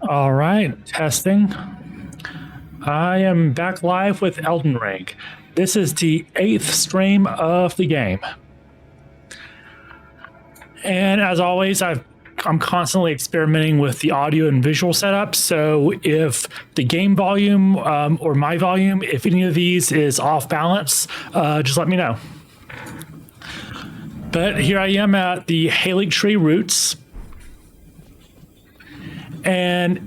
All right, testing. I am back live with Elden Ring. This is the 8th stream of the game. And as always, I'm constantly experimenting with the audio and visual setup. So if the game volume or my volume, if any of these is off balance, just let me know. But here I am at the Haley Tree roots. And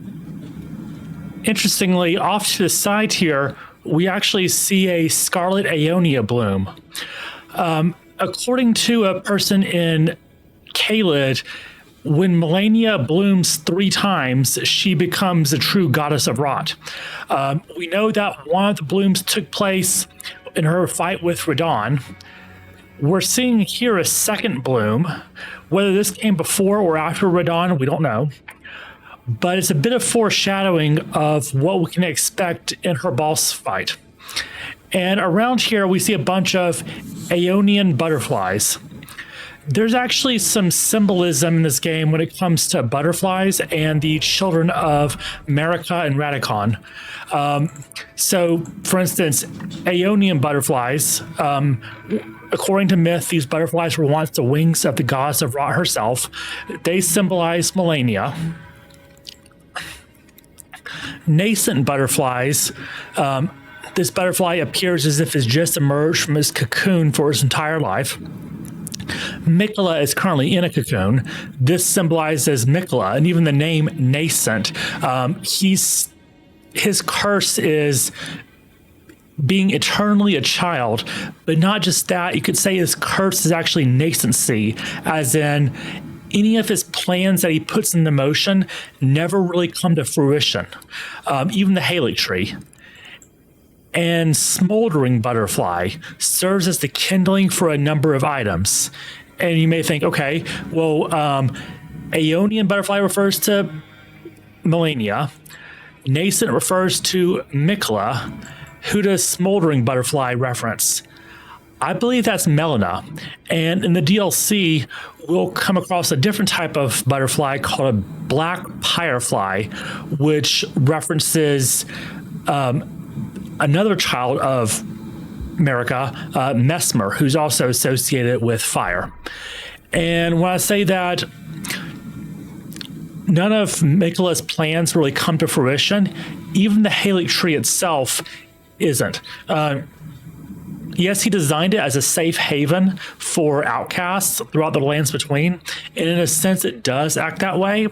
interestingly, off to the side here, we actually see a scarlet Aeonia bloom. According to a person in Caelid, when Melania blooms 3 times, she becomes a true goddess of rot. We know that one of the blooms took place in her fight with Radon. We're seeing here a second bloom. Whether this came before or after Radon, we don't know. But it's a bit of foreshadowing of what we can expect in her boss fight. And around here, we see a bunch of Aeonian butterflies. There's actually some symbolism in this game when it comes to butterflies and the children of Marika and Radicon. So, for instance, Aeonian butterflies, according to myth, these butterflies were once the wings of the goddess of Rot herself. They symbolize Melania. Nascent butterflies, this butterfly appears as if it's just emerged from its cocoon for its entire life. Mikola is currently in a cocoon. This symbolizes Mikola, and even the name nascent. His curse is being eternally a child, but not just that. You could say his curse is actually nascency, as in any of his plans that he puts into motion never really come to fruition, even the Haley tree. And smoldering butterfly serves as the kindling for a number of items. And you may think, okay, well, Aeonian butterfly refers to Melania. Nascent refers to Mikola. Who does smoldering butterfly reference? I believe that's Melina. And in the DLC, we'll come across a different type of butterfly called a black pyrefly, which references another child of Marika, Mesmer, who's also associated with fire. And when I say that none of Mikola's plans really come to fruition, even the Haley tree itself isn't. Yes, he designed it as a safe haven for outcasts throughout the lands between, and in a sense it does act that way,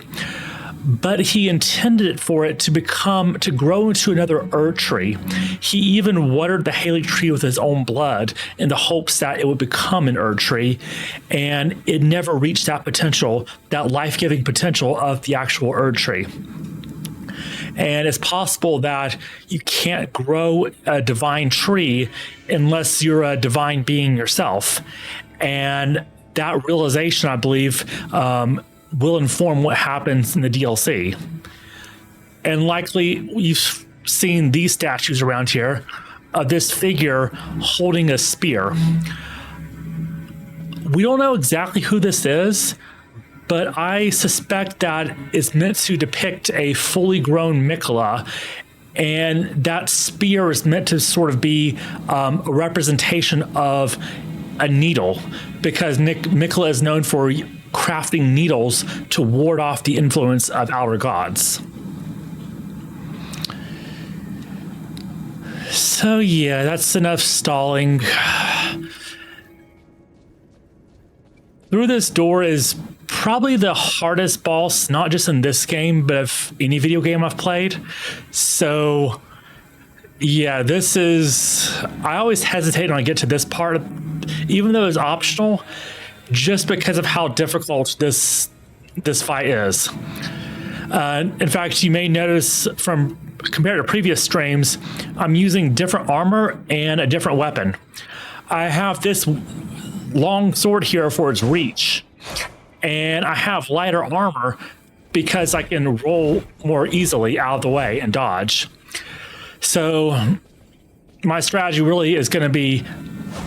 but he intended it for it to grow into another Erd tree. He even watered the Haley tree with his own blood in the hopes that it would become an Erd tree, and it never reached that potential, that life-giving potential of the actual Erd tree. And it's possible that you can't grow a divine tree unless you're a divine being yourself. And that realization, I believe, will inform what happens in the DLC. And likely you've seen these statues around here of this figure holding a spear. We don't know exactly who this is, but I suspect that it's meant to depict a fully grown Mikola, and that spear is meant to sort of be a representation of a needle, because Mikola is known for crafting needles to ward off the influence of outer gods. So yeah, that's enough stalling. Through this door is probably the hardest boss, not just in this game, but of any video game I've played. So yeah, this is, I always hesitate when I get to this part, even though it's optional, just because of how difficult this fight is. In fact, you may notice from compared to previous streams, I'm using different armor and a different weapon. I have this long sword here for its reach, and I have lighter armor because I can roll more easily out of the way and dodge. So my strategy really is going to be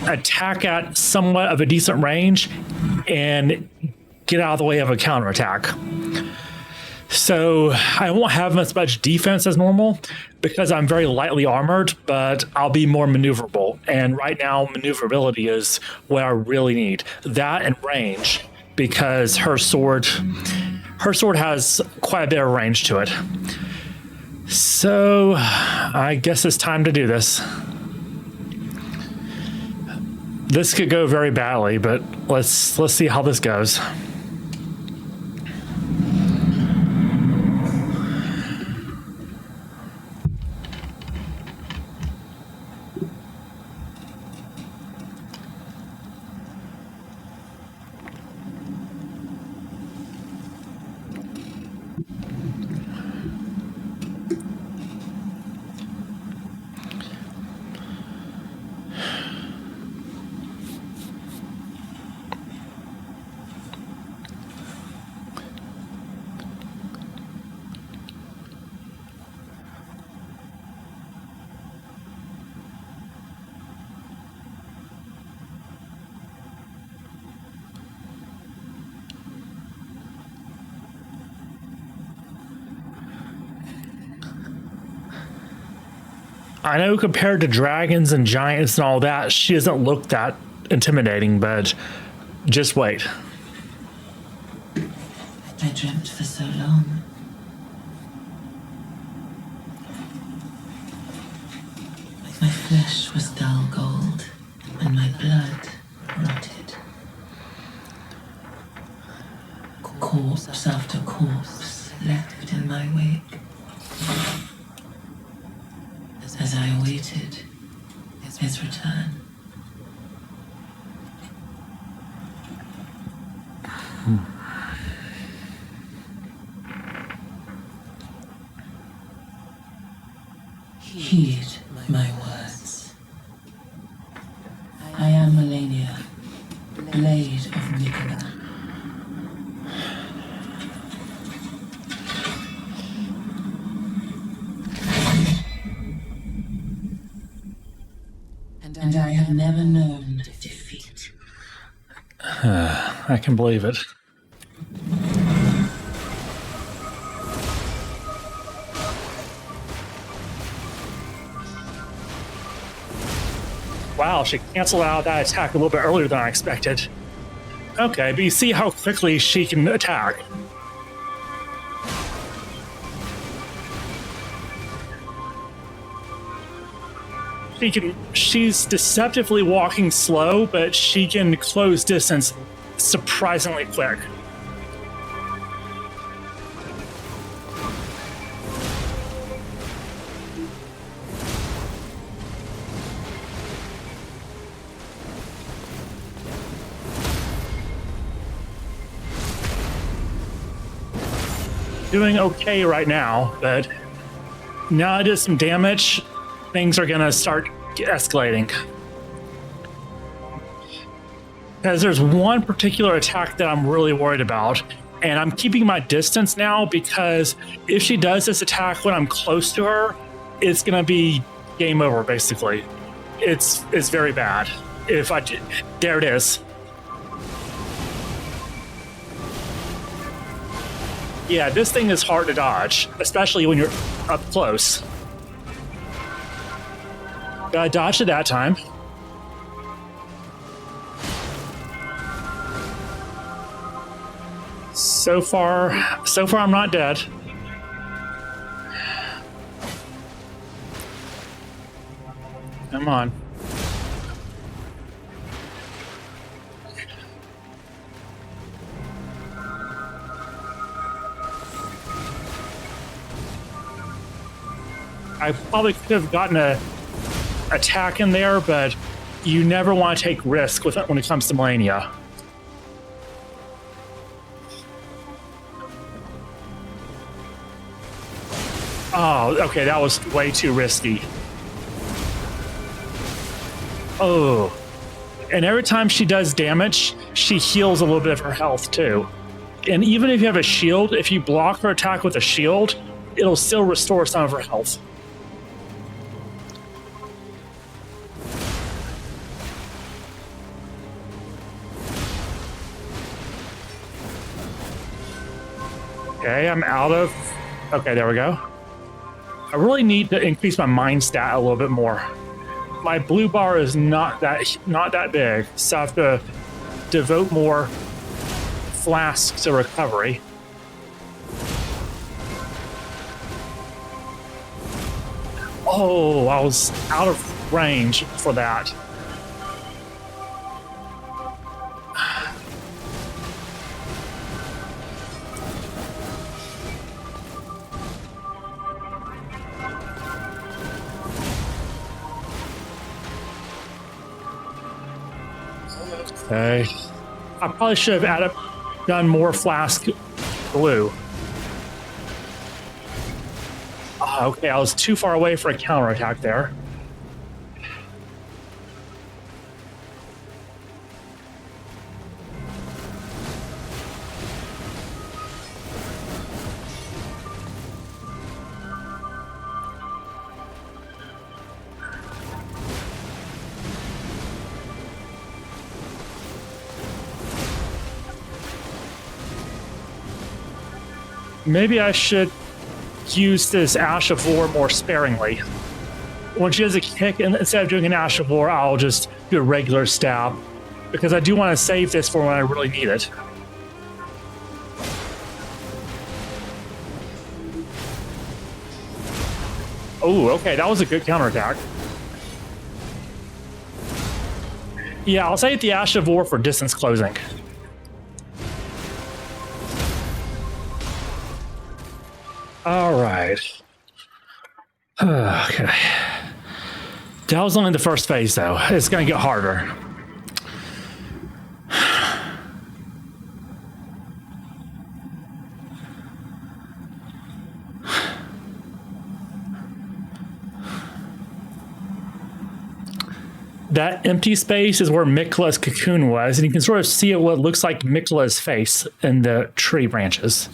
attack at somewhat of a decent range and get out of the way of a counterattack. So I won't have as much defense as normal because I'm very lightly armored, but I'll be more maneuverable. And right now, maneuverability is what I really need. That and range, because her sword has quite a bit of range to it. So I guess it's time to do this. This could go very badly, but let's see how this goes. I know compared to dragons and giants and all that, she doesn't look that intimidating, but just wait. I dreamt for so long. My flesh was dull gold, and my blood rotted. Corpse after corpse left in my wake. As I awaited his return. Heed my words. I am Melania, Blade of Nicola. And I have never known defeat. I can believe it. Wow, she canceled out that attack a little bit earlier than I expected. Okay, but you see how quickly she can attack. She's deceptively walking slow, but she can close distance surprisingly quick. Doing okay right now, but now I did some damage. Things are gonna start escalating. Because there's one particular attack that I'm really worried about, and I'm keeping my distance now because if she does this attack when I'm close to her, it's gonna be game over basically. It's very bad. There it is. Yeah, this thing is hard to dodge, especially when you're up close. But I dodged it that time. So far I'm not dead. Come on. I probably could have gotten a attack in there, but you never want to take risk with it when it comes to Melania. Oh, okay, that was way too risky. Oh. And every time she does damage, she heals a little bit of her health too. And even if you have a shield, if you block her attack with a shield, it'll still restore some of her health. Okay, I'm out of... Okay, there we go. I really need to increase my mind stat a little bit more. My blue bar is not that big, so I have to devote more flasks to recovery. Oh, I was out of range for that. Okay. I probably should have done more flask blue. Oh, okay, I was too far away for a counterattack there. Maybe I should use this Ash of War more sparingly. When she does a kick, and instead of doing an Ash of War, I'll just do a regular stab. Because I do want to save this for when I really need it. Oh, okay, that was a good counterattack. Yeah, I'll save the Ash of War for distance closing. All right. Okay. That was only the first phase, though. It's going to get harder. That empty space is where Mikla's cocoon was, and you can sort of see what looks like Mikla's face in the tree branches.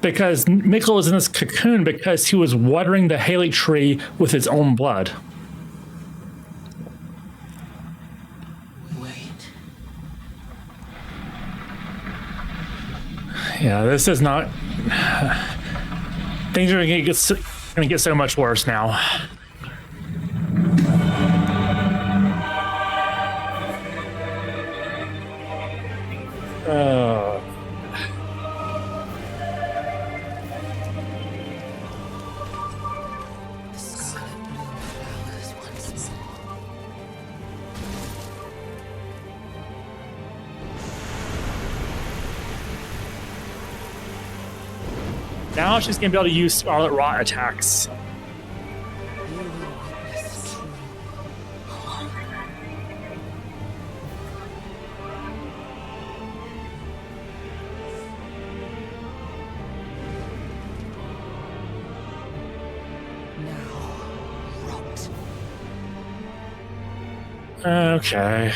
Because Mikkel was in this cocoon because he was watering the Haley tree with his own blood. Wait. Yeah, this is not... Things are going to get so much worse now. Now she's going to be able to use Scarlet Rot attacks. Okay.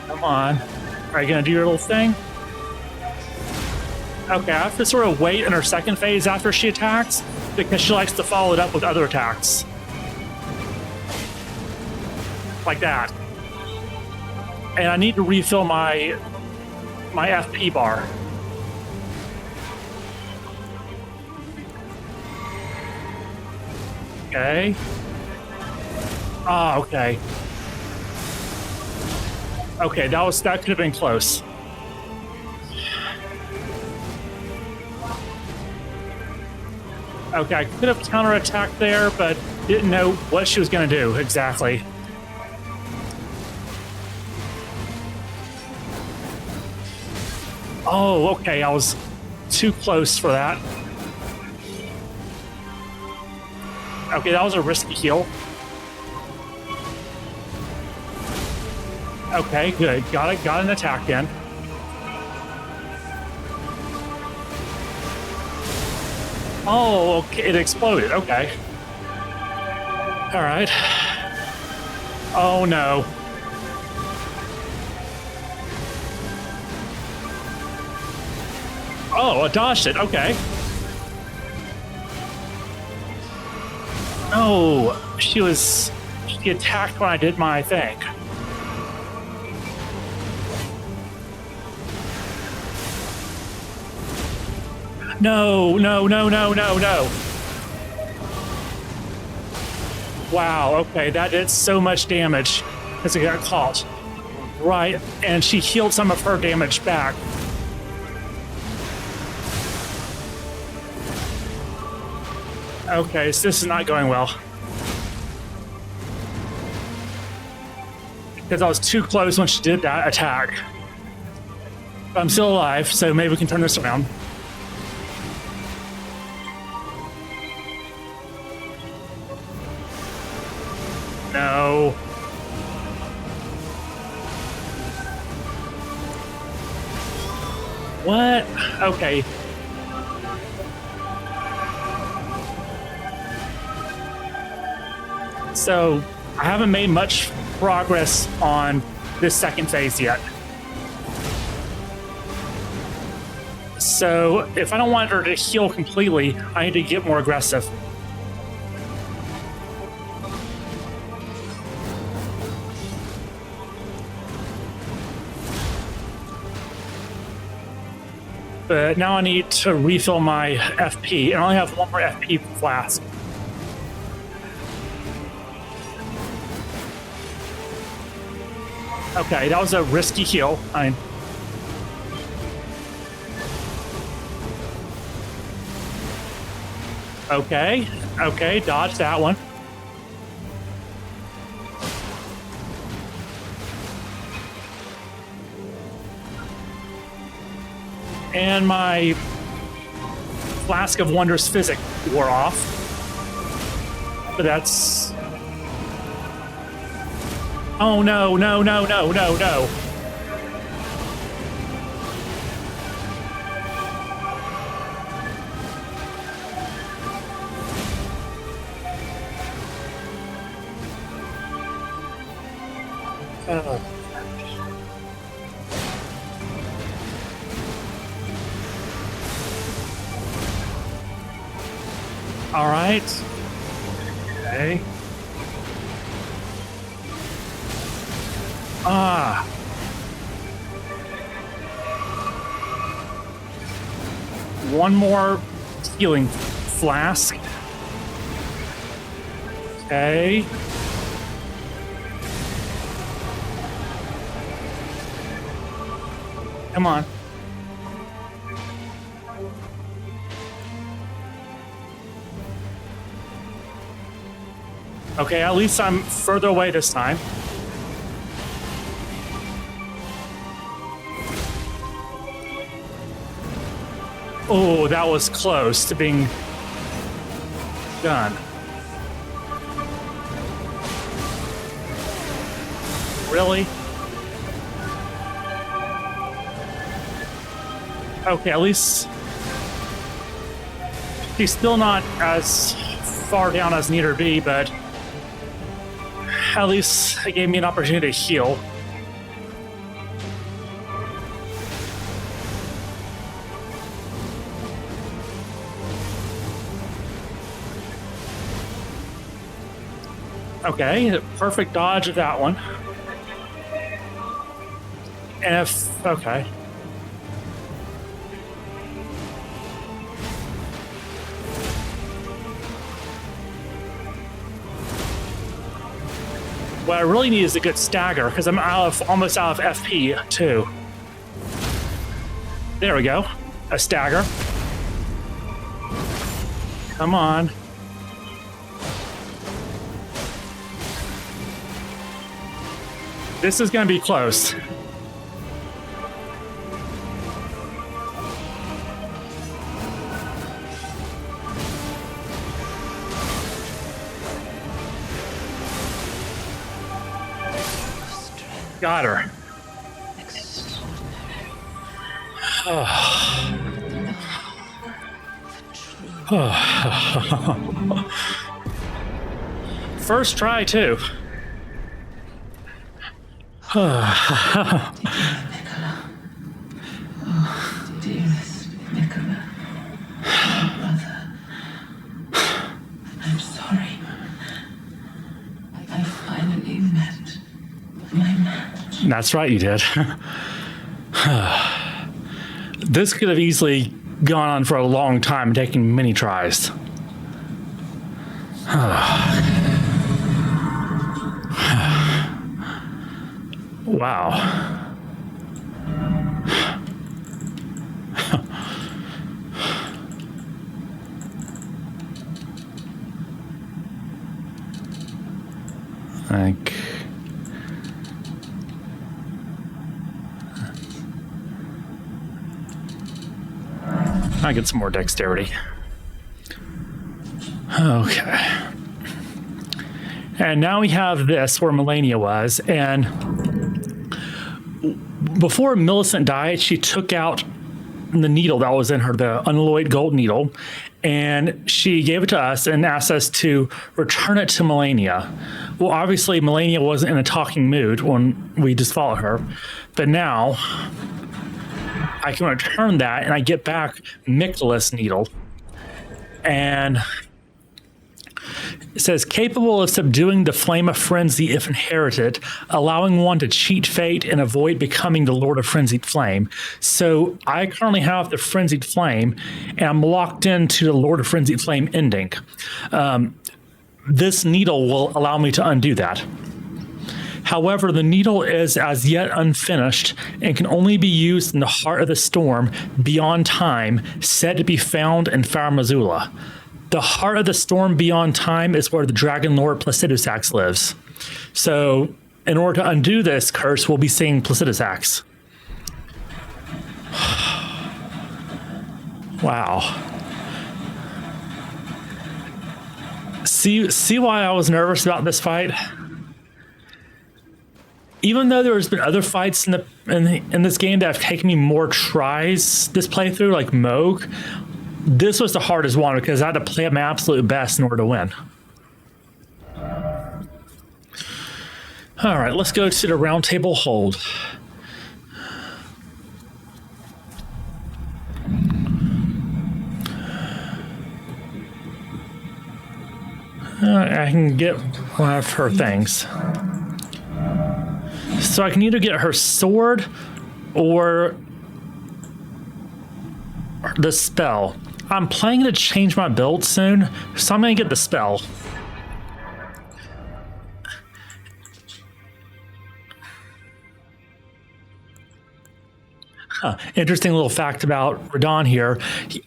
Come on. Are you going to do your little thing? Okay, I have to sort of wait in her second phase after she attacks because she likes to follow it up with other attacks. Like that. And I need to refill my FP bar. Okay. Ah, okay. Okay, that could have been close. Okay, I could have counterattacked there, but didn't know what she was going to do exactly. Oh, okay, I was too close for that. Okay, that was a risky heal. Okay, good. Got it. Got an attack in. Oh, okay, it exploded. Okay. All right. Oh no. Oh, I dodged it. Okay. No, she attacked when I did my thing. No, no, no, no, no, no. Wow, okay, that did so much damage as it got caught. Right, and she healed some of her damage back. Okay, so this is not going well. Because I was too close when she did that attack. But I'm still alive, so maybe we can turn this around. No. What? Okay. So, I haven't made much progress on this second phase yet. So, if I don't want her to heal completely, I need to get more aggressive. But now I need to refill my FP, and I only have one more FP flask. Okay, that was a risky heal. Okay, dodge that one. And my Flask of Wondrous Physic wore off. But that's... Oh no, no, no, no, no, no. All right. Okay. One more healing flask. Okay. Come on. Okay, at least I'm further away this time. Oh, that was close to being done. Really? Okay, at least she's still not as far down as need her be, but at least it gave me an opportunity to heal. Okay, perfect dodge of that one. And if... okay. What I really need is a good stagger, because I'm almost out of FP, too. There we go. A stagger. Come on. This is going to be close. Got her. First try, too. Nicola. Oh, dearest Nicola. My brother. I'm sorry. I finally met my match. That's right, you did. This could have easily gone on for a long time, taking many tries. Wow. Like, I get some more dexterity. Okay. And now we have this where Melania was, and before Millicent died, she took out the needle that was in her, the unalloyed gold needle, and she gave it to us and asked us to return it to Melania. Well, obviously, Melania wasn't in a talking mood when we just followed her, but now I can return that and I get back Mikola's needle. And it says, capable of subduing the flame of frenzy if inherited, allowing one to cheat fate and avoid becoming the Lord of Frenzied Flame. So I currently have the Frenzied Flame, and I'm locked into the Lord of Frenzied Flame ending. This needle will allow me to undo that. However, the needle is as yet unfinished and can only be used in the heart of the storm beyond time, said to be found in Faramazula. The heart of the storm beyond time is where the Dragon Lord Placidusax lives. So, in order to undo this curse, we'll be seeing Placidusax. Wow. See why I was nervous about this fight? Even though there's been other fights in this game that have taken me more tries this playthrough, like Moog, this was the hardest one because I had to play at my absolute best in order to win. All right, let's go to the round table hold. I can get one of her things. So I can either get her sword or the spell. I'm planning to change my build soon, so I'm going to get the spell. Interesting little fact about Radon here.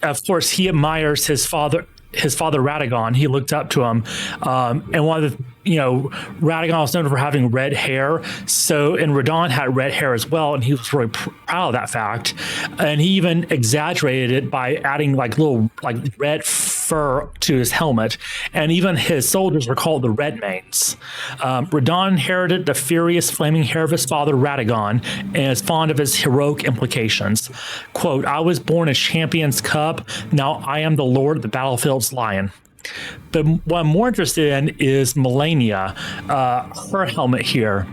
Of course, he admires his father Radagon. He looked up to him, and one of the Radagon was known for having red hair. So, and Radon had red hair as well, and he was really proud of that fact. And he even exaggerated it by adding little red fur to his helmet. And even his soldiers were called the Redmanes. Radon inherited the furious flaming hair of his father Radagon and is fond of his heroic implications. Quote, "I was born a champion's cub. Now I am the lord of the battlefield's lion." But what I'm more interested in is Melania, her helmet here.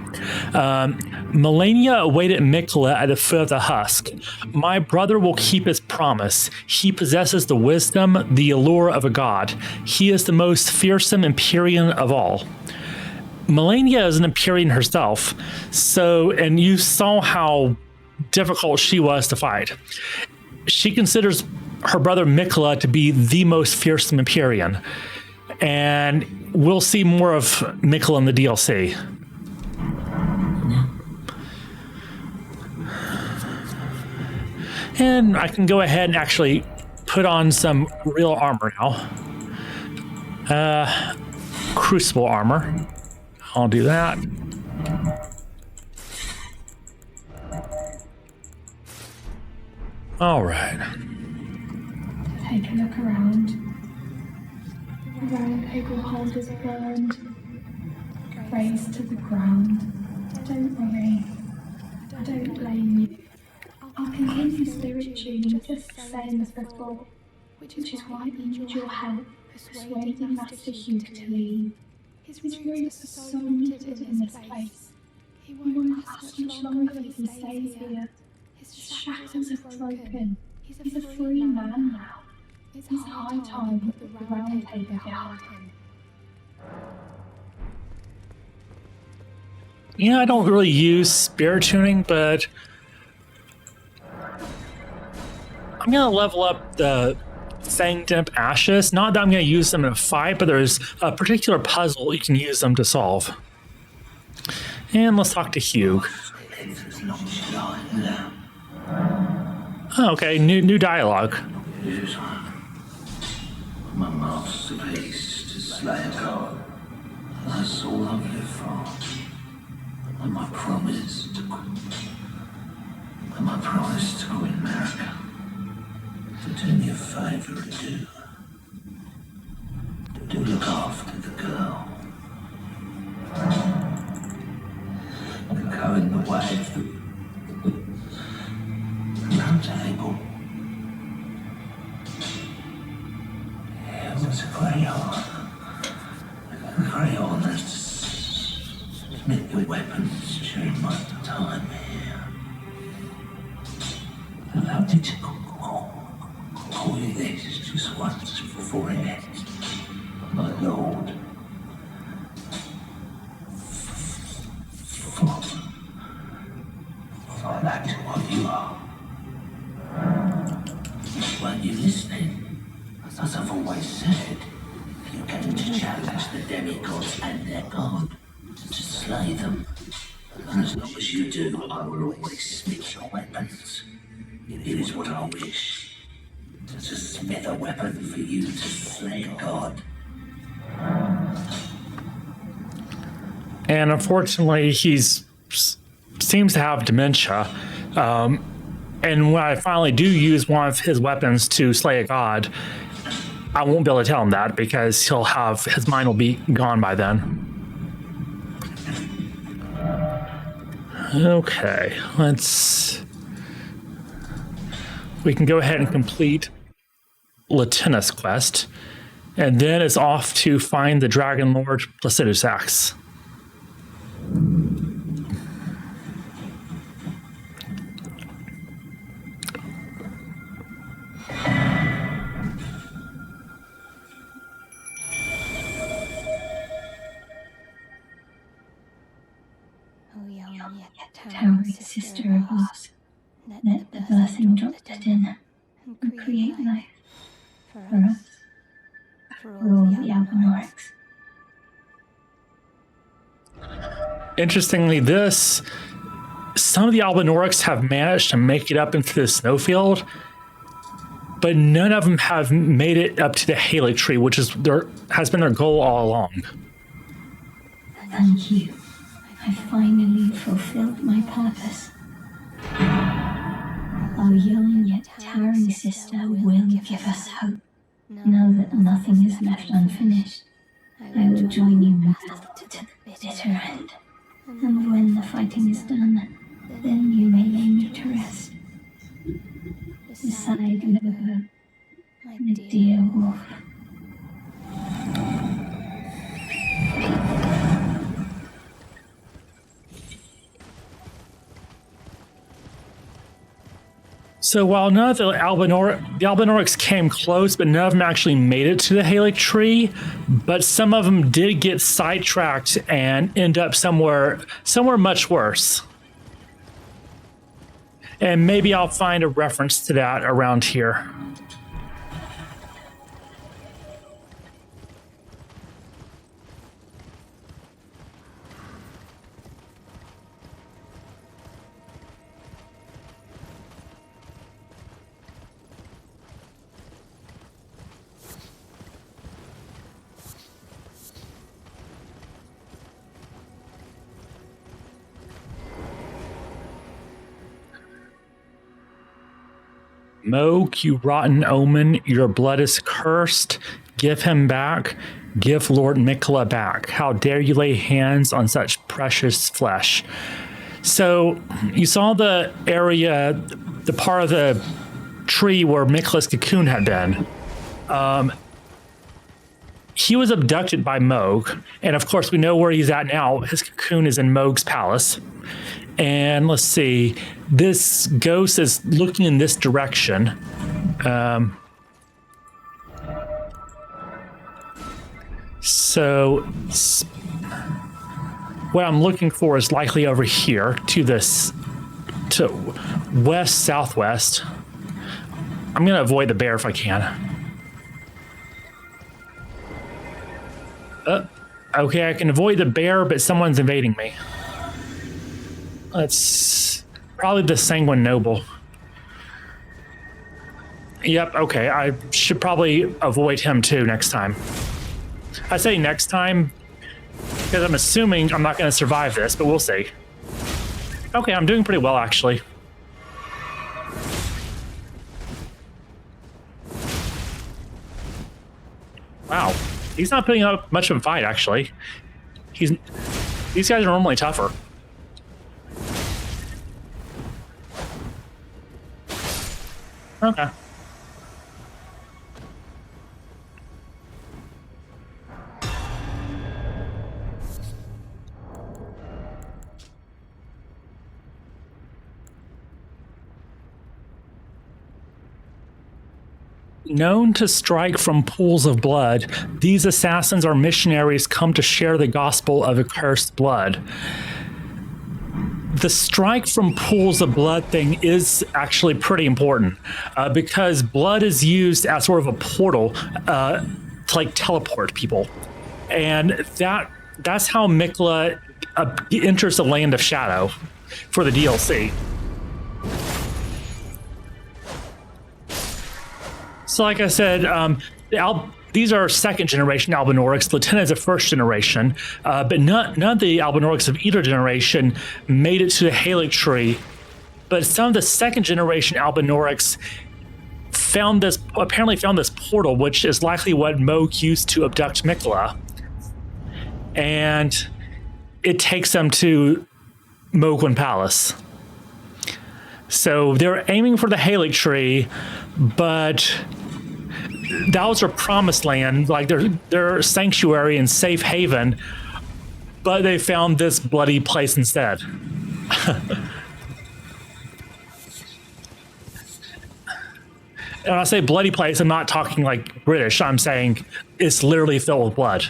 Melania awaited Mikola at the foot of the husk. My brother will keep his promise. He possesses the wisdom, the allure of a god. He is the most fearsome Empyrean of all. Melania is an Empyrean herself, and you saw how difficult she was to fight. She considers her brother Mikola to be the most fearsome Empyrean. And we'll see more of Mikola in the DLC. And I can go ahead and actually put on some real armor now. Crucible armor. I'll do that. All right. Take a look around. The round table hold is burned. Raise to the ground. Don't worry. I don't blame you. I'll continue spiritually just the same as before. which is why we need your help persuading Master Hugh to leave. His roots are so rooted in this place. He won't last much longer if he stays here. His shackles have broken. He's a free man now. It's high time we put the round table behind him. Yeah, I don't really use spirit tuning, but I'm going to level up the Fanged Ashes. Not that I'm going to use them in a fight, but there's a particular puzzle you can use them to solve. And let's talk to Hugh. Oh, okay, new dialogue. My masterpiece to slay a god. That's all I've lived for. And my promise to Queen America. To do me a favor to do. Do look after the girl. And go in the way of the round table. It was a great honor to smith with weapons during my time here. Allow me to call you this just once before it ends, my lord. For that's what you are. Weren't you listening? As I've always said, you're going to challenge the demigods and their god, to slay them. And as long as you do, I will always smith your weapons. It is what I wish, to smith a weapon for you to slay a god. And unfortunately, seems to have dementia. And when I finally do use one of his weapons to slay a god, I won't be able to tell him that because his mind will be gone by then. Okay, we can go ahead and complete Latinus quest, and then it's off to find the Dragon Lord Placidusax. Towering sister of ours, let the birthing drop dead in and create life for us, for all the Albinorics. Interestingly, some of the Albinorics have managed to make it up into the snowfield, but none of them have made it up to the Haley tree, which has been their goal all along. Thank you. I finally fulfilled my purpose. Our young yet towering sister will give us hope. Now that nothing is left unfinished, I will join you in battle to the bitter end. And when the fighting is done, then you may lay me to rest. Beside Liverpool, my dear wolf. So while none of the Albinorics came close, but none of them actually made it to the Haley tree, but some of them did get sidetracked and end up somewhere much worse. And maybe I'll find a reference to that around here. Moog, you rotten omen, your blood is cursed. Give him back. Give Lord Mikola back. How dare you lay hands on such precious flesh? So you saw the area, the part of the tree where Mikola's cocoon had been. He was abducted by Moog, and of course we know where he's at now. His cocoon is in Moog's palace. And let's see, this ghost is looking in this direction. So what I'm looking for is likely over here to west southwest. I'm gonna avoid the bear if I can. Okay, I can avoid the bear, but someone's invading me. That's probably the Sanguine Noble. Yep, okay, I should probably avoid him too next time. I say next time because I'm assuming I'm not going to survive this, but we'll see. Okay, I'm doing pretty well, actually. Wow, he's not putting up much of a fight, actually. These guys are normally tougher. Okay. Known to strike from pools of blood, these assassins are missionaries come to share the gospel of accursed blood. The strike from pools of blood thing is actually pretty important because blood is used as sort of a portal to like teleport people. And that's how Mikla enters the Land of Shadow for the DLC. So like I said, these are second generation Albinaurics. Lieutenant's a first generation, but none of the Albinaurics of either generation made it to the Halic tree. But some of the second generation Albinaurics apparently found this portal, which is likely what Moog used to abduct Mikla. And it takes them to Mogwin Palace. So they're aiming for the Halic tree, but that was their promised land, like their sanctuary and safe haven, but they found this bloody place instead. And when I say bloody place, I'm not talking like British. I'm saying it's literally filled with blood.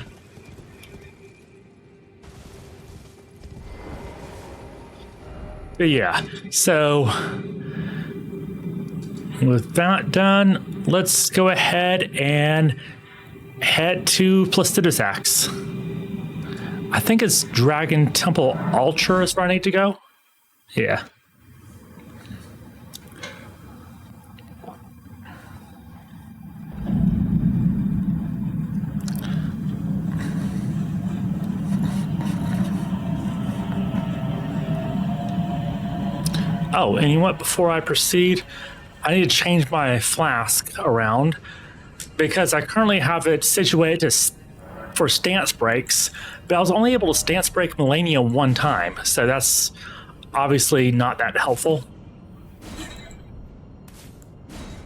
But yeah, so with that done, let's go ahead and head to Plastidosax. I think it's Dragon Temple Altar is where I need to go. Yeah. Oh, and you know what? Before I proceed, I need to change my flask around because I currently have it situated for stance breaks, but I was only able to stance break Melania one time, so that's obviously not that helpful.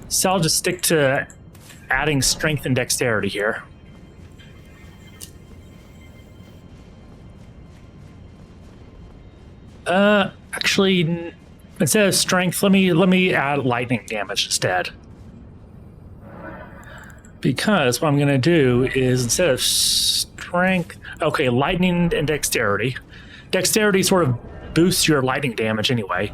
So I'll just stick to adding strength and dexterity here. Actually, instead of strength, let me add lightning damage instead. Because what I'm going to do is instead of strength, okay, lightning and dexterity. Dexterity sort of boosts your lightning damage anyway.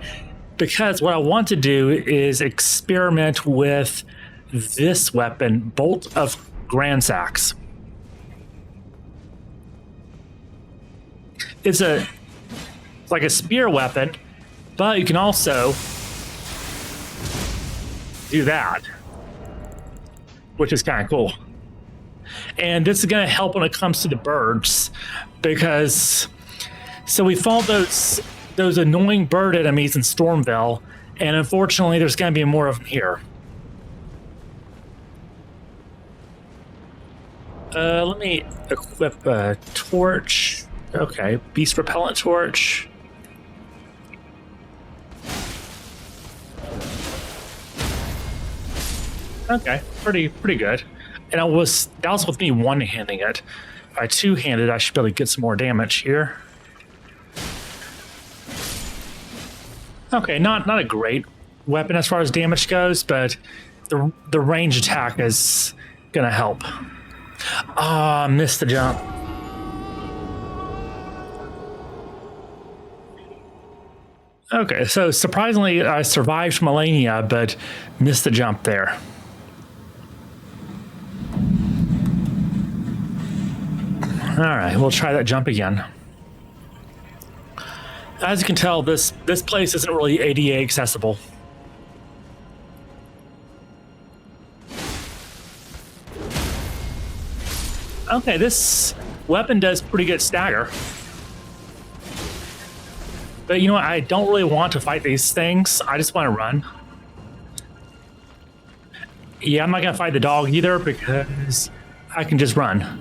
Because what I want to do is experiment with this weapon, Bolt of Gransax. It's like a spear weapon, but you can also do that, which is kind of cool. And this is going to help when it comes to the birds, because so we fought those annoying bird enemies in Stormville, and unfortunately there's going to be more of them here. Let me equip a torch. Okay, beast repellent torch. Okay, pretty good. And that was with me one-handing it. If I two-handed, I should be able to get some more damage here. Okay, not a great weapon as far as damage goes, but the range attack is gonna help. Ah, missed the jump. Okay, so surprisingly, I survived Melania, but missed the jump there. All right, we'll try that jump again. As you can tell, this place isn't really ADA accessible. Okay, this weapon does pretty good stagger. But you know what? I don't really want to fight these things. I just want to run. Yeah, I'm not going to fight the dog either because I can just run.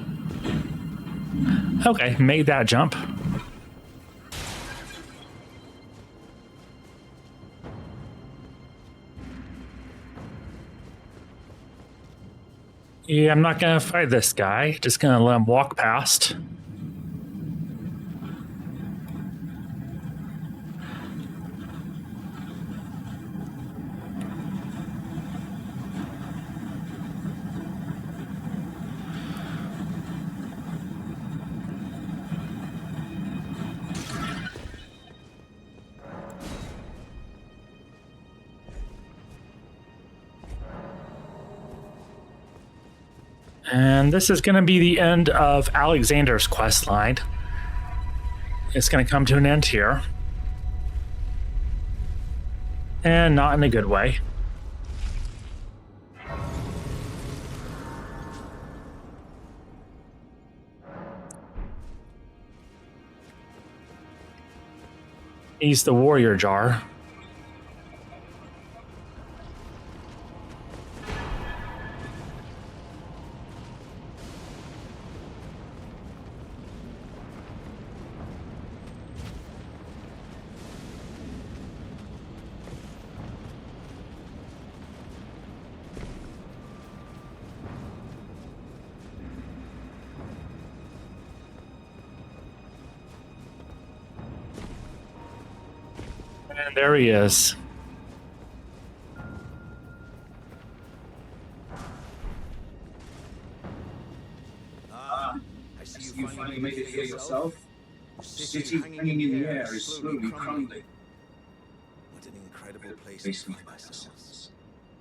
Okay, made that jump. Yeah, I'm not going to fight this guy. Just going to let him walk past. And this is going to be the end of Alexander's quest line. It's going to come to an end here. And not in a good way. He's the warrior jar. And there he is. I see you finally made it here yourself. The city hanging in the air is slowly crumbling. What an incredible place Place to to find find ourselves. ourselves.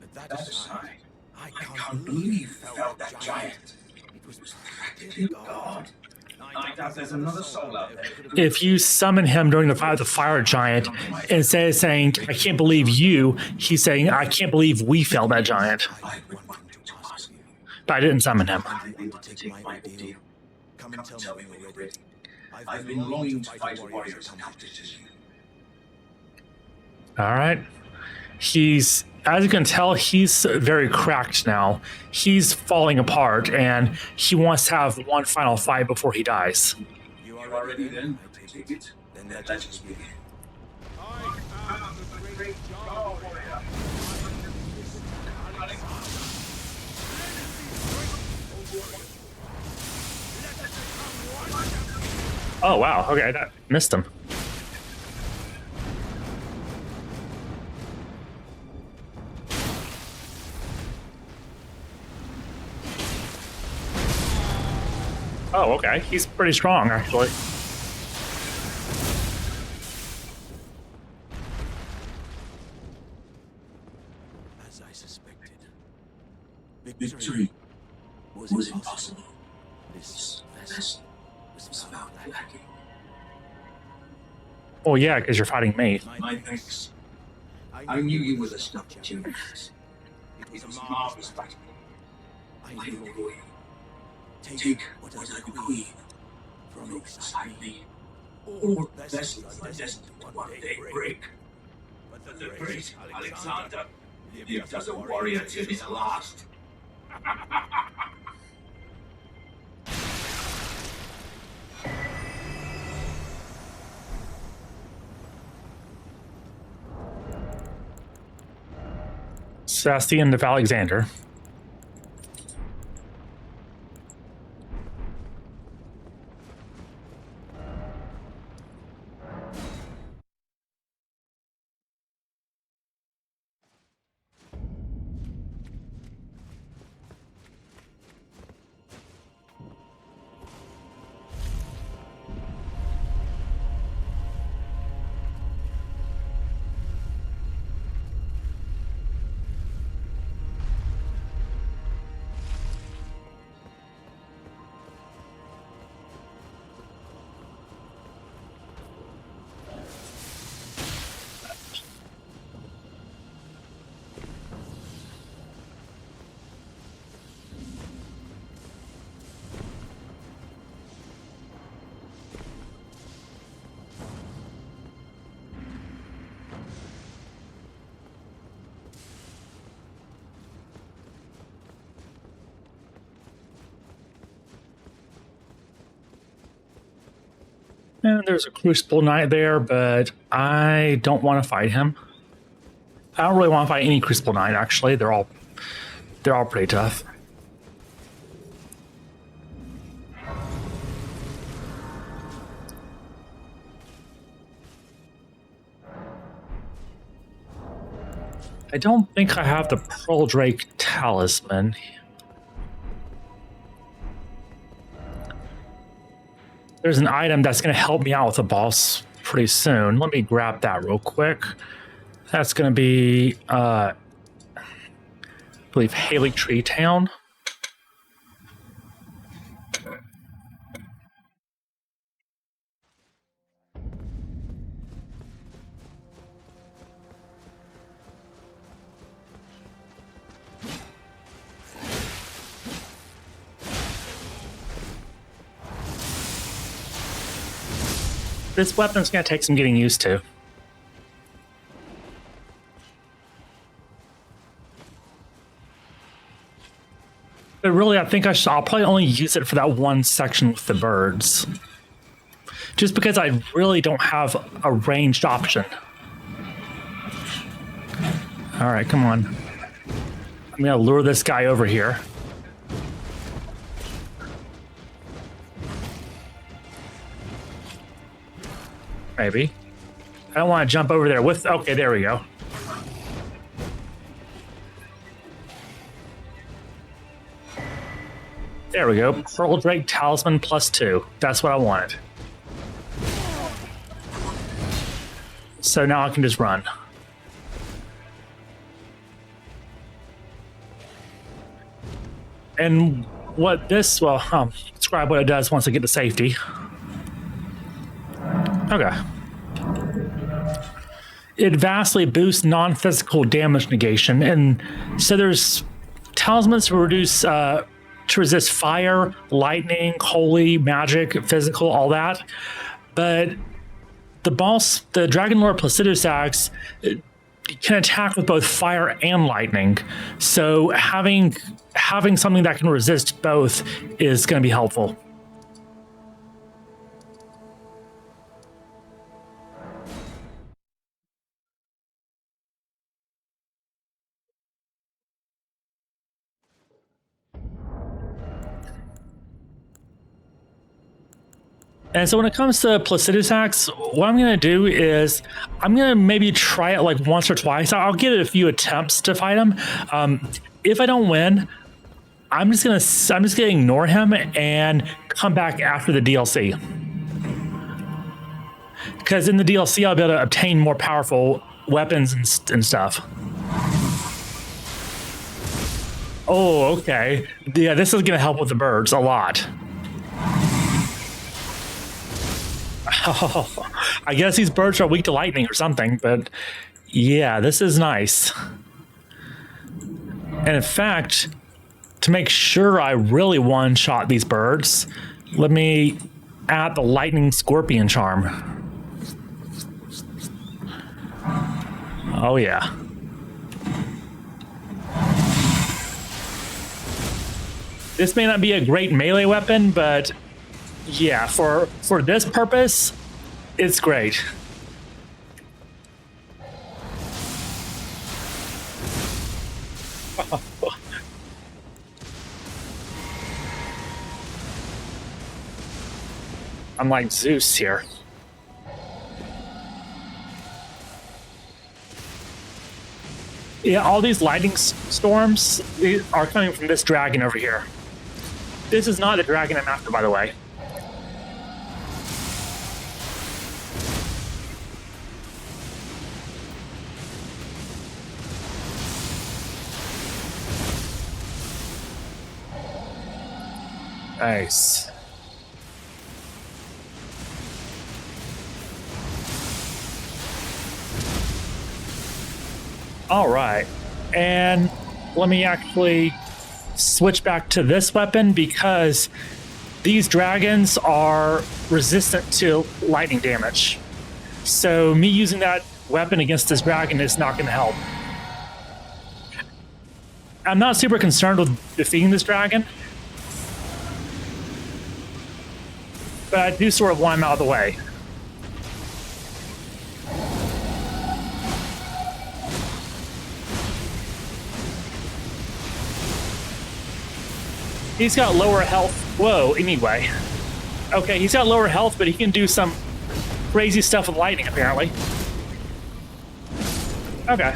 But That that aside, aside, I can't believe you felt that giant. It was Practically God. I doubt there's another soul out there. If you summon him during the fight with the fire giant, instead of saying, I can't believe you, he's saying, I can't believe we felled that giant. I wanted to ask you. But I didn't summon him. I undertake my ordeal. Come and tell me when you're ready. I've been longing to fight warriors and hunters as you. All right. He's, as you can tell, he's very cracked now. He's falling apart, and he wants to have one final fight before he dies. You You are are ready ready then? Take it. Then Let let us us begin. begin. Oh, wow. Okay, I missed him. Oh, okay. He's pretty strong, actually. As I suspected, Victory was was impossible. impossible. This This vessel was was found found lacking. lacking. Oh, yeah, because you're fighting me. My thanks. I knew you were the stuff that you needed. It was a marvelous battle. I implore you, take what I bequeath from inside me. All vessels are destined to one day break. But the great Alexander lived as a warrior till his last. So that's the end of Alexander. And there's a Crucible Knight there, but I don't want to fight him. I don't really want to fight any Crucible Knight, actually. They're all pretty tough. I don't think I have the Pearl Drake Talisman. There's an item that's going to help me out with the boss pretty soon. Let me grab that real quick. That's going to be, I believe, Haley Tree Town. This weapon's going to take some getting used to. But really, I think I'll probably only use it for that one section with the birds. Just because I really don't have a ranged option. All right, come on. I'm going to lure this guy over here. Maybe. I don't want to jump over there with... Okay, there we go. There we go. Pearl Drake Talisman +2. That's what I wanted. So now I can just run. And what this... Well, I'll describe what it does once I get to safety. Okay. It vastly boosts non-physical damage negation, and so there's talismans to reduce to resist fire, lightning, holy, magic, physical, all that. But the boss, the Dragon Lord Placidus Axe, can attack with both fire and lightning. So having something that can resist both is going to be helpful. And so when it comes to Placidus Axe, what I'm going to do is I'm going to maybe try it like once or twice. I'll give it a few attempts to fight him. If I don't win, I'm just going to ignore him and come back after the DLC. Because in the DLC, I'll be able to obtain more powerful weapons and stuff. Oh, okay. Yeah, this is going to help with the birds a lot. Oh, I guess these birds are weak to lightning or something, but yeah, this is nice. And in fact, to make sure I really one-shot these birds, let me add the lightning scorpion charm. Oh yeah. This may not be a great melee weapon, but yeah, for this purpose, it's great. I'm like Zeus here. Yeah, all these lightning storms are coming from this dragon over here. This is not the dragon I'm after, by the way. Nice. All right, and let me actually switch back to this weapon because these dragons are resistant to lightning damage. So me using that weapon against this dragon is not going to help. I'm not super concerned with defeating this dragon, but I do sort of want him out of the way. He's got lower health. Whoa, anyway. Okay, he's got lower health, but he can do some crazy stuff with lightning, apparently. Okay.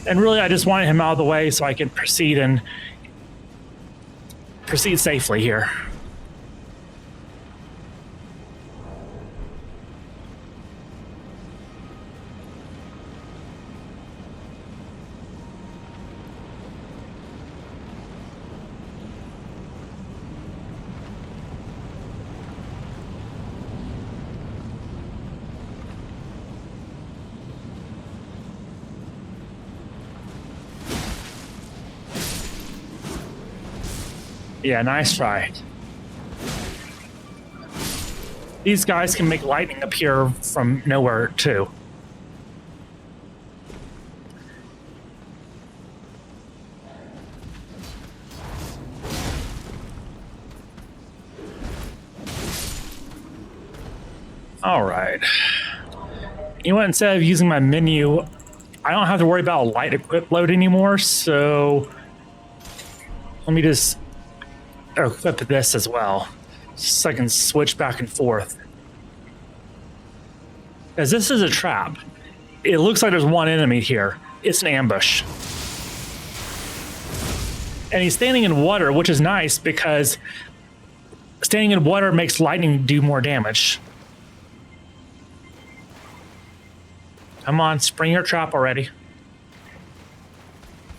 And really, I just wanted him out of the way so I can proceed safely here. Yeah, nice try. These guys can make lightning appear from nowhere, too. All right. You know what? Instead of using my menu, I don't have to worry about a light equip load anymore, so let me just equip this as well, so I can switch back and forth. As this is a trap, it looks like there's one enemy here. It's an ambush. And he's standing in water, which is nice because standing in water makes lightning do more damage. Come on, spring your trap already.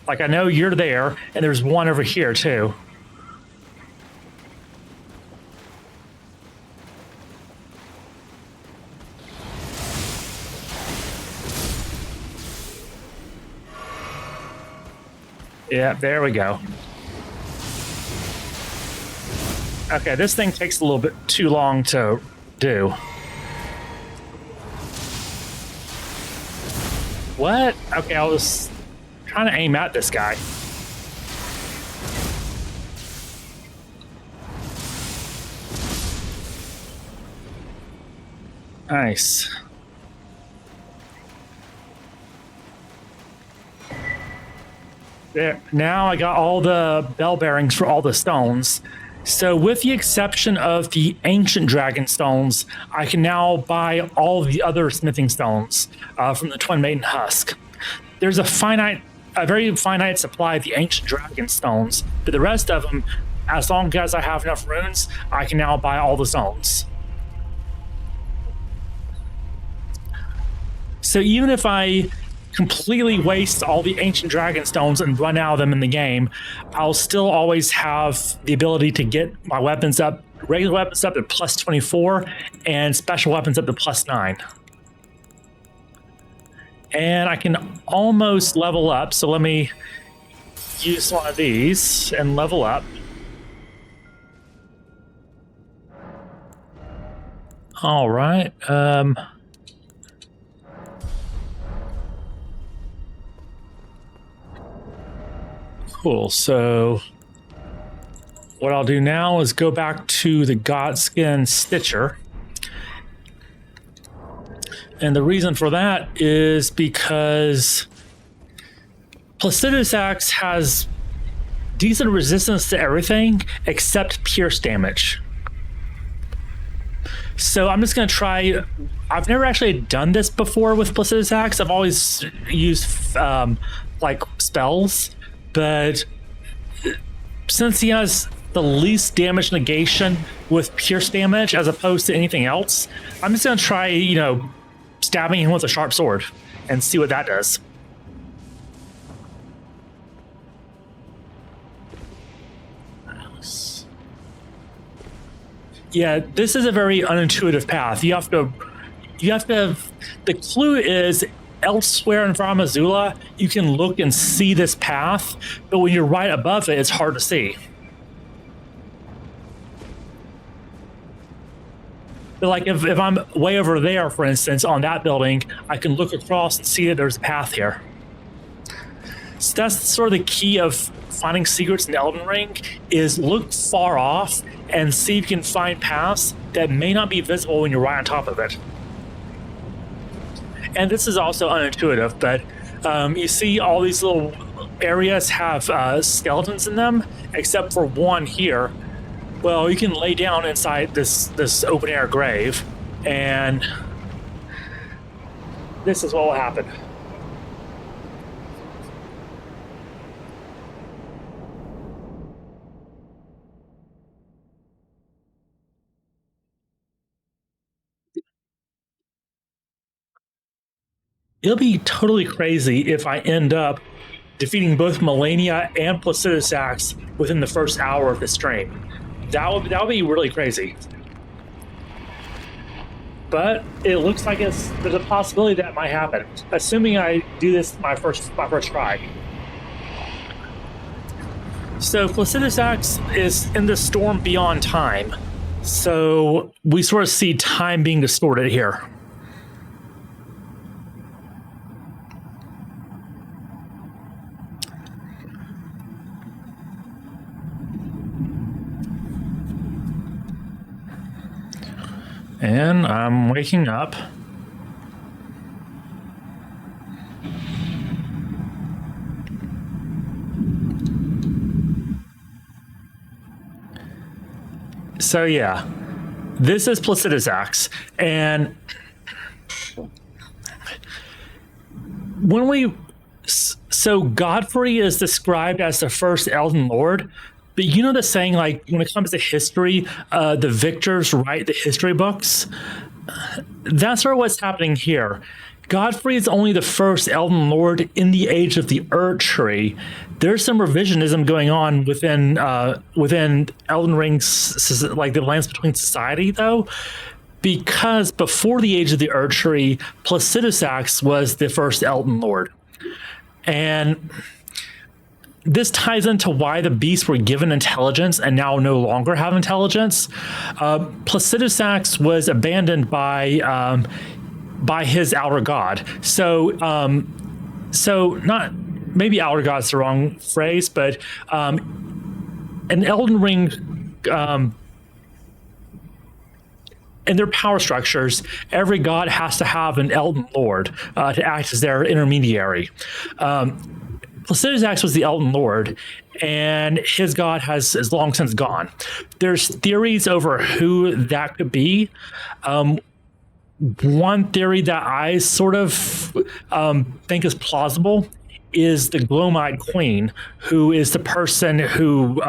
Like, I know you're there, and there's one over here, too. Yeah, there we go. Okay, this thing takes a little bit too long to do. What? Okay, I was trying to aim at this guy. Nice. There. Now I got all the bell bearings for all the stones. So with the exception of the ancient dragon stones, I can now buy all of the other smithing stones from the Twin Maiden Husk. There's a very finite supply of the ancient dragon stones, but the rest of them, as long as I have enough runes, I can now buy all the stones. So even if I completely waste all the ancient dragon stones and run out of them in the game, I'll still always have the ability to get my weapons up, regular weapons up at plus 24 and special weapons up to plus 9. And I can almost level up, so let me use one of these and level up. All right. Cool. So what I'll do now is go back to the Godskin Stitcher. And the reason for that is because Placidus Axe has decent resistance to everything except pierce damage. So I'm just going to try. I've never actually done this before with Placidus Axe. I've always used like spells. But since he has the least damage negation with pierce damage as opposed to anything else, I'm just going to try, stabbing him with a sharp sword and see what that does. Yeah, this is a very unintuitive path. You have to, the clue is elsewhere in Varamazula, you can look and see this path, but when you're right above it, it's hard to see. But like if I'm way over there, for instance, on that building, I can look across and see that there's a path here. So that's sort of the key of finding secrets in Elden Ring, is look far off and see if you can find paths that may not be visible when you're right on top of it. And this is also unintuitive, but You see all these little areas have skeletons in them, except for one here. Well, you can lay down inside this open air grave, and this is what will happen. It'll be totally crazy if I end up defeating both Melania and Placidusax within the first hour of the stream. That would be really crazy. But it looks like there's a possibility that might happen, assuming I do this my first try. So Placidusax is in the storm beyond time. So we sort of see time being distorted here. And I'm waking up. So yeah, this is Placidusax, and so Godfrey is described as the first Elden Lord, but you know the saying, like, when it comes to history, the victors write the history books. That's sort of what's happening here. Godfrey is only the first Elden Lord in the age of the Erd Tree. There's some revisionism going on within Elden Ring's, like, the Lands Between Society, though, because before the age of the Erd Tree, Placidusax was the first Elden Lord. And this ties into why the beasts were given intelligence and now no longer have intelligence. Placidusax was abandoned by his outer god. So not maybe outer god's the wrong phrase, but an Elden Ring. In their power structures, every god has to have an Elden Lord to act as their intermediary. Placidusax was the Elden Lord, and his god has long since gone. There's theories over who that could be. One theory that I sort of think is plausible is the Glowmite Queen, who is the person who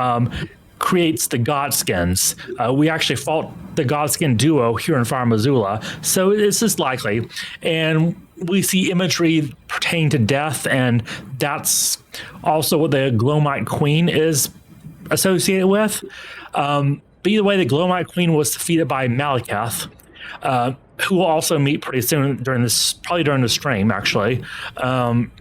creates the Godskins. We actually fought the Godskin duo here in Fire Missoula, so this is likely. And we see imagery pertaining to death, and that's also what the Glowmite Queen is associated with. But either way, the Glowmite Queen was defeated by Malekith, who will also meet pretty soon probably during the stream, actually. But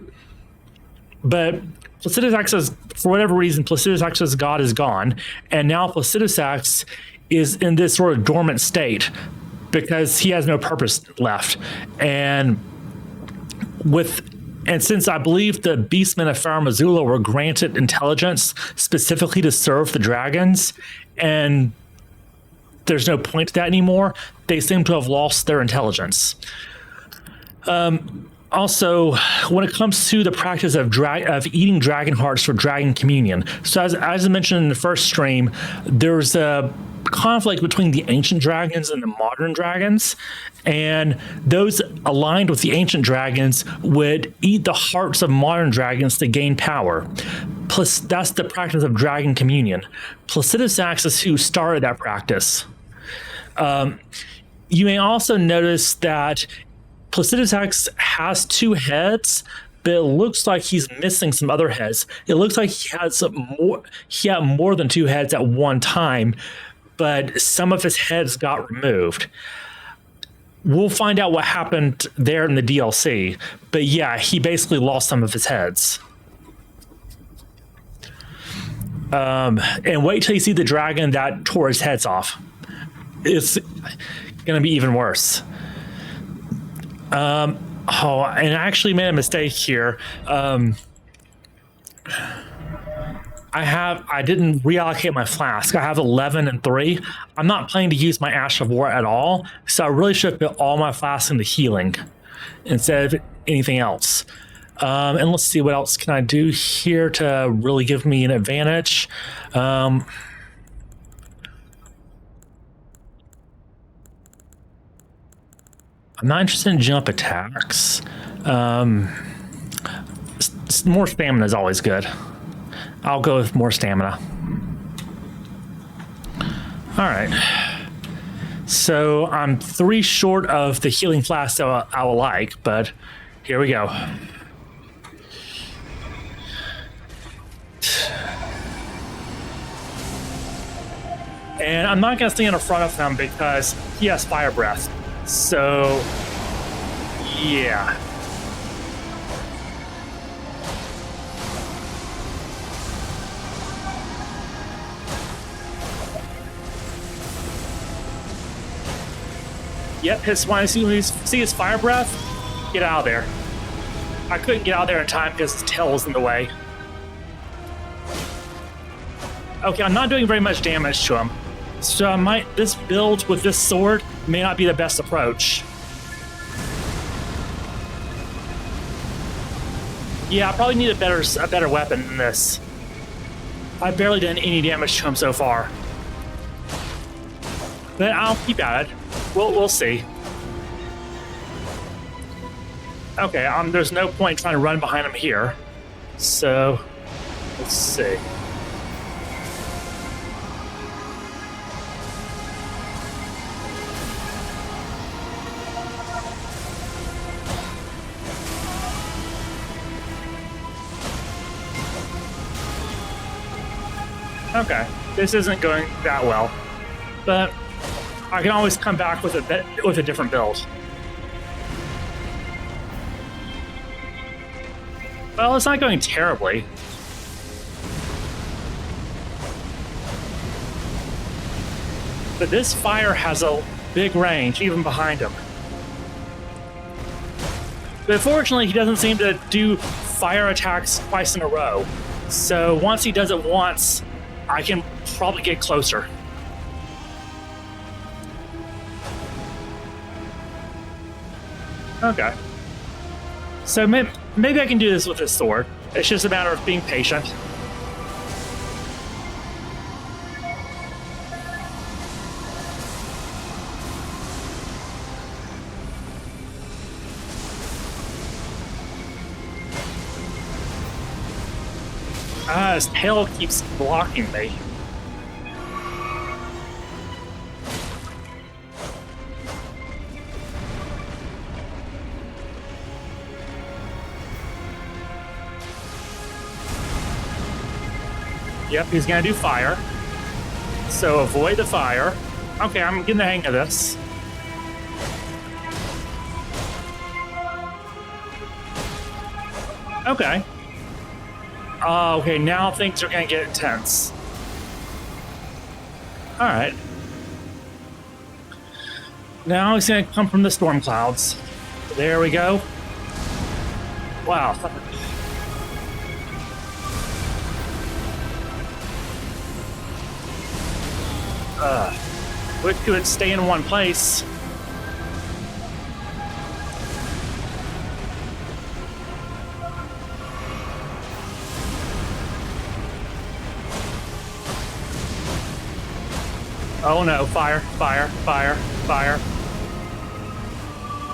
Placidusax's, for whatever reason, Placidusax's god is gone, and now Placidusax is in this sort of dormant state because he has no purpose left. And since I believe the Beastmen of Far Missoula were granted intelligence specifically to serve the dragons, and there's no point to that anymore, they seem to have lost their intelligence. Also, when it comes to the practice of eating dragon hearts for dragon communion, so as I mentioned in the first stream, there's a conflict between the ancient dragons and the modern dragons, and those aligned with the ancient dragons would eat the hearts of modern dragons to gain power. Plus, that's the practice of dragon communion. Placidusax is who started that practice. You may also notice that Placidusax has two heads, but it looks like he's missing some other heads. It looks like he had more than two heads at one time, but some of his heads got removed. We'll find out what happened there in the DLC, but yeah, he basically lost some of his heads. And wait till you see the dragon that tore his heads off. It's gonna be even worse. And I actually made a mistake here. I didn't reallocate my flask. I have 11 and 3. I'm not planning to use my Ash of War at all, so I really should put all my flasks into healing instead of anything else. And let's see what else can I do here to really give me an advantage. I'm not interested in jump attacks. More stamina is always good. I'll go with more stamina. All right. So I'm 3 short of the healing flask that I would like, but here we go. And I'm not going to stay in front of him because he has fire breath. So, yeah. Yep, when I see his fire breath, get out of there. I couldn't get out of there in time because his tail was in the way. Okay, I'm not doing very much damage to him. So this build with this sword may not be the best approach. Yeah, I probably need a better weapon than this. I barely done any damage to him so far. But I'll keep at it. We'll see. Okay, there's no point trying to run behind him here. So, let's see. Okay, this isn't going that well, but I can always come back with a different build. Well, it's not going terribly. But this fire has a big range, even behind him. But fortunately, he doesn't seem to do fire attacks twice in a row. So once he does it once, I can probably get closer. Okay. So maybe I can do this with this sword. It's just a matter of being patient. His tail keeps blocking me. Yep, he's gonna do fire. So avoid the fire. Okay, I'm getting the hang of this. Okay. Okay, now things are gonna get intense. Alright. Now he's gonna come from the storm clouds. There we go. Wow. Wish you would stay in one place. Oh no, fire, fire, fire, fire.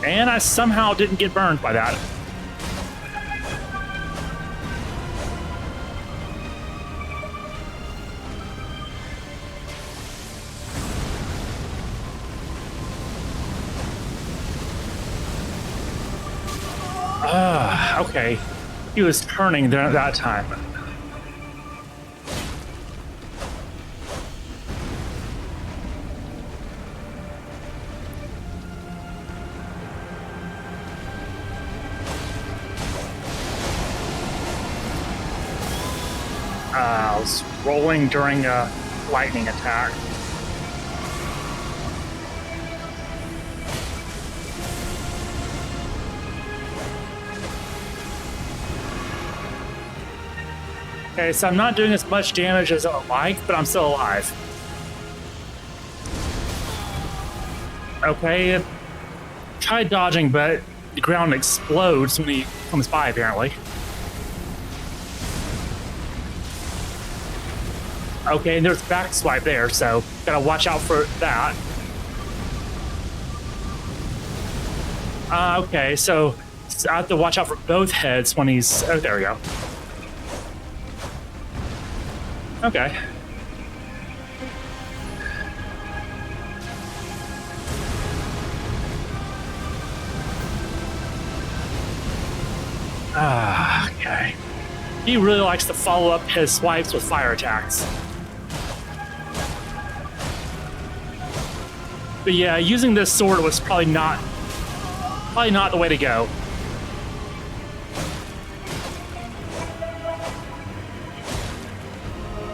And I somehow didn't get burned by that. Okay. He was turning there at that time. I was rolling during a lightning attack. Okay, so I'm not doing as much damage as I would like, but I'm still alive. Okay, try dodging, but the ground explodes when he comes by, apparently. Okay, and there's back swipe there, so gotta watch out for that. Okay, so I have to watch out for both heads when he's... Oh, there we go. Okay. Okay. He really likes to follow up his swipes with fire attacks. But yeah, using this sword was probably not the way to go.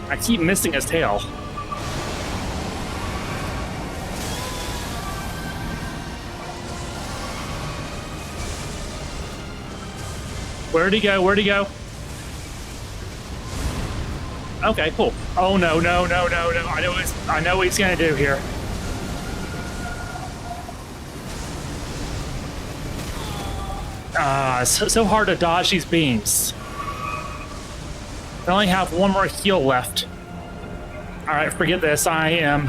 I keep missing his tail. Where'd he go? Where'd he go? Okay, cool. Oh no, no, no, no, no. I know what he's gonna do here. So hard to dodge these beams. I only have one more heal left. Alright, forget this. I'm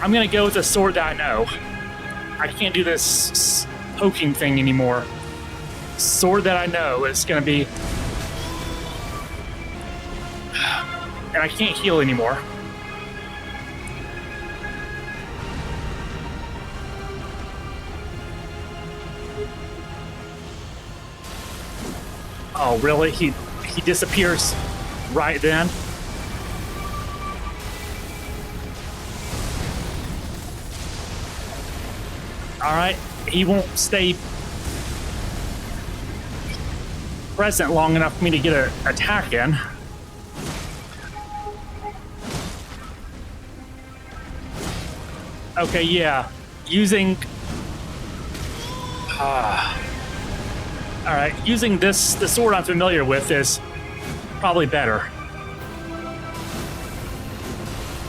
gonna go with a sword that I know. I can't do this poking thing anymore. Sword that I know is gonna be... And I can't heal anymore. Oh, really? He disappears right then? Alright, he won't stay present long enough for me to get an attack in. Okay, yeah. Using... Alright, using the sword I'm familiar with is probably better.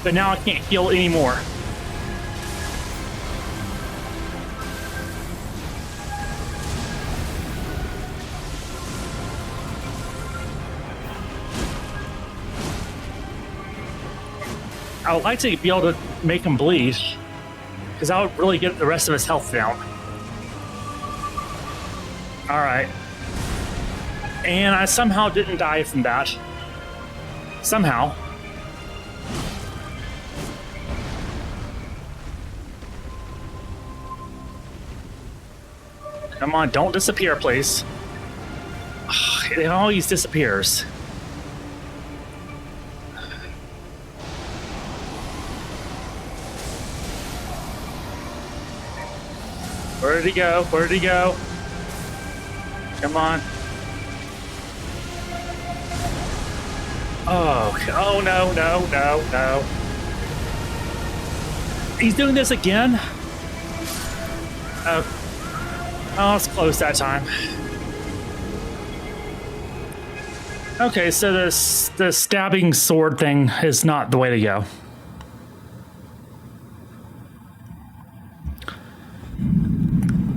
But now I can't heal anymore. I would like to be able to make him bleed, because that would really get the rest of his health down. Alright. And I somehow didn't die from that. Somehow. Come on, don't disappear, please. It always disappears. Where did he go? Where did he go? Come on. Oh no, no, no, no. He's doing this again? Oh, it's close that time. Okay, so the stabbing sword thing is not the way to go.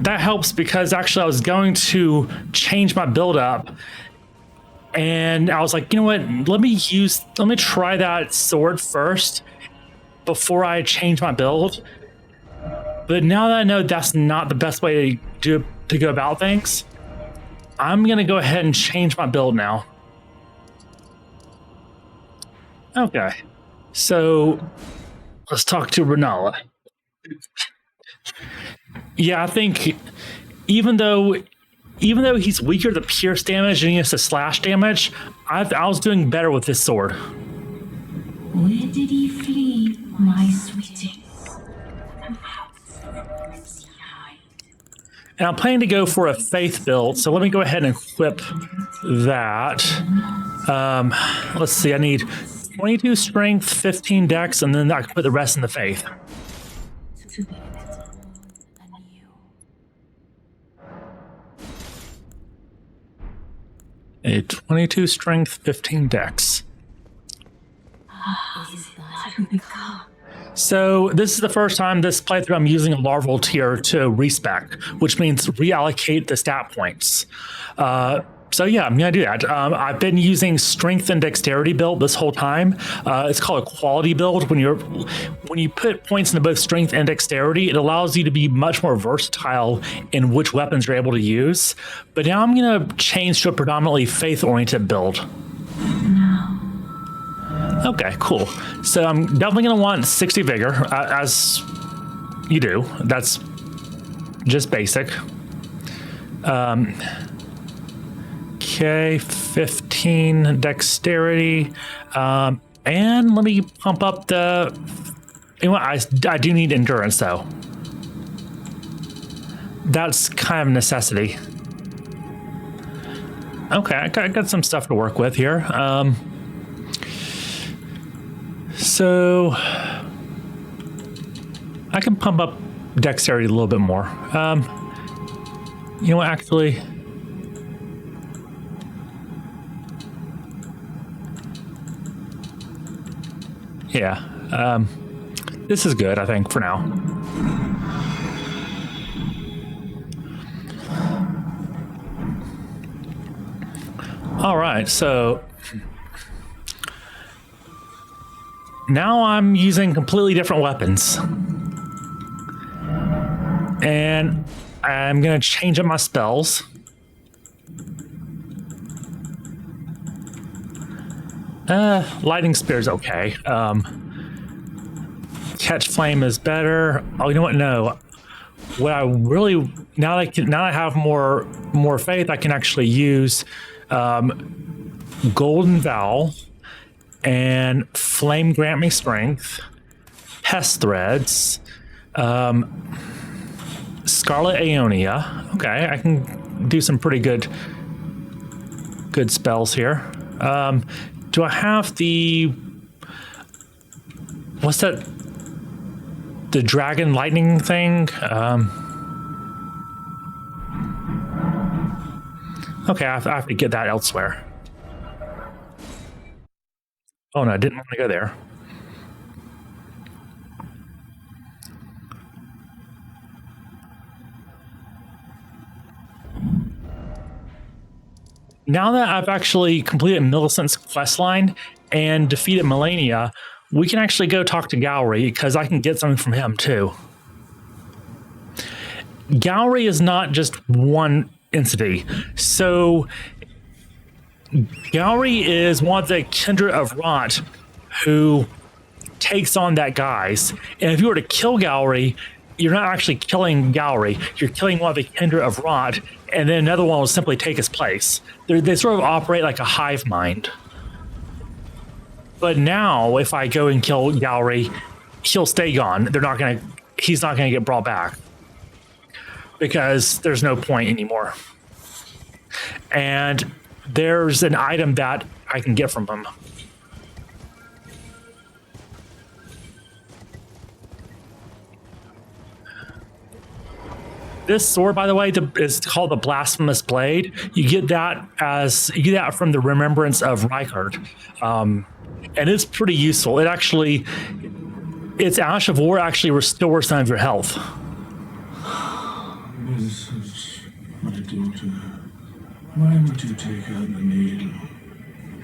That helps because actually I was going to change my build up and I was like, you know what, let me try that sword first before I change my build. But now that I know that's not the best way to go about things, I'm gonna go ahead and change my build now. Okay, so let's talk to Renala. Yeah, I think even though he's weaker to pierce damage and he has to slash damage, I was doing better with this sword. Where did he flee, my sweeting? And I'm planning to go for a faith build, so let me go ahead and equip that. Let's see, I need 22 strength, 15 dex, and then I can put the rest in the faith. A 22 strength, 15 dex. So this is the first time this playthrough I'm using a larval tier to respec, which means reallocate the stat points. So yeah, I'm gonna do that. I've been using strength and dexterity build this whole time. It's called a quality build. When you put points into both strength and dexterity, it allows you to be much more versatile in which weapons you're able to use. But now I'm gonna change to a predominantly faith-oriented build. Okay, cool. So I'm definitely gonna want 60 vigor, as you do. That's just basic. Okay, 15 dexterity. And let me pump up the... You know what, I do need endurance, though. That's kind of a necessity. Okay, I got some stuff to work with here. So... I can pump up dexterity a little bit more. You know what, actually... Yeah, this is good, I think, for now. All right, so now I'm using completely different weapons. And I'm going to change up my spells. Lightning Spear is okay. Catch Flame is better. Oh, you know what? No. What I really now I have more faith, I can actually use Golden Vow and Flame Grant Me Strength, Pest Threads, Scarlet Aeonia. Okay, I can do some pretty good spells here. Do I have the... What's that? The Dragon Lightning thing? Okay, I have to get that elsewhere. Oh no, I didn't want to go there. Now that I've actually completed Millicent's questline and defeated Melania, we can actually go talk to Gowry, because I can get something from him too. Gowry is not just one entity. So Gowry is one of the Kindred of Rot who takes on that guise. And if you were to kill Gowry, you're not actually killing Gowry. You're killing one of the Kindred of Rot, and then another one will simply take his place. They sort of operate like a hive mind. But now, if I go and kill Gowry, he'll stay gone. He's not gonna get brought back, because there's no point anymore. And there's an item that I can get from him. This sword, by the way, is called the Blasphemous Blade. You get that from the Remembrance of Rykard, and it's pretty useful. Its Ash of War actually restores some of your health. This is my daughter. Why would you take out the needle?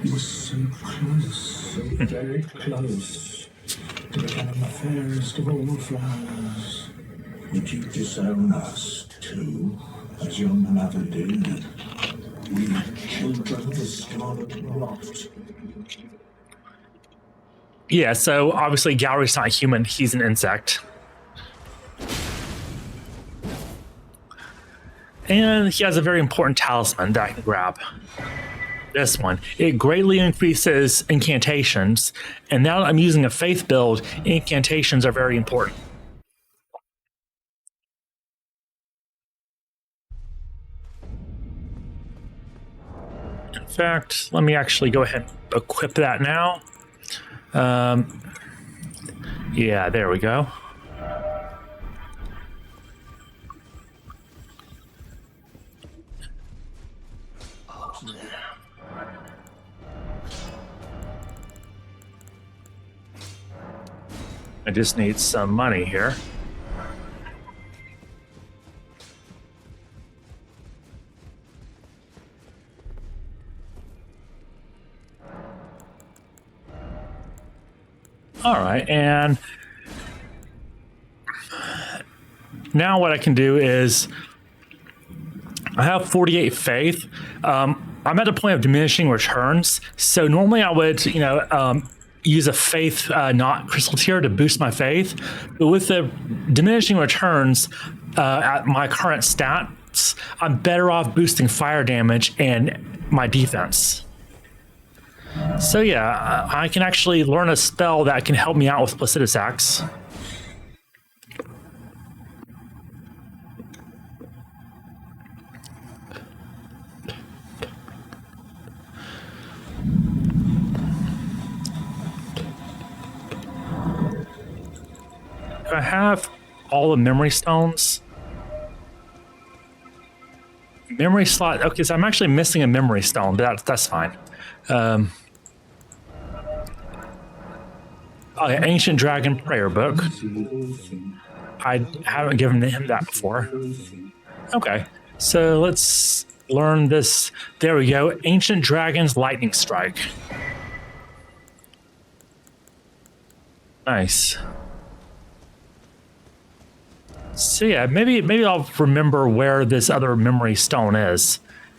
You were so close, so very close to becoming the fairest of all flowers. Would you disown us too, as your mother did? We children of the Scarlet Rot. Yeah, so obviously Gowry's not human, he's an insect. And he has a very important talisman that I can grab. This one. It greatly increases incantations, and now that I'm using a faith build, incantations are very important. In fact, let me actually go ahead and equip that now. Yeah, there we go. I just need some money here. All right, and now what I can do is I have 48 faith. I'm at the point of diminishing returns, so normally I would, use a faith not crystal tier to boost my faith, but with the diminishing returns at my current stats, I'm better off boosting fire damage and my defense. So yeah, I can actually learn a spell that can help me out with Placidus Axe. Do I have all the memory stones? Memory slot. Okay, so I'm actually missing a memory stone, but that's fine. Oh, yeah, Ancient Dragon Prayer Book. I haven't given him that before. Okay, so let's learn this. There we go. Ancient Dragon's Lightning Strike. Nice. So yeah, maybe I'll remember where this other memory stone is,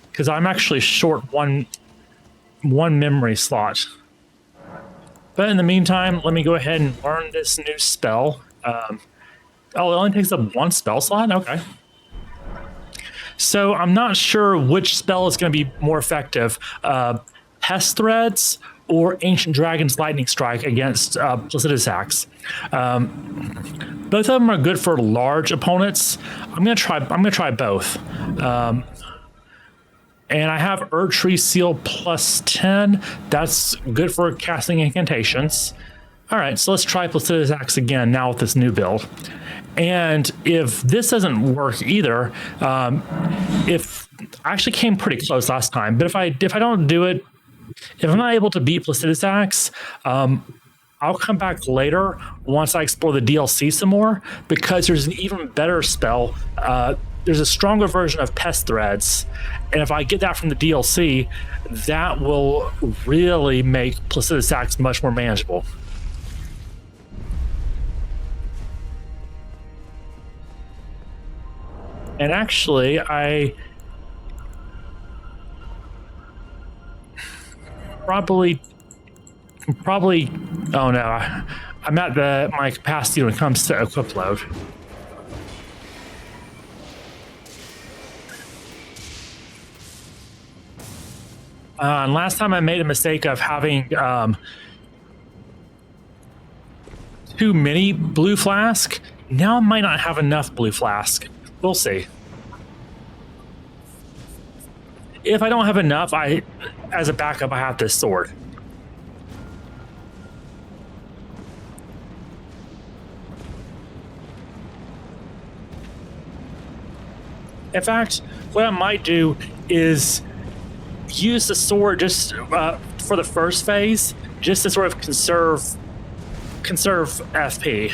because I'm actually short one memory slot. But in the meantime, let me go ahead and learn this new spell. Oh, it only takes up one spell slot? Okay. So I'm not sure which spell is going to be more effective. Pest Threads or Ancient Dragon's Lightning Strike against Placidus Axe. Both of them are good for large opponents. I'm gonna try both. And I have Erdtree Seal plus 10. That's good for casting incantations. All right, so let's try Placidus Axe again now with this new build. And if this doesn't work either, if I actually came pretty close last time, but if I don't do it, if I'm not able to beat Placidus Axe, I'll come back later once I explore the DLC some more, because there's an even better spell. There's a stronger version of Pest Threads, and if I get that from the DLC, that will really make Placidus Axe much more manageable. And actually, I probably, oh no, I'm at my capacity when it comes to equip load. And last time I made a mistake of having too many blue flask. Now I might not have enough blue flask. We'll see. If I don't have enough, as a backup, I have this sword. In fact, what I might do is use the sword just for the first phase, just to sort of conserve FP.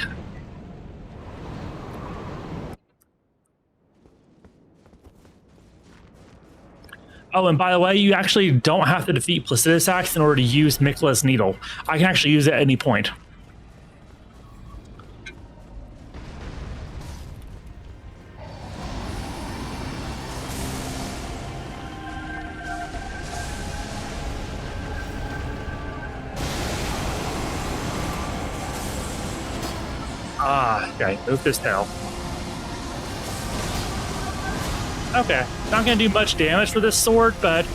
Oh, and by the way, you actually don't have to defeat Placidus Axe in order to use Mikla's Needle. I can actually use it at any point. Okay, move this now. Okay, not gonna do much damage for this sword, but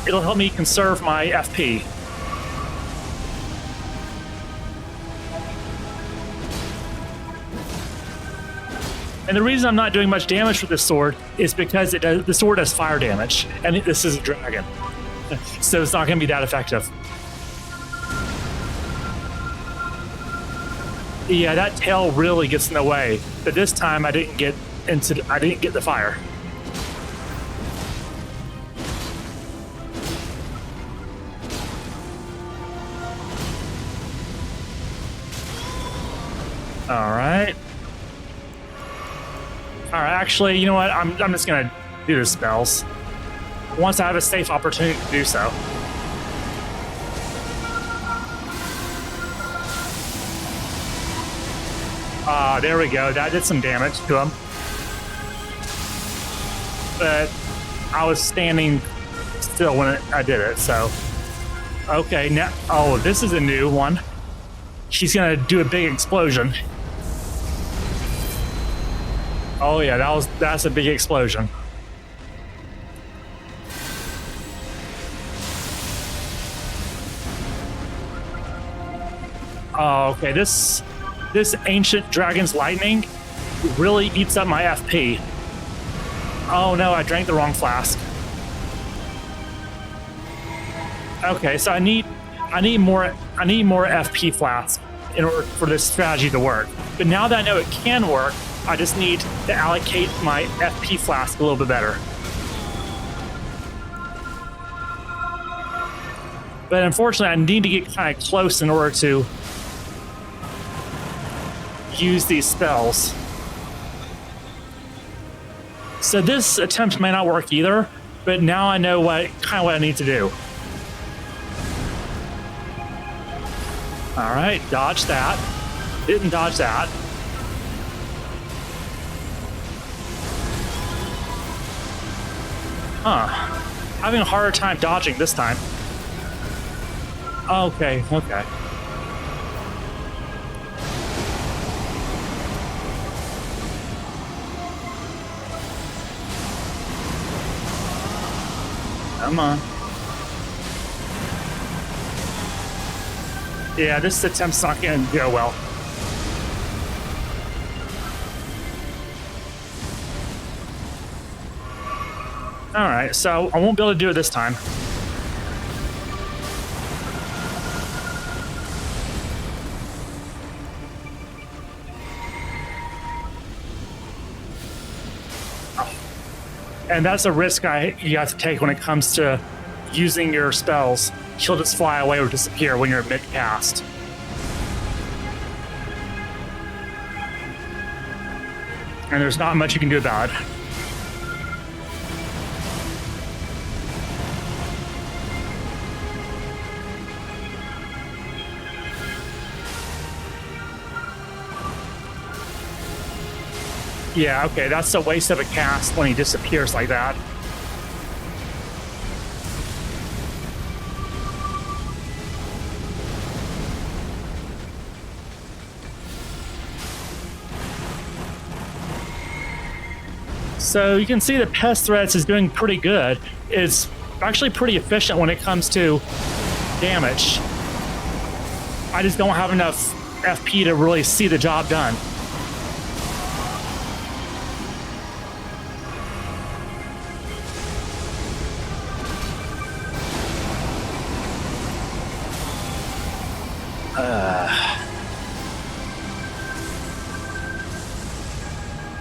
it'll help me conserve my FP. And the reason I'm not doing much damage with this sword is because the sword does fire damage, and this is a dragon, so it's not gonna be that effective. Yeah, that tail really gets in the way, but this time I didn't get the fire. All right. All right. Actually, you know what? I'm just gonna do the spells once I have a safe opportunity to do so. There we go. That did some damage to him. But I was standing still when I did it, so. Okay, now. Oh, this is a new one. She's gonna do a big explosion. Oh yeah, that's a big explosion. Oh, okay, this ancient dragon's lightning really eats up my FP. Oh no, I drank the wrong flask. Okay, so I need more FP flasks in order for this strategy to work. But now that I know it can work, I just need to allocate my FP flask a little bit better. But unfortunately, I need to get kind of close in order to use these spells. So this attempt may not work either, but now I know what I need to do. All right, dodge that. Didn't dodge that. Huh. Having a harder time dodging this time. Okay. Come on. Yeah, this attempt's not going to go well. All right, so I won't be able to do it this time. And that's a risk you have to take when it comes to using your spells. She'll just fly away or disappear when you're mid-cast. And there's not much you can do about it. Yeah, okay, that's a waste of a cast when he disappears like that. So you can see that Pest Threats is doing pretty good. It's actually pretty efficient when it comes to damage. I just don't have enough FP to really see the job done.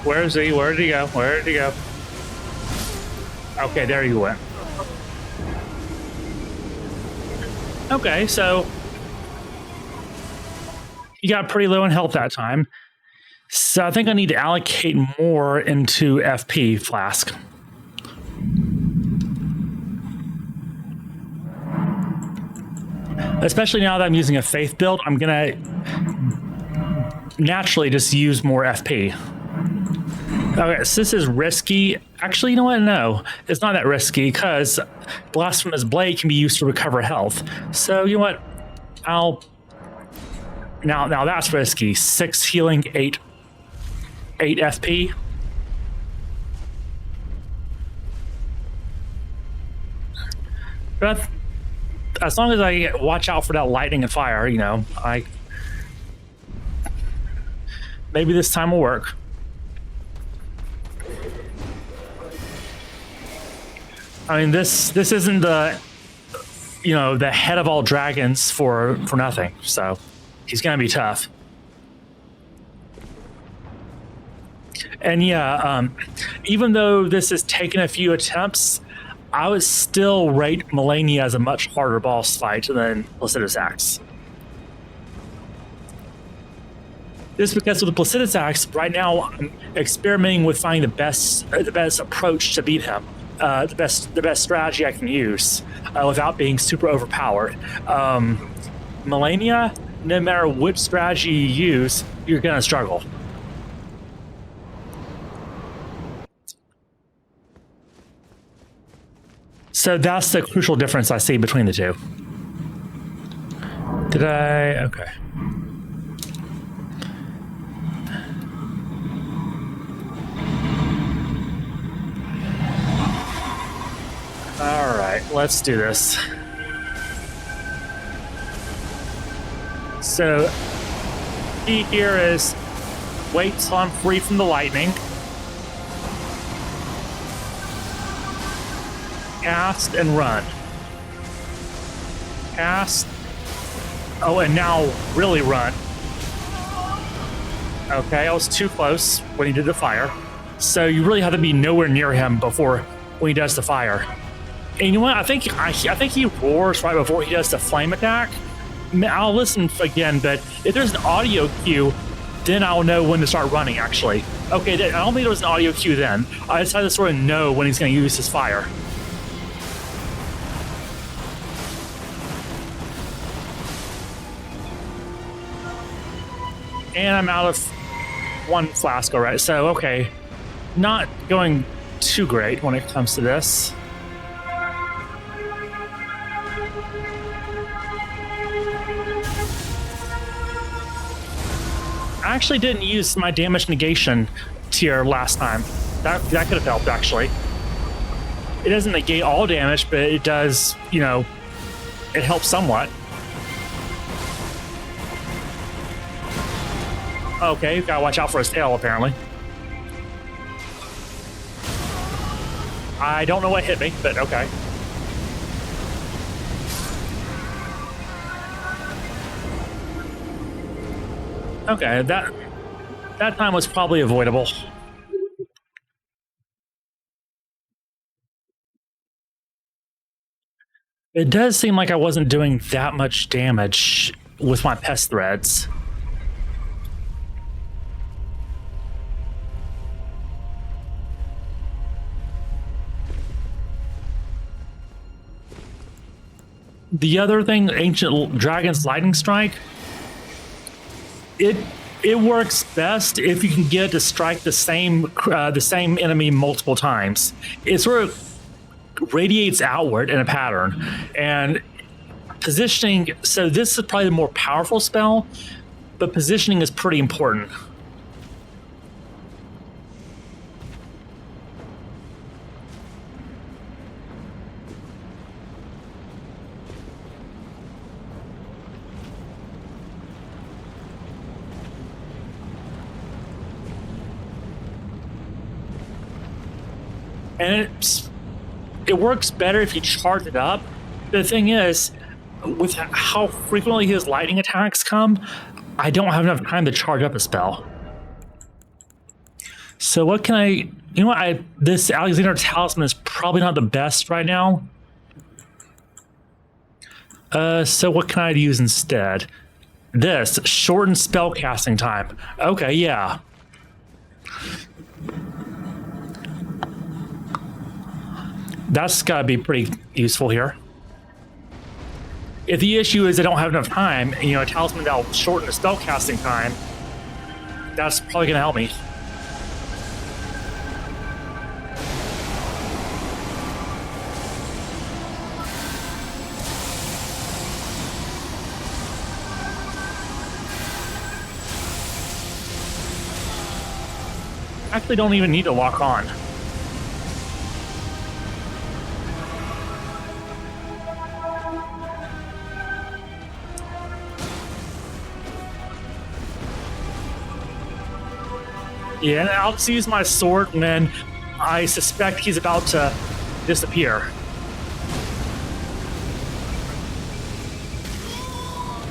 Where is he? Where did he go? Where did he go? Okay, there you went. Okay, so you got pretty low in health that time. So I think I need to allocate more into FP flask. Especially now that I'm using a faith build, I'm gonna naturally just use more FP. Okay, so this is risky. Actually, you know what? No, it's not that risky because Blasphemous Blade can be used to recover health. So you know what? Now that's risky. 6 healing, 8 FP. But as long as I watch out for that lightning and fire, you know, maybe this time will work. I mean, this isn't the head of all dragons for nothing. So he's gonna be tough. And yeah, even though this has taken a few attempts, I would still rate Malenia as a much harder boss fight than Placiduous Axe. This is because with the Placidus Axe, right now I'm experimenting with finding the best approach to beat him, the best strategy I can use without being super overpowered. Melania, no matter which strategy you use, you're gonna struggle. So that's the crucial difference I see between the two. Did I? Okay. All right, let's do this. So, key here is wait till I'm free from the lightning. Cast and run. Cast. Oh, and now really run. Okay, I was too close when he did the fire. So you really have to be nowhere near him before when he does the fire. And you know what? I think he roars right before he does the flame attack. I'll listen again, but if there's an audio cue, then I'll know when to start running, actually. Okay, I don't think there was an audio cue then. I just had to sort of know when he's going to use his fire. And I'm out of one flask already, so okay. Not going too great when it comes to this. I actually didn't use my damage negation tier last time. That could have helped, actually. It doesn't negate all damage, but it does, you know, it helps somewhat. Okay, gotta watch out for his tail, apparently. I don't know what hit me, but okay. Okay, that time was probably avoidable. It does seem like I wasn't doing that much damage with my pest threads. The other thing, Ancient Dragon's Lightning Strike, it works best if you can get it to strike the same enemy multiple times. It sort of radiates outward in a pattern, and positioning. So this is probably the more powerful spell, but positioning is pretty important. And it works better if you charge it up. The thing is, with how frequently his lightning attacks come, I don't have enough time to charge up a spell. So what can I... You know what? This Alexander Talisman is probably not the best right now. So what can I use instead? This, shorten spell casting time. Okay, yeah. That's gotta be pretty useful here. If the issue is I don't have enough time, you know, a talisman that'll shorten the spell casting time, that's probably gonna help me. Actually don't even need to lock on. Yeah, and I'll just use my sword when I suspect he's about to disappear.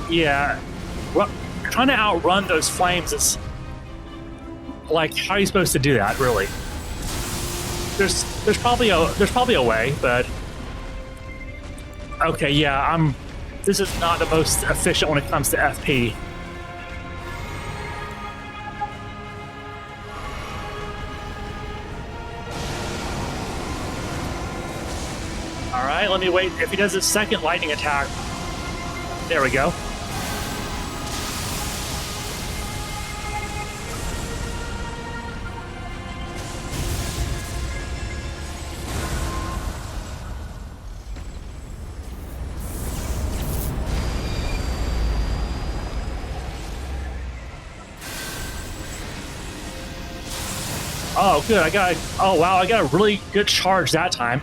Yeah, trying to outrun those flames is like, how are you supposed to do that? Really? There's probably a way, but okay, yeah, this is not the most efficient when it comes to FP. All right, let me wait. If he does his second lightning attack, there we go. Oh, good. Oh, wow. I got a really good charge that time.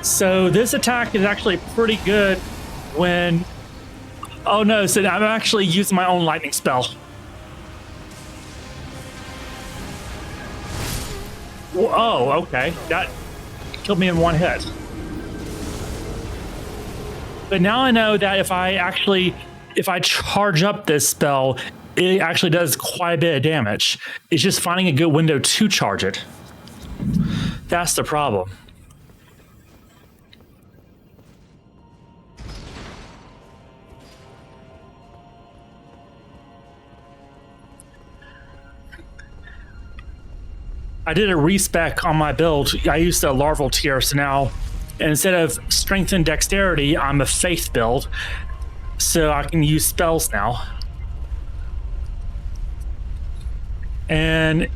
So this attack is actually pretty good when... Oh, no. So I'm actually using my own lightning spell. Oh, okay. That killed me in one hit. But now I know that if I charge up this spell, it actually does quite a bit of damage. It's just finding a good window to charge it. That's the problem. I did a respec on my build. I used a larval tier, so now instead of strength and dexterity, I'm a faith build. So I can use spells now. And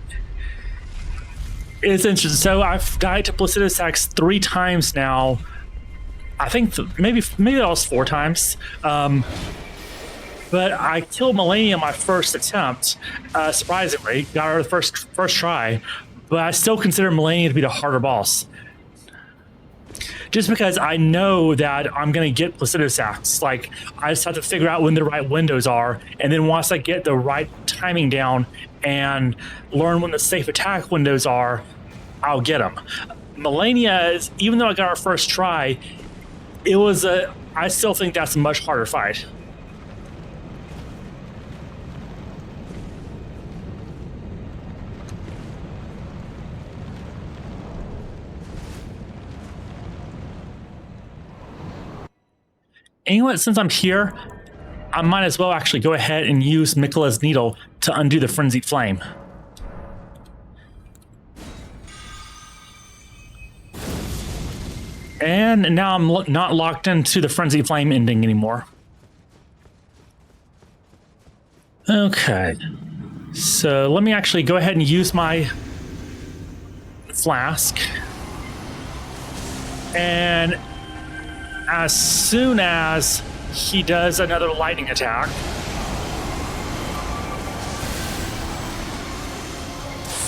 it's interesting. So I've died to Placidus Axe 3 times now. I think maybe that was 4 times. But I killed Melania my first attempt, surprisingly. Got her the first try. But I still consider Melania to be the harder boss. Just because I know that I'm going to get Placidus Axe. Like, I just have to figure out when the right windows are. And then once I get the right timing down and learn when the safe attack windows are, I'll get them. Melania, even though I got her first try, I still think that's a much harder fight. Anyway, since I'm here, I might as well actually go ahead and use Miquella's Needle to undo the Frenzied Flame. And now I'm not locked into the Frenzied Flame ending anymore. Okay. So let me actually go ahead and use my flask. And as soon as he does another lightning attack,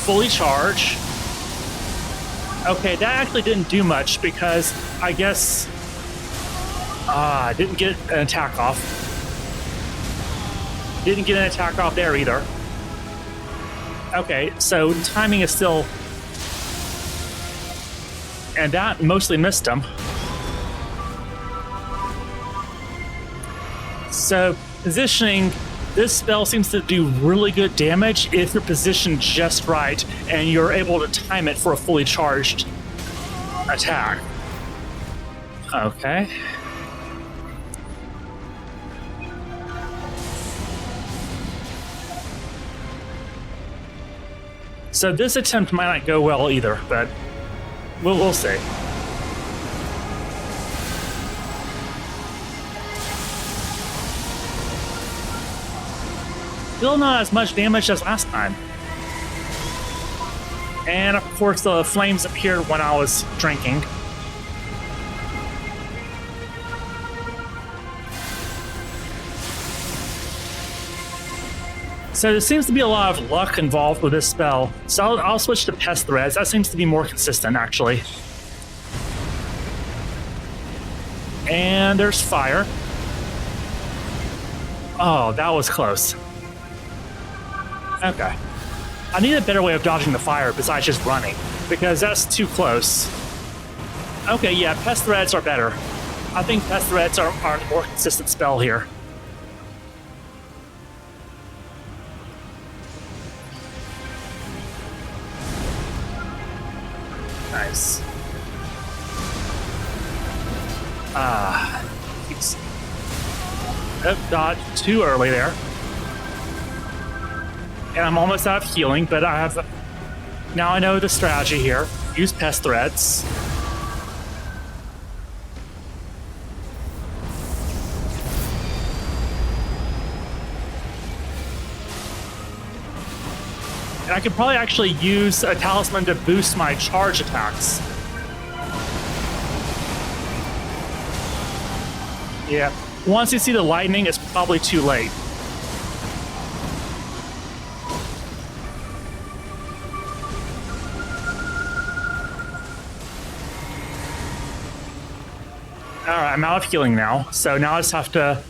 fully charge. Okay, that actually didn't do much because I guess I didn't get an attack off. Didn't get an attack off there either. Okay, so timing is still... And that mostly missed him. So positioning, this spell seems to do really good damage if you're positioned just right and you're able to time it for a fully charged attack. Okay. So this attempt might not go well either, but we'll see. Still not as much damage as last time. And of course the flames appeared when I was drinking. So there seems to be a lot of luck involved with this spell. So I'll switch to Pest Threads. That seems to be more consistent, actually. And there's fire. Oh, that was close. Okay. I need a better way of dodging the fire besides just running, because that's too close. Okay, yeah, Pest Threads are better. I think Pest Threads are the more consistent spell here. Nice. Dodge too early there. And I'm almost out of healing, but now I know the strategy here. Use Pest Threads. I could probably actually use a talisman to boost my charge attacks. Yeah. Once you see the lightning, it's probably too late. Alright, I'm out of healing now, so now I just have to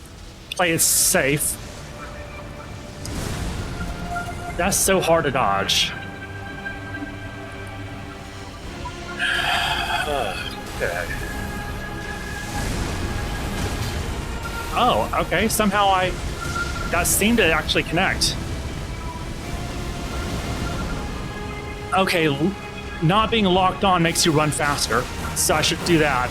play it safe. That's so hard to dodge. Okay. Oh, okay. Somehow that seemed to actually connect. Okay, not being locked on makes you run faster, so I should do that.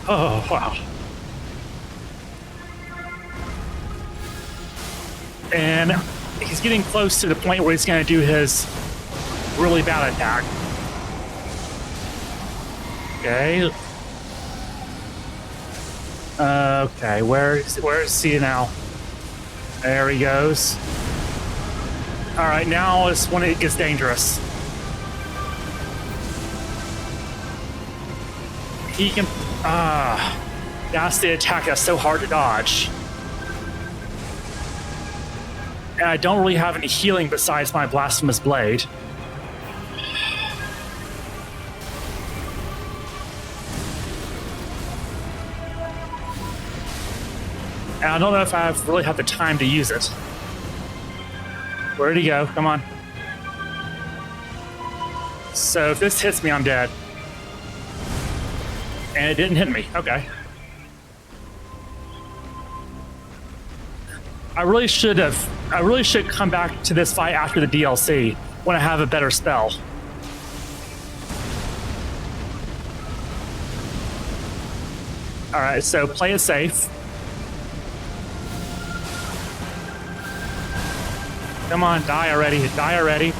Oh, wow. And he's getting close to the point where he's going to do his really bad attack. Okay. Okay, where is he now? There he goes. All right, now is when it gets dangerous. He can... that's the attack that's so hard to dodge. And I don't really have any healing besides my Blasphemous Blade. And I don't know if I really have the time to use it. Where'd he go? Come on. So if this hits me, I'm dead. And it didn't hit me. Okay. I really should come back to this fight after the DLC when I have a better spell. All right, so play it safe. Come on, die already, die already.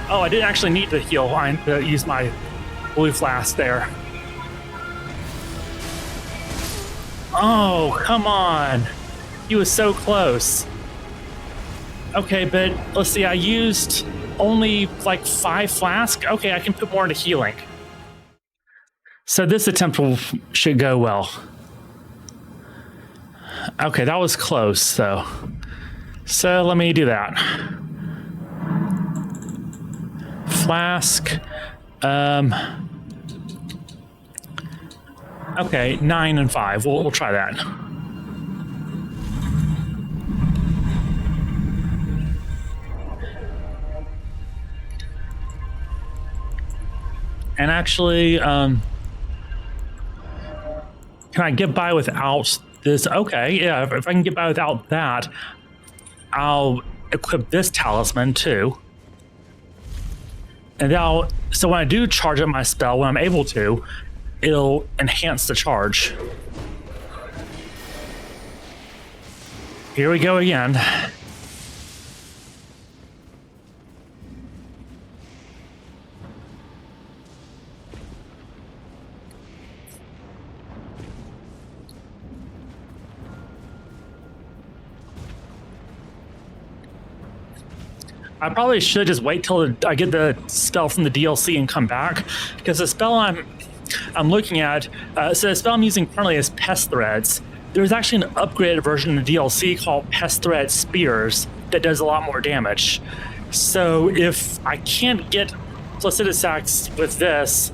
Oh, I didn't actually need to heal. I use my blue flask there. Oh, come on. He was so close. Okay, but let's see, I used only like 5 flasks. Okay, I can put more into healing. So this attempt should go well. Okay, that was close, though. So let me do that. Flask. Okay, 9 and 5. We'll try that. And actually, can I get by without this? Okay, yeah, if I can get by without that, I'll equip this talisman too. And so when I do charge up my spell, when I'm able to, it'll enhance the charge. Here we go again. I probably should just wait till I get the spell from the DLC and come back, because the spell I'm looking at, so the spell I'm using currently is Pest Threads. There's actually an upgraded version of the DLC called Pest Thread Spears that does a lot more damage. So if I can't get Placidusax with this,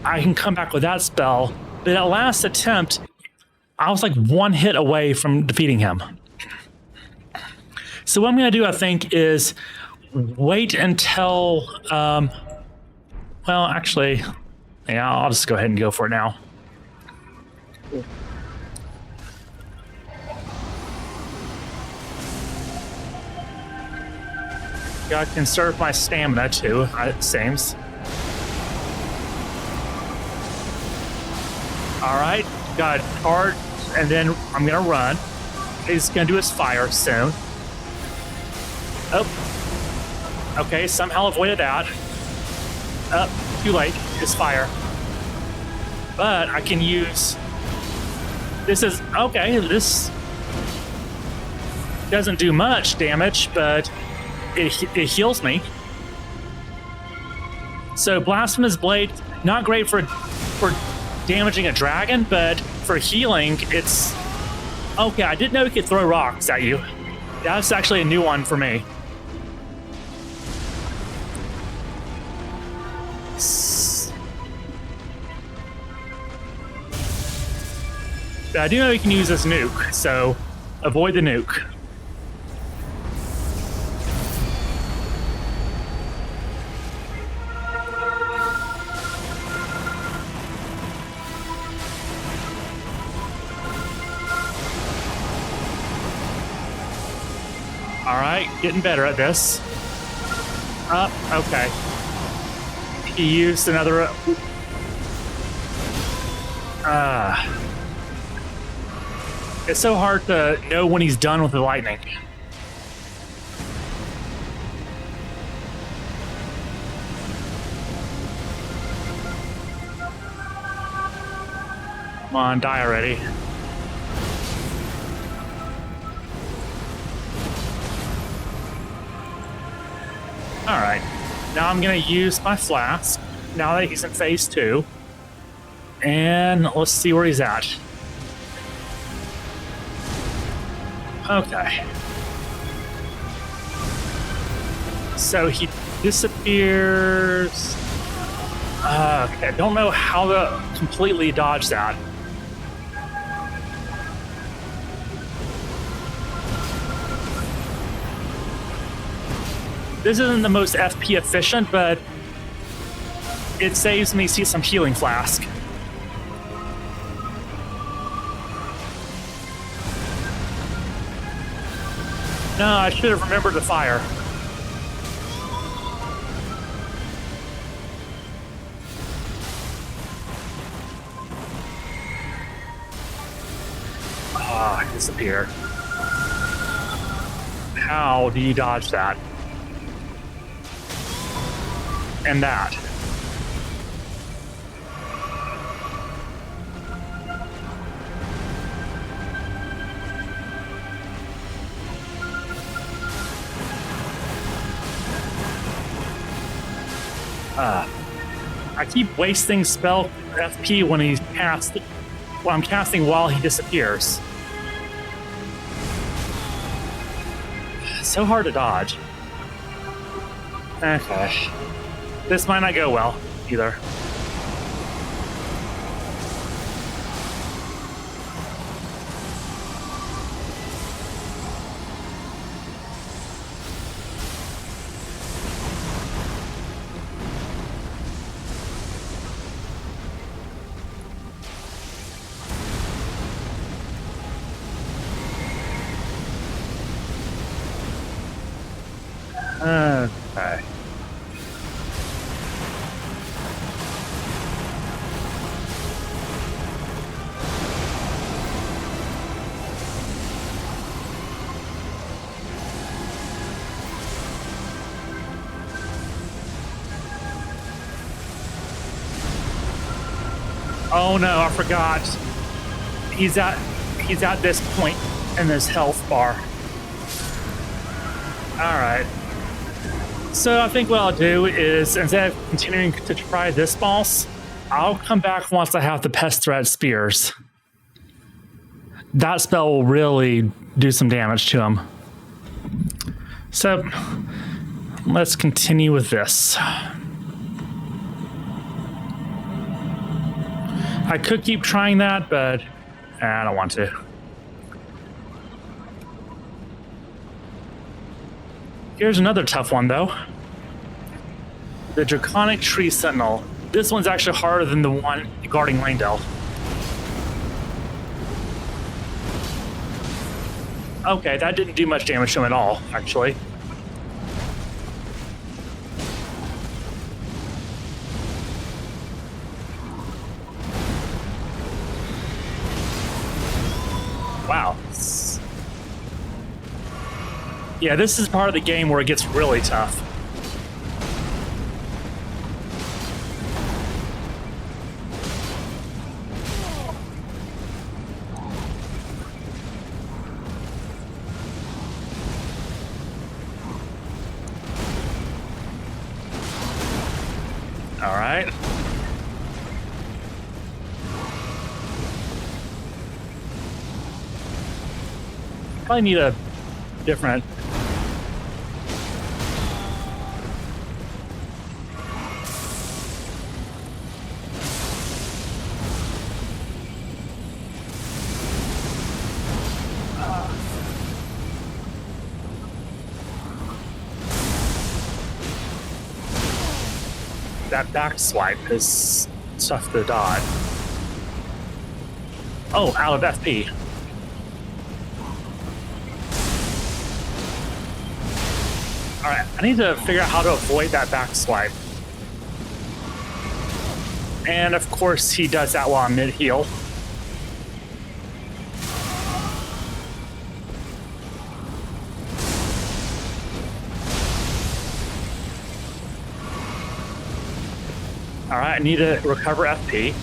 I can come back with that spell. But that last attempt, I was like 1 hit away from defeating him. So what I'm going to do, I think, is wait until, well, actually, yeah, I'll just go ahead and go for it now. I can conserve my stamina too, it seems. All right, got a card, and then I'm going to run. He's going to do his fire soon. Oh. Okay, somehow avoided that. Too late. It's fire. But I can use... This is... Okay, this doesn't do much damage, but it heals me. So Blasphemous Blade, not great for damaging a dragon, but for healing, it's... Okay, I didn't know it could throw rocks at you. That's actually a new one for me. But I do know you can use this nuke, so avoid the nuke. All right, getting better at this. Okay. He used another... It's so hard to know when he's done with the lightning. Come on, die already. Alright, now I'm going to use my flask, now that he's in phase 2. And let's see where he's at. Okay. So he disappears. Okay, I don't know how to completely dodge that. This isn't the most FP efficient, but it saves me some healing flask. No, I should have remembered the fire. Disappear. How do you dodge that? And that. I keep wasting spell FP when he's cast. When I'm casting while he disappears. So hard to dodge. Okay. This might not go well either. Okay. Oh no, I forgot. He's at this point in this health bar. Alright. So I think what I'll do is, instead of continuing to try this boss, I'll come back once I have the Pest Threat Spears. That spell will really do some damage to him. So, let's continue with this. I could keep trying that, but I don't want to. Here's another tough one, though. The Draconic Tree Sentinel. This one's actually harder than the one guarding Langdale. Okay, that didn't do much damage to him at all, actually. Wow. Yeah, this is part of the game where it gets really tough. right. Probably need a different. That back swipe is tough to dodge. Oh, out of FP. Alright, I need to figure out how to avoid that back swipe. And of course he does that while I'm mid-heal. Alright, I need to recover FP.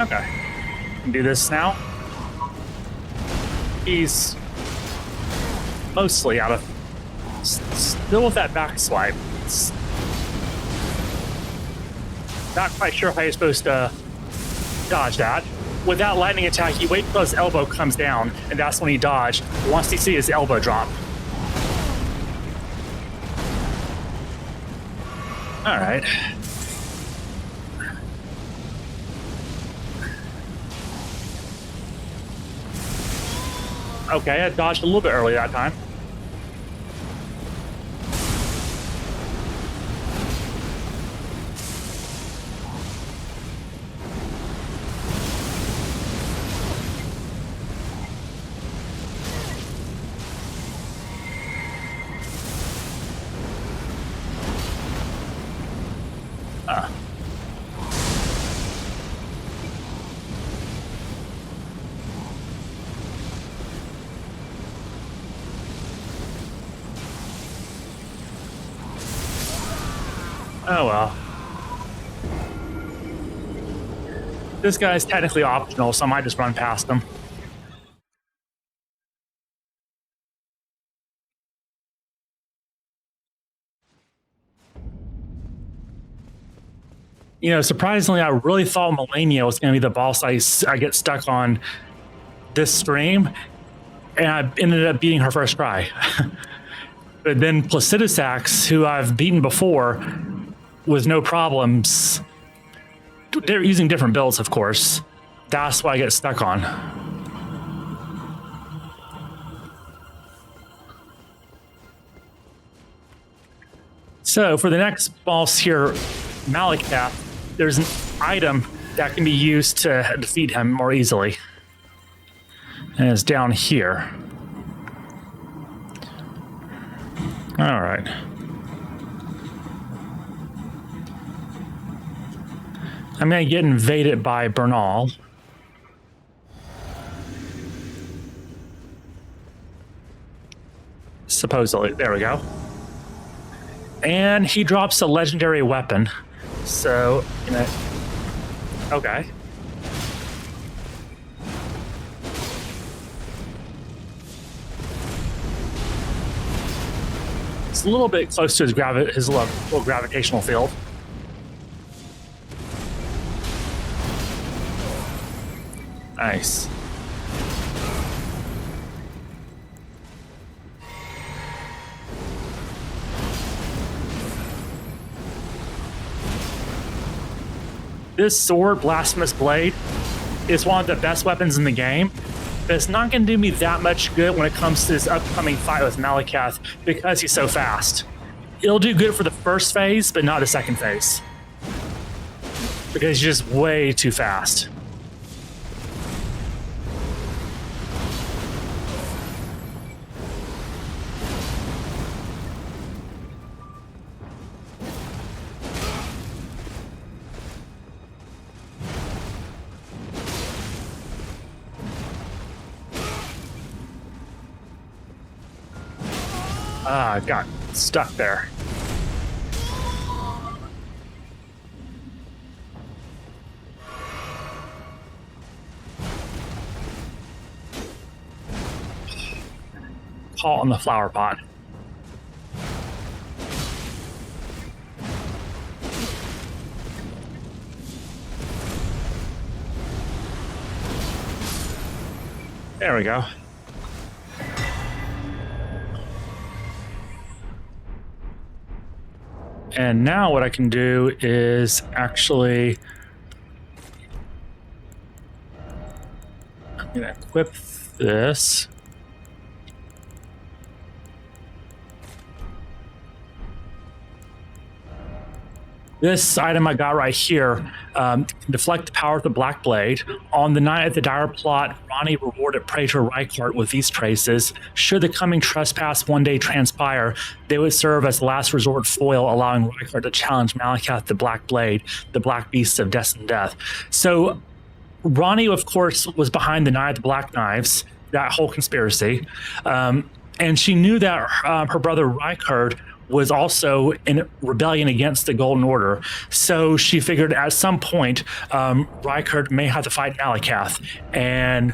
Okay. Can do this now. He's mostly out of... Still with that back swipe. It's not quite sure how you're supposed to dodge that. With that lightning attack, he waits till his elbow comes down, and that's when he dodged. Once he sees his elbow drop. Alright. Okay, I dodged a little bit early that time. Oh well. This guy's technically optional, so I might just run past him. You know, surprisingly, I really thought Melania was going to be the boss I get stuck on this stream, and I ended up beating her first try. But then Placidusax, who I've beaten before with no problems, they're using different builds, of course. That's what I get stuck on. So for the next boss here, Malakath, there's an item that can be used to defeat him more easily. And it's down here. All right. I'm going to get invaded by Bernal. Supposedly. There we go. And he drops a legendary weapon. So, you know, okay. It's a little bit close to his little gravitational field. Nice. This sword, Blasphemous Blade, is one of the best weapons in the game, but it's not going to do me that much good when it comes to this upcoming fight with Malakath because he's so fast. It'll do good for the first phase, but not the second phase. Because he's just way too fast. I got stuck there. caught on the flower pot. There we go. And now what I can do is actually, I'm gonna equip this. This item I got right here can deflect the power of the Black Blade. On the night of the dire plot, Ronnie rewarded Praetor Reichart with these traces. Should the coming trespass one day transpire, they would serve as the last resort foil, allowing Reichart to challenge Malakath the Black Blade, the Black Beast of Destined Death. So Ronnie, of course, was behind the Night of the Black Knives, that whole conspiracy. And she knew that her brother Reichart was also in rebellion against the Golden Order. So she figured at some point, Reichart may have to fight Malakath. And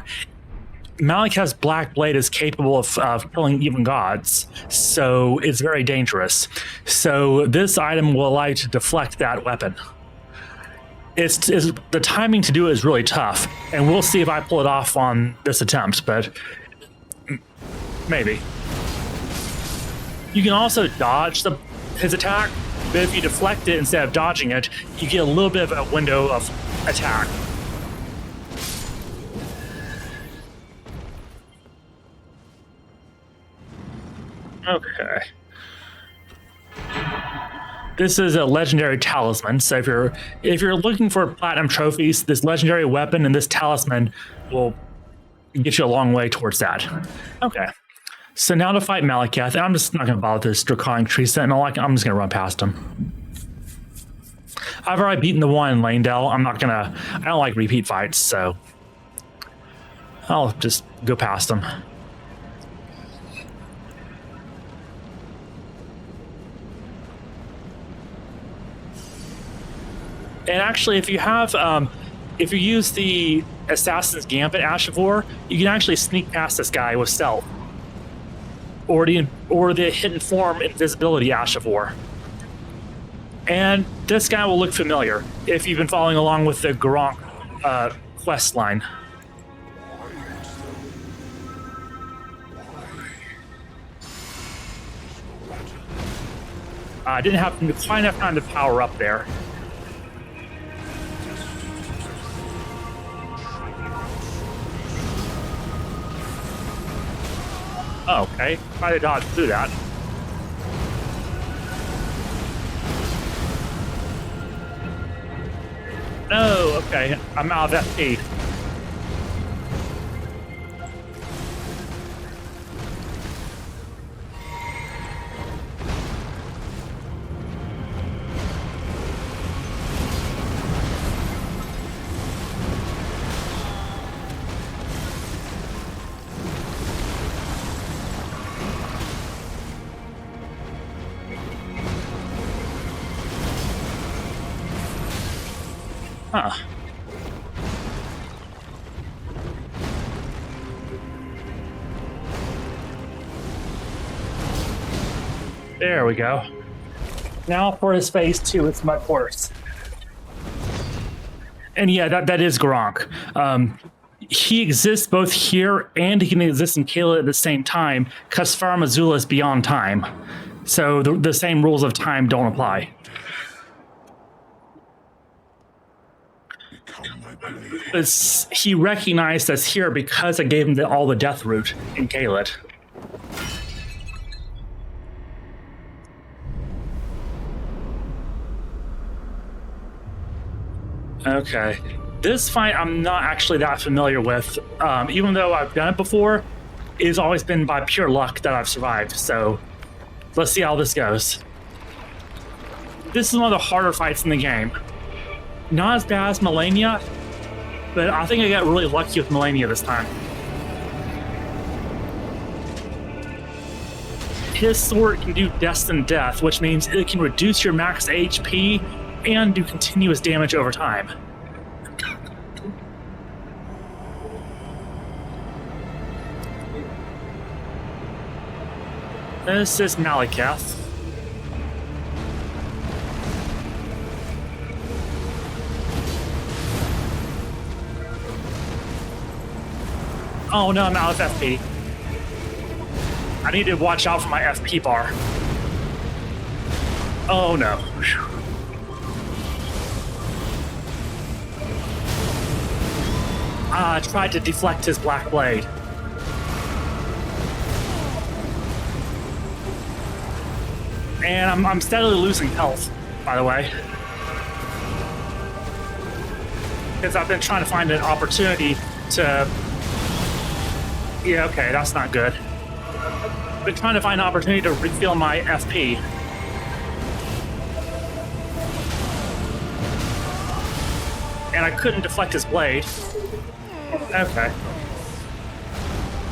Malakath's Black Blade is capable of killing even gods. So it's very dangerous. So this item will allow you to deflect that weapon. It's the timing to do it is really tough. And we'll see if I pull it off on this attempt, but maybe. You can also dodge his attack, but if you deflect it instead of dodging it, you get a little bit of a window of attack. Okay. This is a legendary talisman, so if you're looking for platinum trophies, this legendary weapon and this talisman will get you a long way towards that. Okay. So now to fight Malakath, I'm just not going to bother this Draconic Tree Sentinel. I'm just going to run past him. I've already beaten the one in Lanedale. I don't like repeat fights, so I'll just go past him. And actually, if you use the Assassin's Gambit Ashavor, you can actually sneak past this guy with stealth. Or the hidden form invisibility Ashavor. And this guy will look familiar if you've been following along with the Gronk quest line. I didn't have quite enough time to power up there. Oh, okay. Try to dodge through that. No, okay. I'm out of FP. Huh. There we go. Now for his phase 2, it's much worse. And yeah, that is Gronk. He exists both here and he can exist in Kayla at the same time, because Farum Azula is beyond time. So the same rules of time don't apply. He recognized us here because I gave him all the death root in Caelid. Okay. This fight I'm not actually that familiar with. Even though I've done it before, it's always been by pure luck that I've survived. So let's see how this goes. This is one of the harder fights in the game. Not as bad as Malenia, but I think I got really lucky with Malenia this time. His sword can do Destined Death, which means it can reduce your max HP and do continuous damage over time. This is Malikath. Oh no, I'm out of FP. I need to watch out for my FP bar. Oh no. I tried to deflect his black blade. And I'm steadily losing health, by the way. Because I've been trying to find an opportunity to... Yeah, okay, that's not good. Been trying to find an opportunity to refill my FP. And I couldn't deflect his blade. Okay.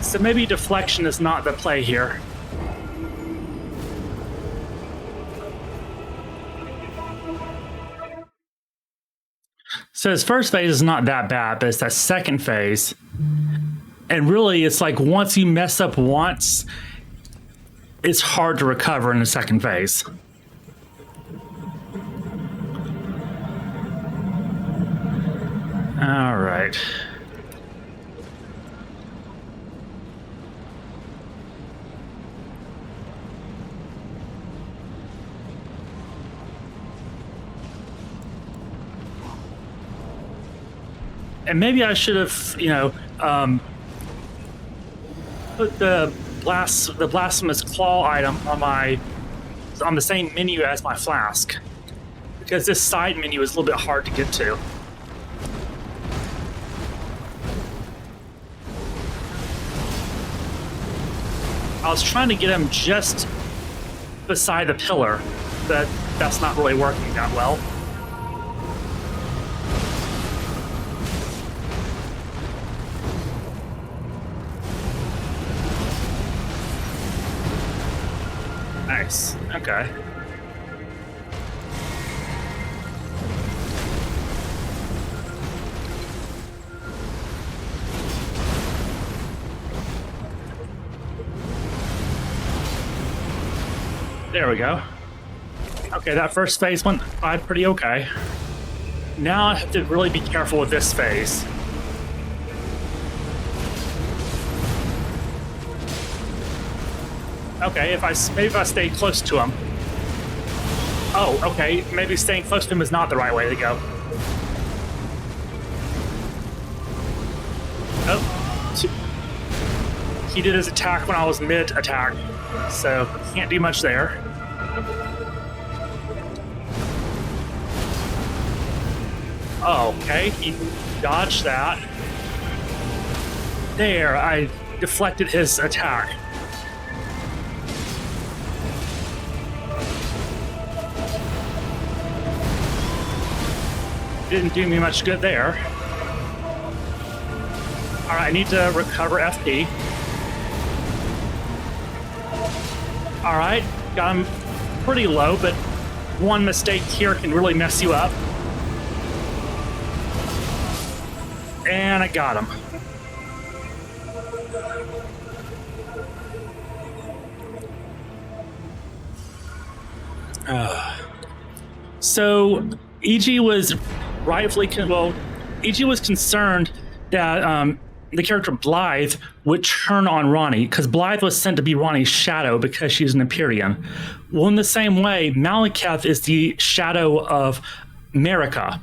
So maybe deflection is not the play here. So his first phase is not that bad, but it's that second phase. And really, it's like once you mess up once, it's hard to recover in the second phase. All right. And maybe I should have, put the blasphemous claw item on the same menu as my flask, because this side menu is a little bit hard to get to. I was trying to get him just beside the pillar, but that's not really working that well. Nice. Okay. There we go. Okay, that first phase went by pretty okay. Now I have to really be careful with this phase. Okay, maybe if I stay close to him. Oh, okay, maybe staying close to him is not the right way to go. Oh, he did his attack when I was mid-attack, so can't do much there. Oh, okay, he dodged that. There, I deflected his attack. Didn't do me much good there. Alright, I need to recover FP. Alright, got him pretty low, but one mistake here can really mess you up. And I got him. So, EG was rightfully, EG was concerned that the character Blythe would turn on Ronnie, because Blythe was sent to be Ronnie's shadow because she's an Empyrean. Well, in the same way, Malikath is the shadow of Marika.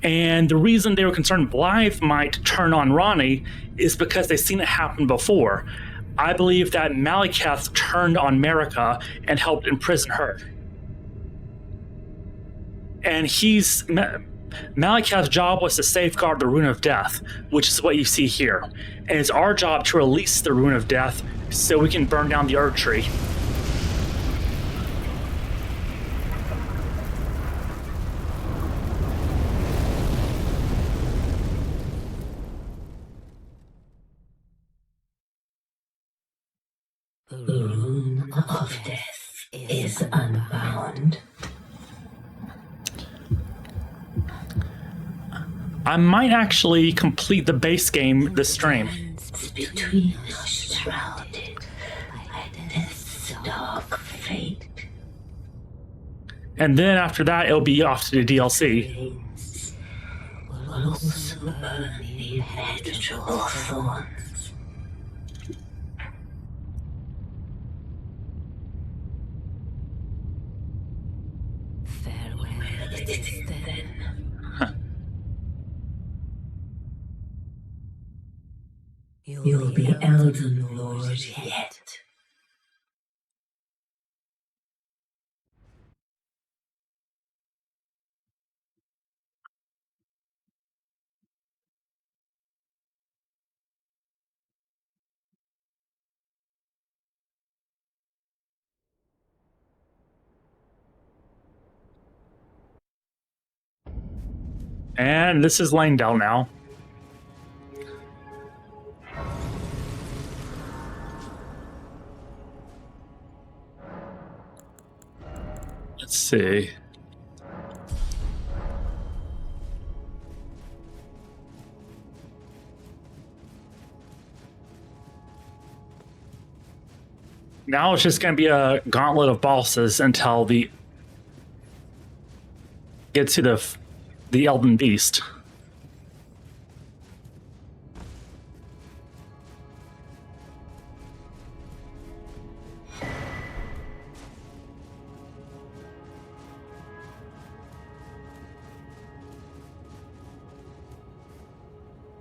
And the reason they were concerned Blythe might turn on Ronnie is because they've seen it happen before. I believe that Malikath turned on Marika and helped imprison her. And Malikath's job was to safeguard the Rune of Death, which is what you see here. And it's our job to release the Rune of Death so we can burn down the Erd Tree. The Rune of Death is unbound. I might actually complete the base game this stream. Between us shrouded by death's dark And then after that, it'll be off to the DLC. Will also burn the impenetrable thorns. Farewell, it is then. You'll be Elden Lord yet. And this is Langdell now. Let's see. Now it's just going to be a gauntlet of bosses until get to the Elden Beast.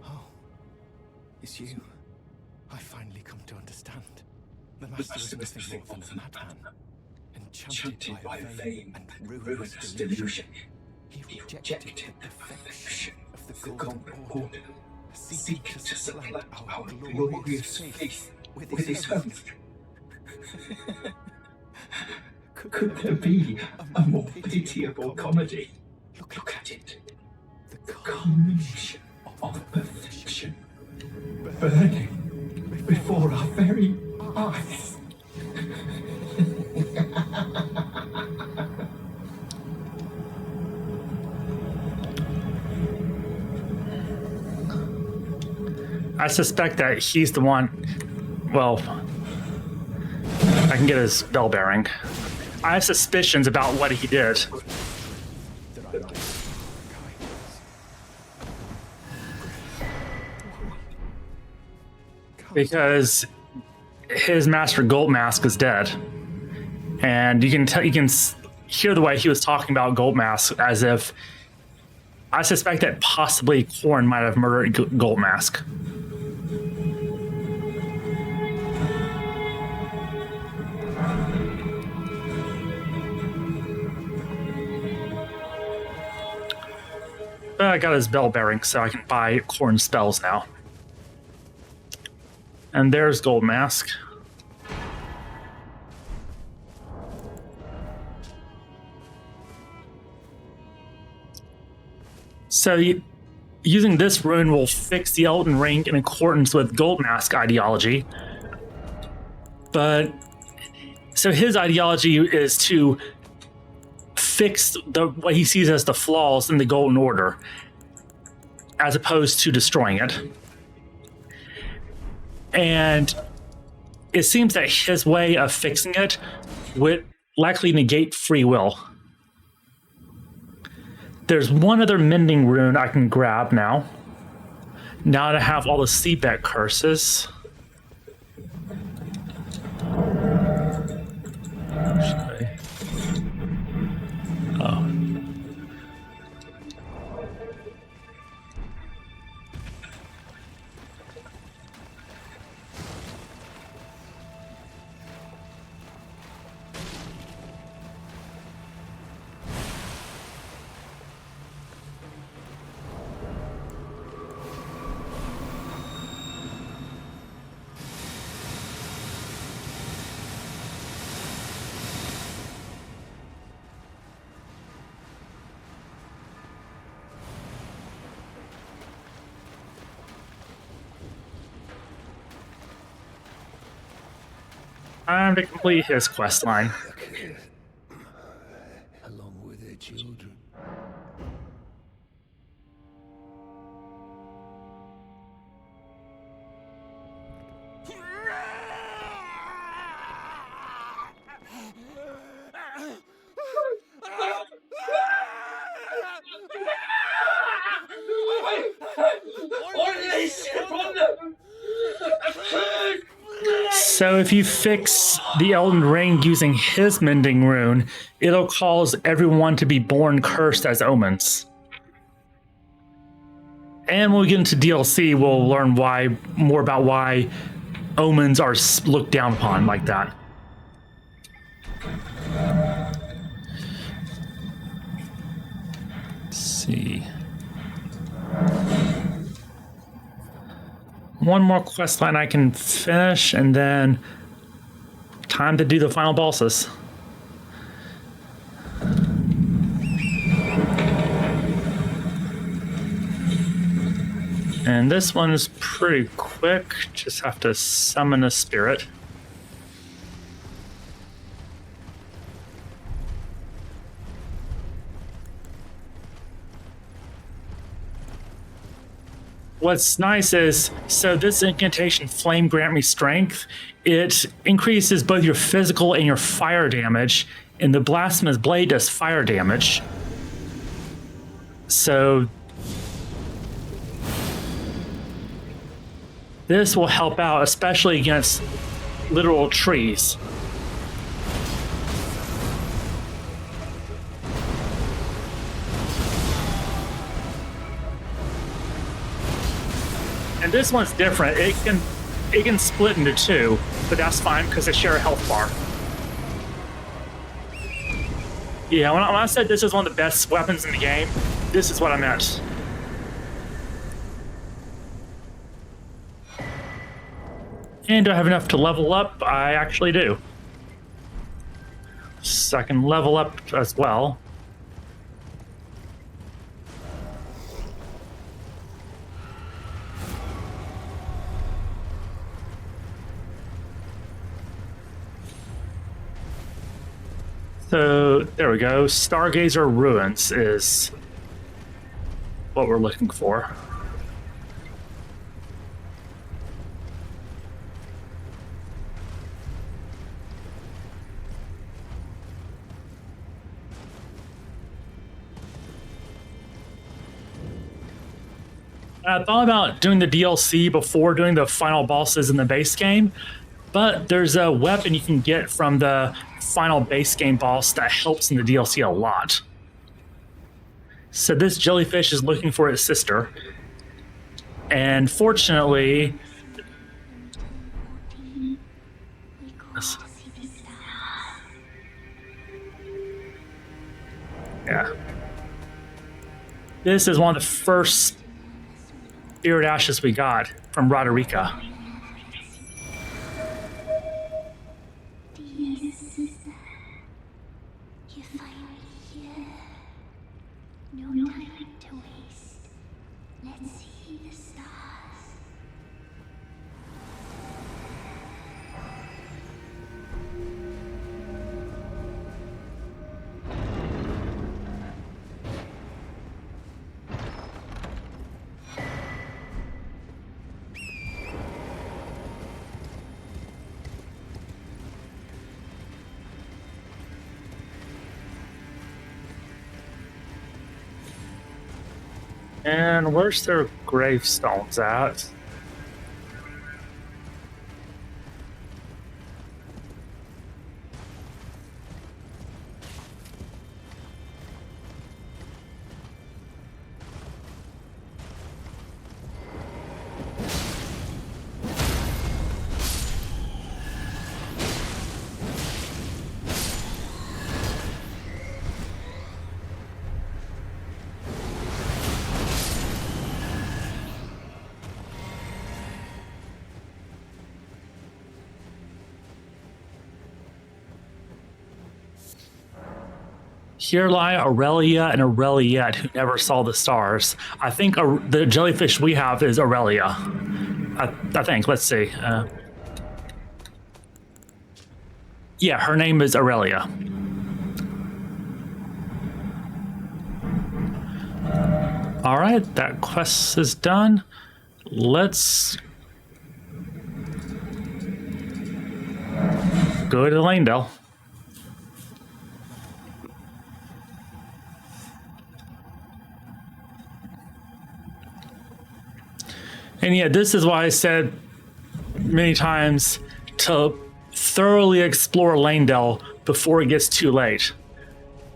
Oh, it's you. I finally come to understand. The Master is nothing more than a madman, enchanted by a vain and ruinous delusion. He rejected the perfection of the golden order, seeking to supplant our glorious faith with his own. Could there be a more pitiable comedy? Look at it. The culmination of perfection, burning before our very eyes. I suspect that he's the one. Well, I can get his bell bearing. I have suspicions about what he did. Because his master Gold Mask is dead. And you can hear the way he was talking about Gold Mask as if I suspect that possibly Korn might have murdered Gold Mask. But I got his bell bearing, so I can buy Korn spells now. And there's Gold Mask. So using this rune will fix the Elden Ring in accordance with Gold Mask ideology. But so his ideology is to fix what he sees as the flaws in the Golden Order, as opposed to destroying it. And it seems that his way of fixing it would likely negate free will. There's one other mending rune I can grab now. Now that I have all the Seabeck curses. Oh. Time to complete his quest line. Along with their children. So if you fix the Elden Ring using his mending rune, it'll cause everyone to be born cursed as omens. And when we get into DLC, we'll learn more about why omens are looked down upon like that. Let's see. One more quest line I can finish, and then time to do the final bosses. And this one's pretty quick. Just have to summon a spirit. What's nice is, so this incantation, Flame Grant Me Strength, it increases both your physical and your fire damage, and the Blasphemous Blade does fire damage. So this will help out, especially against literal trees. And this one's different. It can split into two, but that's fine because they share a health bar. Yeah, when I said this is one of the best weapons in the game, this is what I meant. And do I have enough to level up? I actually do. So I can level up as well. So there we go. Stargazer Ruins is what we're looking for. I thought about doing the DLC before doing the final bosses in the base game, but there's a weapon you can get from the final base game boss that helps in the DLC a lot. So this jellyfish is looking for its sister, and fortunately, yeah, this is one of the first Spirit Ashes we got from Roderica. And where's their gravestones at? Here lie Aurelia and Aureliette, who never saw the stars. I think the jellyfish we have is Aurelia. I think. Let's see. Yeah, her name is Aurelia. All right, that quest is done. Let's go to Lanedale. And yeah, this is why I said many times to thoroughly explore Lanedale before it gets too late,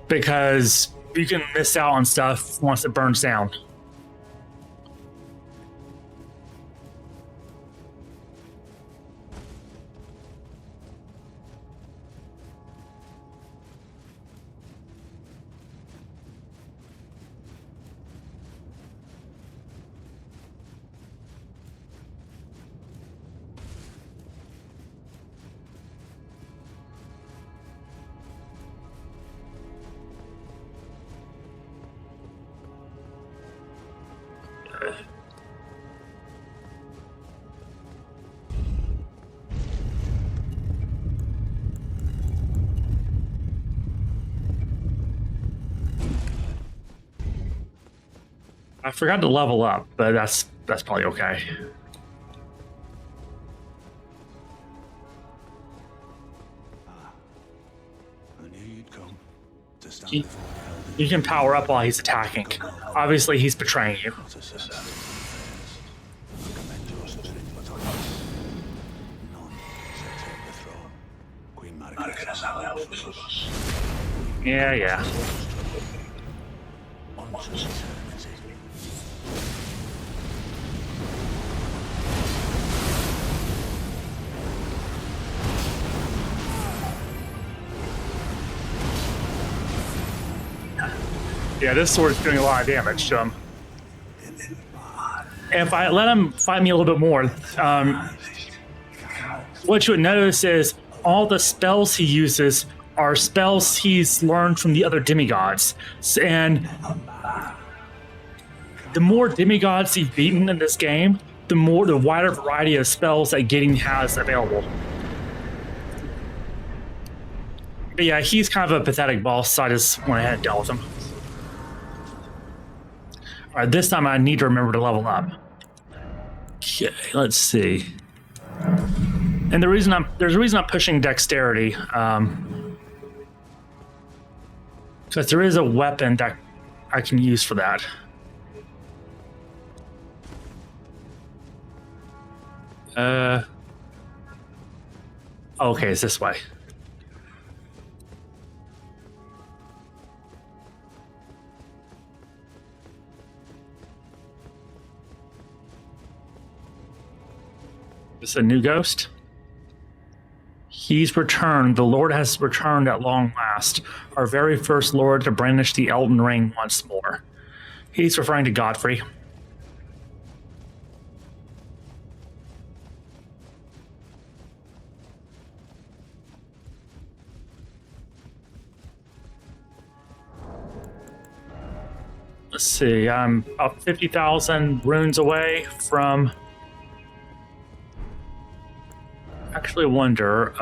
because you can miss out on stuff once it burns down. I forgot to level up, but that's probably okay. I knew you'd come to stand You, before the Elden. you can power up while he's attacking. Obviously, he's betraying you. Not a sense of affairs. Commend justice, but alas, none shall take the throne. Queen Margaret has helped us. Yeah. Onto eternity. Yeah, this sword's doing a lot of damage to him. And if I let him fight me a little bit more, what you would notice is all the spells he uses are spells he's learned from the other demigods. And the more demigods you've beaten in this game, the wider variety of spells that Gideon has available. But yeah, he's kind of a pathetic boss, so I just went ahead and dealt with him. All right, this time I need to remember to level up. Okay, let's see. And there's a reason I'm pushing dexterity, because there is a weapon that I can use for that. Okay, it's this way. This is a new ghost. He's returned. The Lord has returned at long last. Our very first Lord to brandish the Elden Ring once more. He's referring to Godfrey. Let's see, I'm about 50,000 runes away from... Actually, I wonder,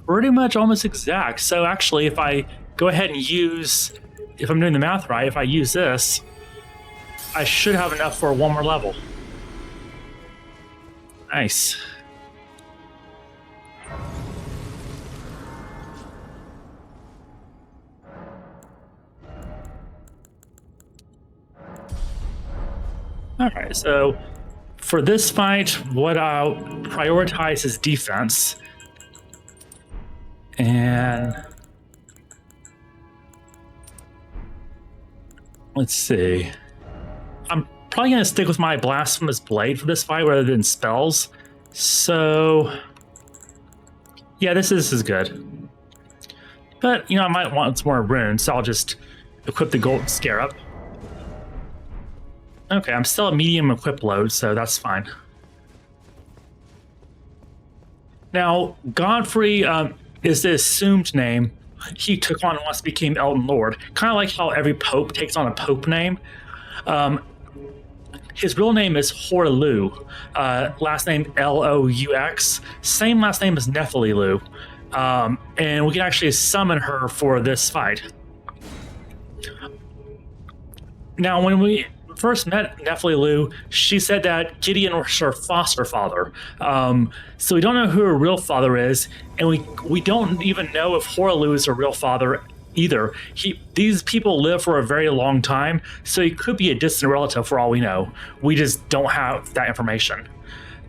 pretty much almost exact. So actually, if I go ahead and use, if I'm doing the math right, if I use this, I should have enough for one more level. Nice. All right, so for this fight, what I'll prioritize is defense. And let's see. I'm probably going to stick with my Blasphemous Blade for this fight rather than spells. So, yeah, this is good. But, I might want some more runes, so I'll just equip the Golden Scarab. Okay, I'm still at medium equip load, so that's fine. Now, Godfrey is the assumed name he took on once he became Elden Lord. Kind of like how every pope takes on a pope name. His real name is Horaloo, last name Laux. Same last name as Nephililu. And we can actually summon her for this fight. Now, when we first met Nephililu, she said that Gideon was her foster father. So we don't know who her real father is, and we don't even know if Horaloo is her real father either. These people live for a very long time, so he could be a distant relative for all we know. We just don't have that information.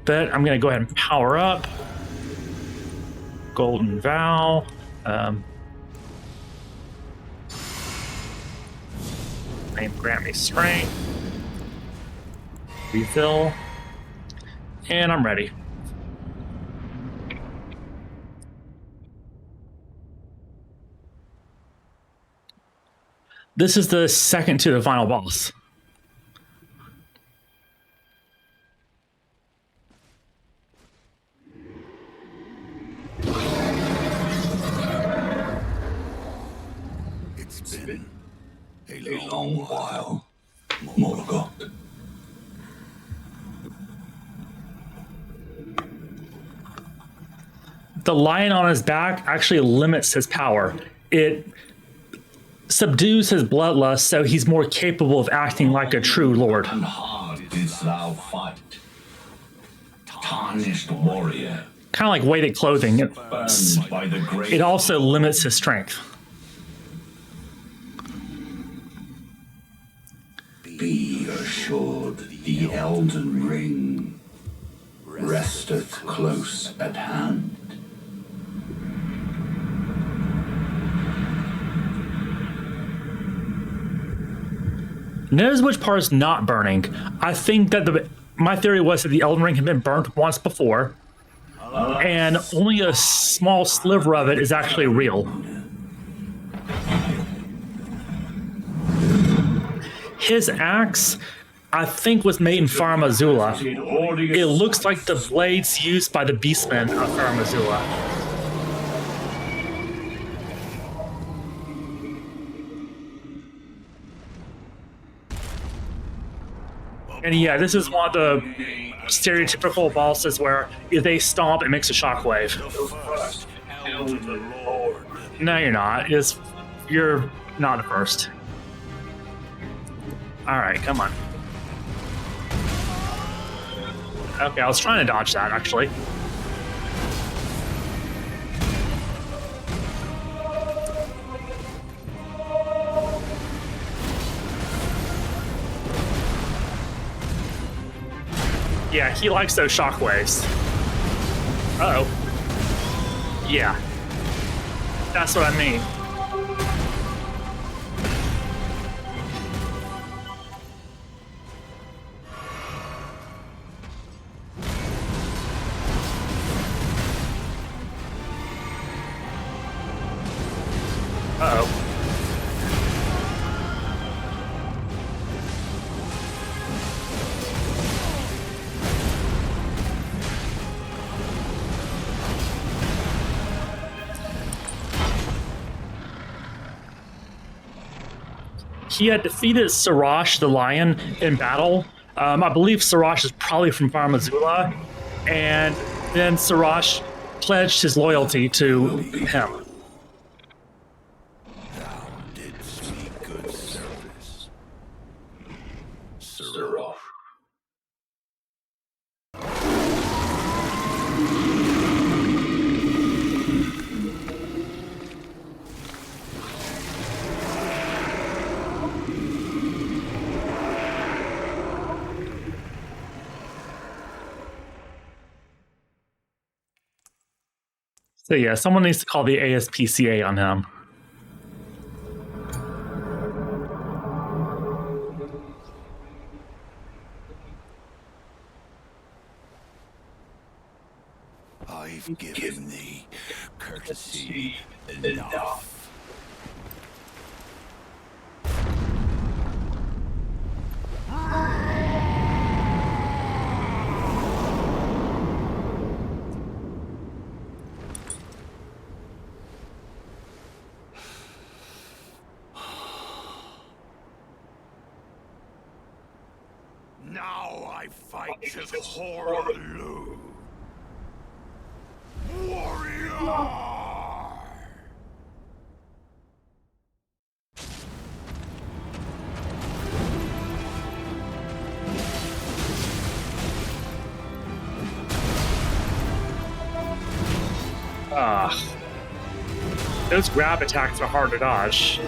bit. I'm going to go ahead and power up. Golden Vow. Grant me strength. Refill. And I'm ready. This is the second to the final boss. It's been a long while, Morgoth. The lion on his back actually limits his power. It subdues his bloodlust, so he's more capable of acting like a true lord. And hard didst thou fight, tarnished warrior. Kind of like weighted clothing. Burned by the great. It also limits his strength. Be assured the Elden Ring resteth close at hand. Notice which part is not burning. I think that my theory was that the Elden Ring had been burnt once before, and only a small sliver of it is actually real. His axe, I think, was made in Farum Azula. It looks like the blades used by the beastmen of Farum Azula. And yeah, this is one of the stereotypical bosses where if they stomp, it makes a shockwave. No, you're not. You're not the first. Alright, come on. Okay, I was trying to dodge that, actually. Yeah, he likes those shockwaves. Uh-oh. Yeah. That's what I mean. Uh-oh. He had defeated Sirash the lion in battle. I believe Sirash is probably from Farum Azula, and then Sirash pledged his loyalty to him. Thou didst me good service, Sirash. So yeah, someone needs to call the ASPCA on him. I've given thee courtesy enough. Now I fight as Horlu. Warrior! Those grab attacks are hard to dodge.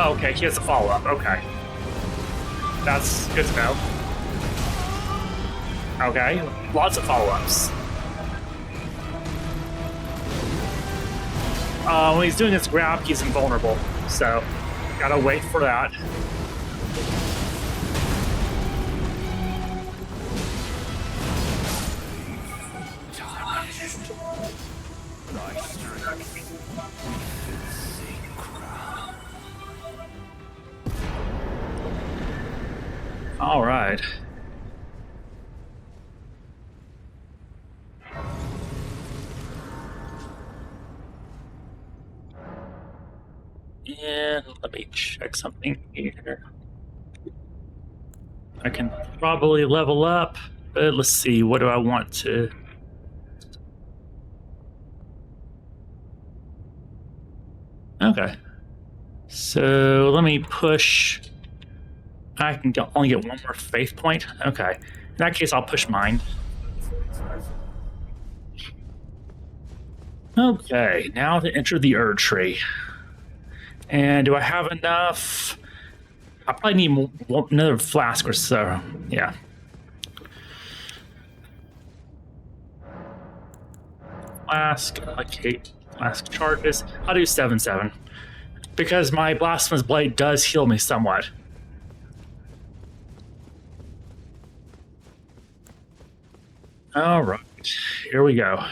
Oh, okay, he has a follow-up. Okay. That's good to know. Okay, lots of follow-ups. When he's doing his grab, he's invulnerable. So, gotta wait for that. All right. And let me check something here. I can probably level up, but let's see, what do I want to... Okay. So let me push... I can only get one more faith point? Okay. In that case, I'll push mine. Okay, now to enter the Erd Tree. And do I have enough? I probably need another flask or so. Yeah. Flask, allocate flask charges. I'll do 7/7. Because my Blasphemous Blade does heal me somewhat. Alright, here we go.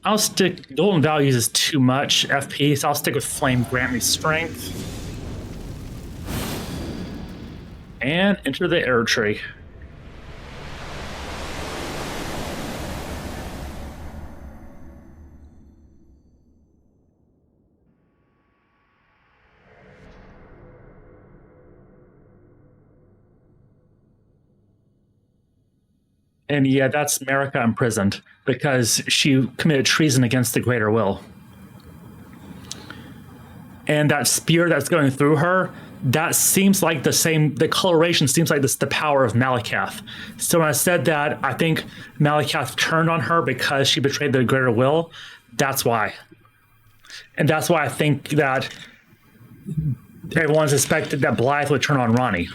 I'll stick, Golden Vow uses too much FP, so I'll stick with Flame Grant Me Strength. And enter the Erd Tree. And yeah, that's Marika imprisoned because she committed treason against the greater will. And that spear that's going through her, that seems like the coloration seems like the power of Malakath. So when I said that, I think Malakath turned on her because she betrayed the greater will. That's why. And that's why I think that everyone's expected that Blythe would turn on Ronnie.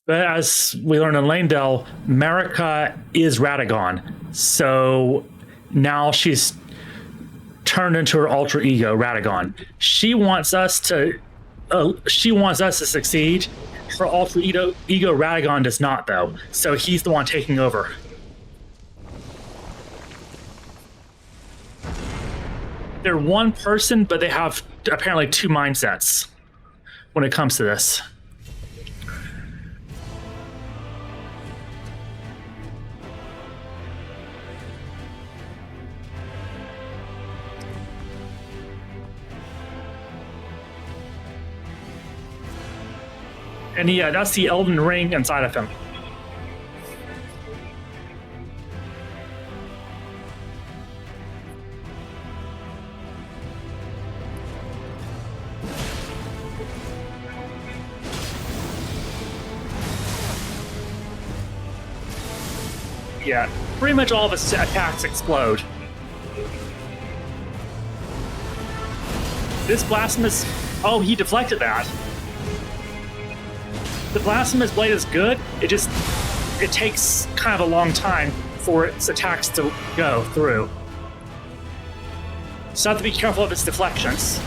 But as we learned in Lanedale, Marika is Radagon. So now she's turned into her alter ego, Radagon. She wants us to succeed. Her alter ego, Radagon, does not, though. So he's the one taking over. They're one person, but they have apparently two mindsets when it comes to this. And yeah, that's the Elden Ring inside of him. Yeah, pretty much all of his attacks explode. This Blasphemous... Oh, he deflected that. The Blasphemous Blade is good, it takes kind of a long time for its attacks to go through. So I have to be careful of its deflections.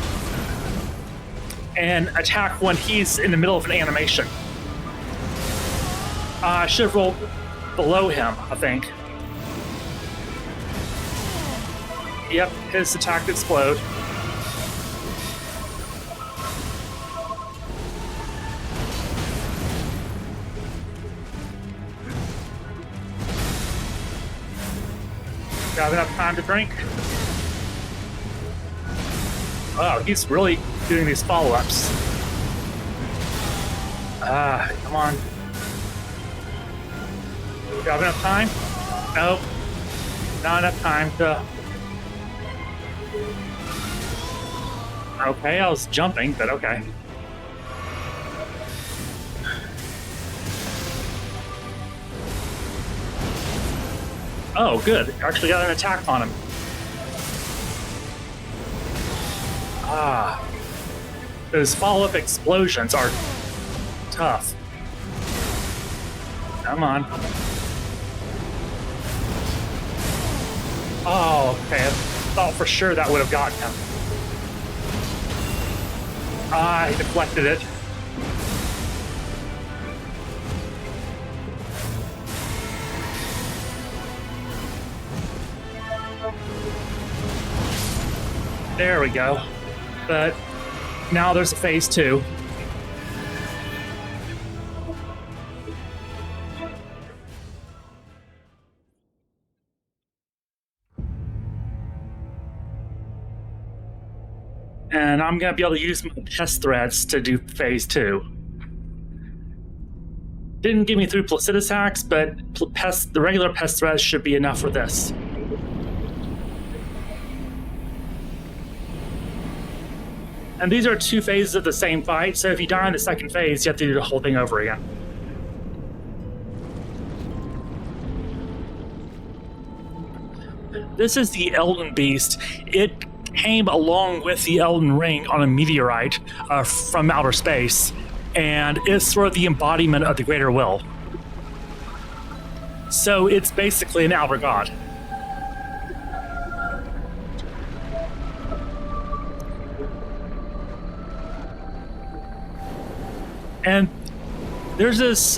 And attack when he's in the middle of an animation. I should have rolled below him, I think. Yep, his attack did explode. Do I have enough time to drink? Oh, he's really doing these follow-ups. Come on. Do I have enough time? Nope. Not enough time to... Okay, I was jumping, but okay. Oh, good. Actually got an attack on him. Ah. Those follow-up explosions are tough. Come on. Oh, okay. I thought for sure that would have gotten him. Ah, he deflected it. There we go. But now there's a phase 2. And I'm going to be able to use my pest threads to do phase 2. Didn't get me through Placidus Axe, but the regular pest threads should be enough for this. And these are 2 phases of the same fight, so if you die in the second phase, you have to do the whole thing over again. This is the Elden Beast. It came along with the Elden Ring on a meteorite from outer space, and it's sort of the embodiment of the Greater Will. So it's basically an outer god. And there's this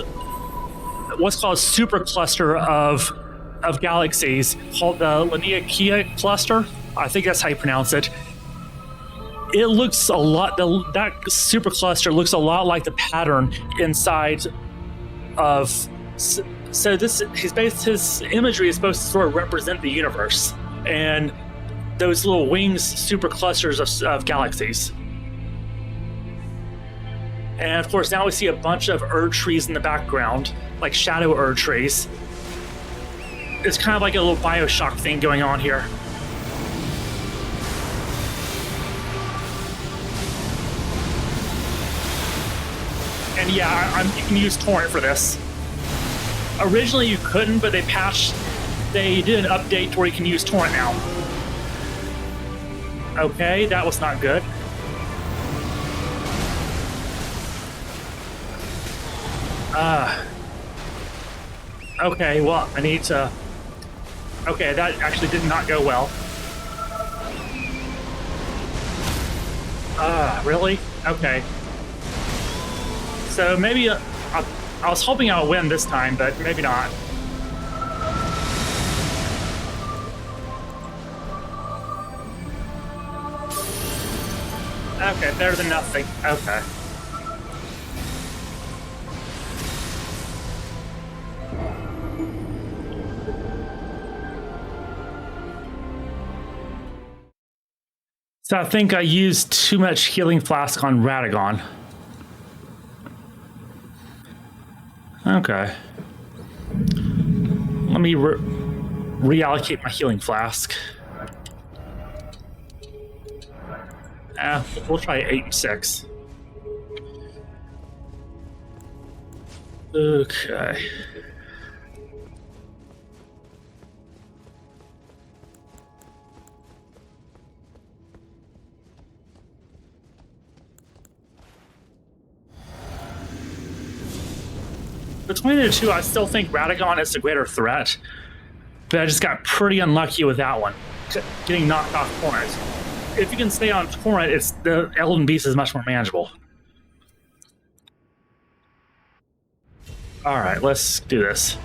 what's called a supercluster of galaxies called the Laniakea cluster. I think that's how you pronounce it. It looks a lot. That supercluster looks a lot like the pattern inside of. So his imagery is supposed to sort of represent the universe and those little wings superclusters of galaxies. And of course, now we see a bunch of Erd trees in the background, like shadow Erd trees. It's kind of like a little Bioshock thing going on here. And yeah, you can use Torrent for this. Originally you couldn't, but they did an update where you can use Torrent now. Okay, that was not good. Okay, well, I need to... Okay, that actually did not go well. Really? Okay. So maybe... I was hoping I'll win this time, but maybe not. Okay, better than nothing. Okay. So I think I used too much healing flask on Radagon. Okay. Let me reallocate my healing flask. We'll try 8 and 6. Okay. Between the two, I still think Radagon is the greater threat, but I just got pretty unlucky with that one, getting knocked off Torrent. If you can stay on Torrent, the Elden Beast is much more manageable. All right, let's do this.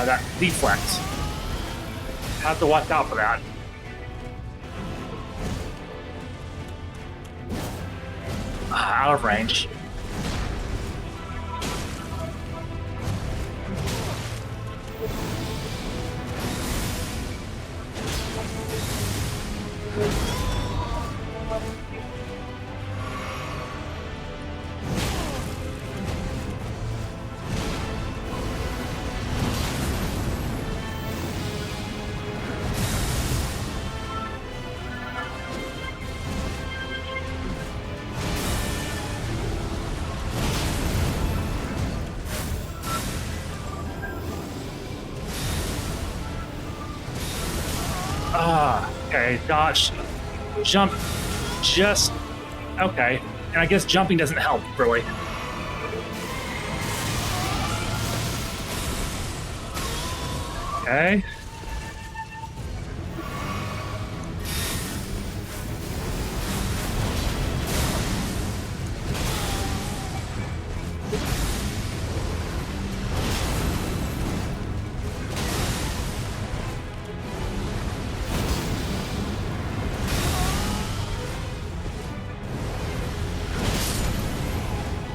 That deflect. Have to watch out for that. Out of range. Okay, dodge, jump, just, okay. And I guess jumping doesn't help, really. Okay.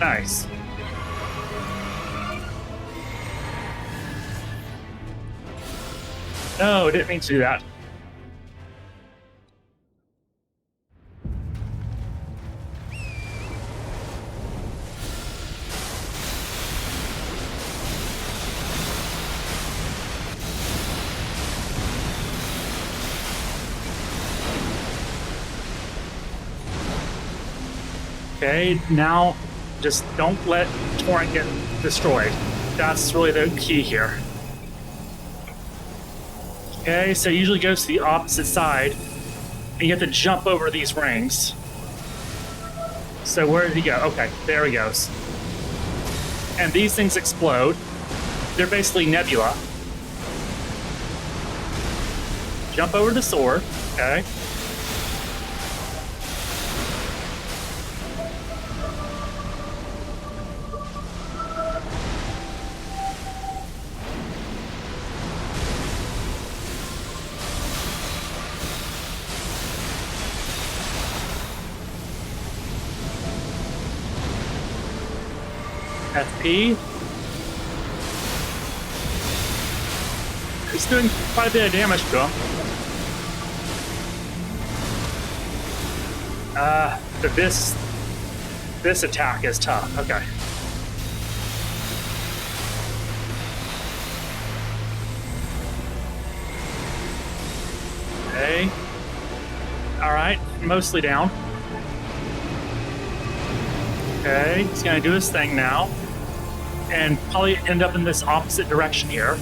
Nice. No, didn't mean to do that. Okay, now just don't let Torrent get destroyed. That's really the key here. Okay, so it usually goes to the opposite side, and you have to jump over these rings. So where did he go? Okay, there he goes. And these things explode. They're basically nebula. Jump over the sword. Okay. FP. It's doing quite a bit of damage to him. But this attack is tough. Okay. Okay. All right, mostly down. Okay, he's gonna do his thing now, and probably end up in this opposite direction here.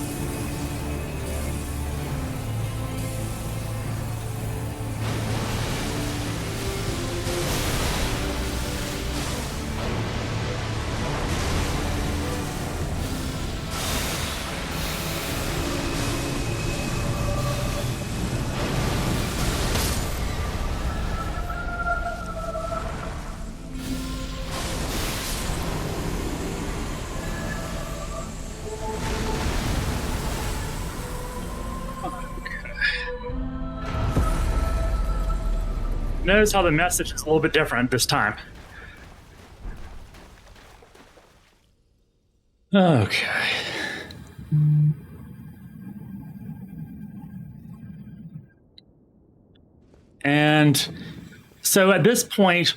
Notice how the message is a little bit different this time. Okay. And so at this point,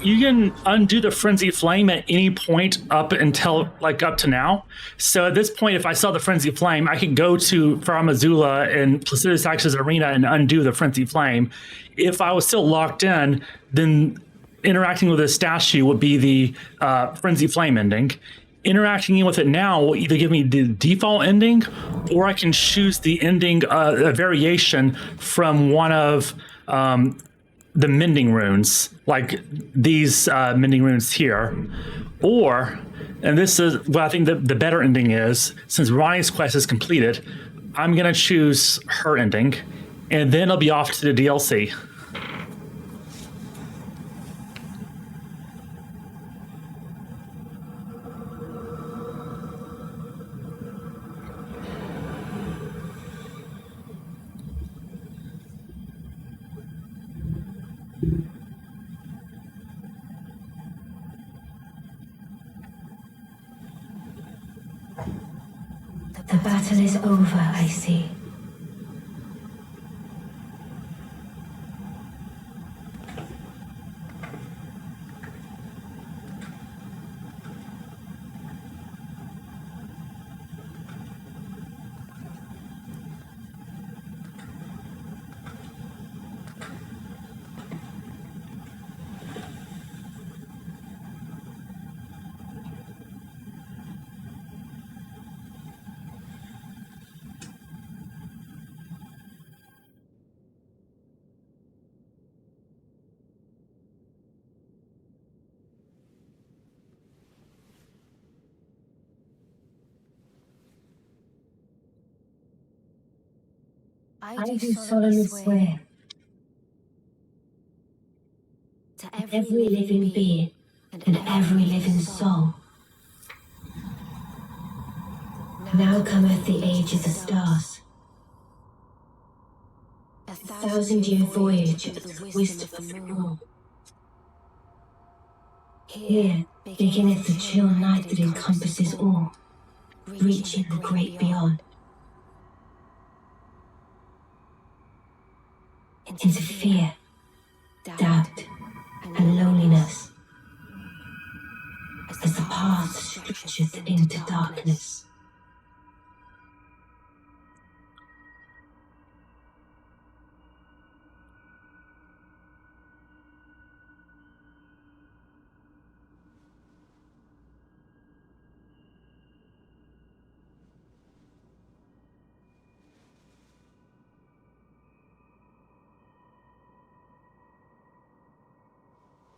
you can undo the frenzy flame at any point up until up to now. So at this point, if I saw the frenzy flame, I could go to Faramazula and Placidus Axis Arena and undo the frenzy flame. If I was still locked in, then interacting with a statue would be the frenzy flame ending. Interacting with it now will either give me the default ending, or I can choose the ending, a variation from one of the mending runes, like these mending runes here. Or, and this is what I think the better ending is, since Ronnie's quest is completed, I'm going to choose her ending, and then it'll be off to the DLC. The battle is over, I see. I do solemnly swear to every living being and every living soul. Now cometh the age of the stars, a 1,000-year voyage of the wisdom of the moon. Here beginneth the chill night that encompasses all, reaching the great beyond. Into fear, doubt, and loneliness, as the path stretcheth into darkness.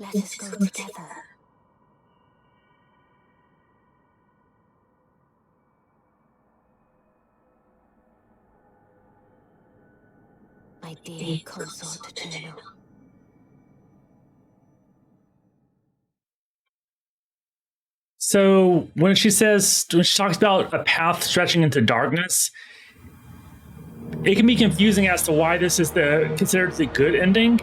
Let us go together. My dear consort eternal. So when she talks about a path stretching into darkness, it can be confusing as to why this is considered the good ending.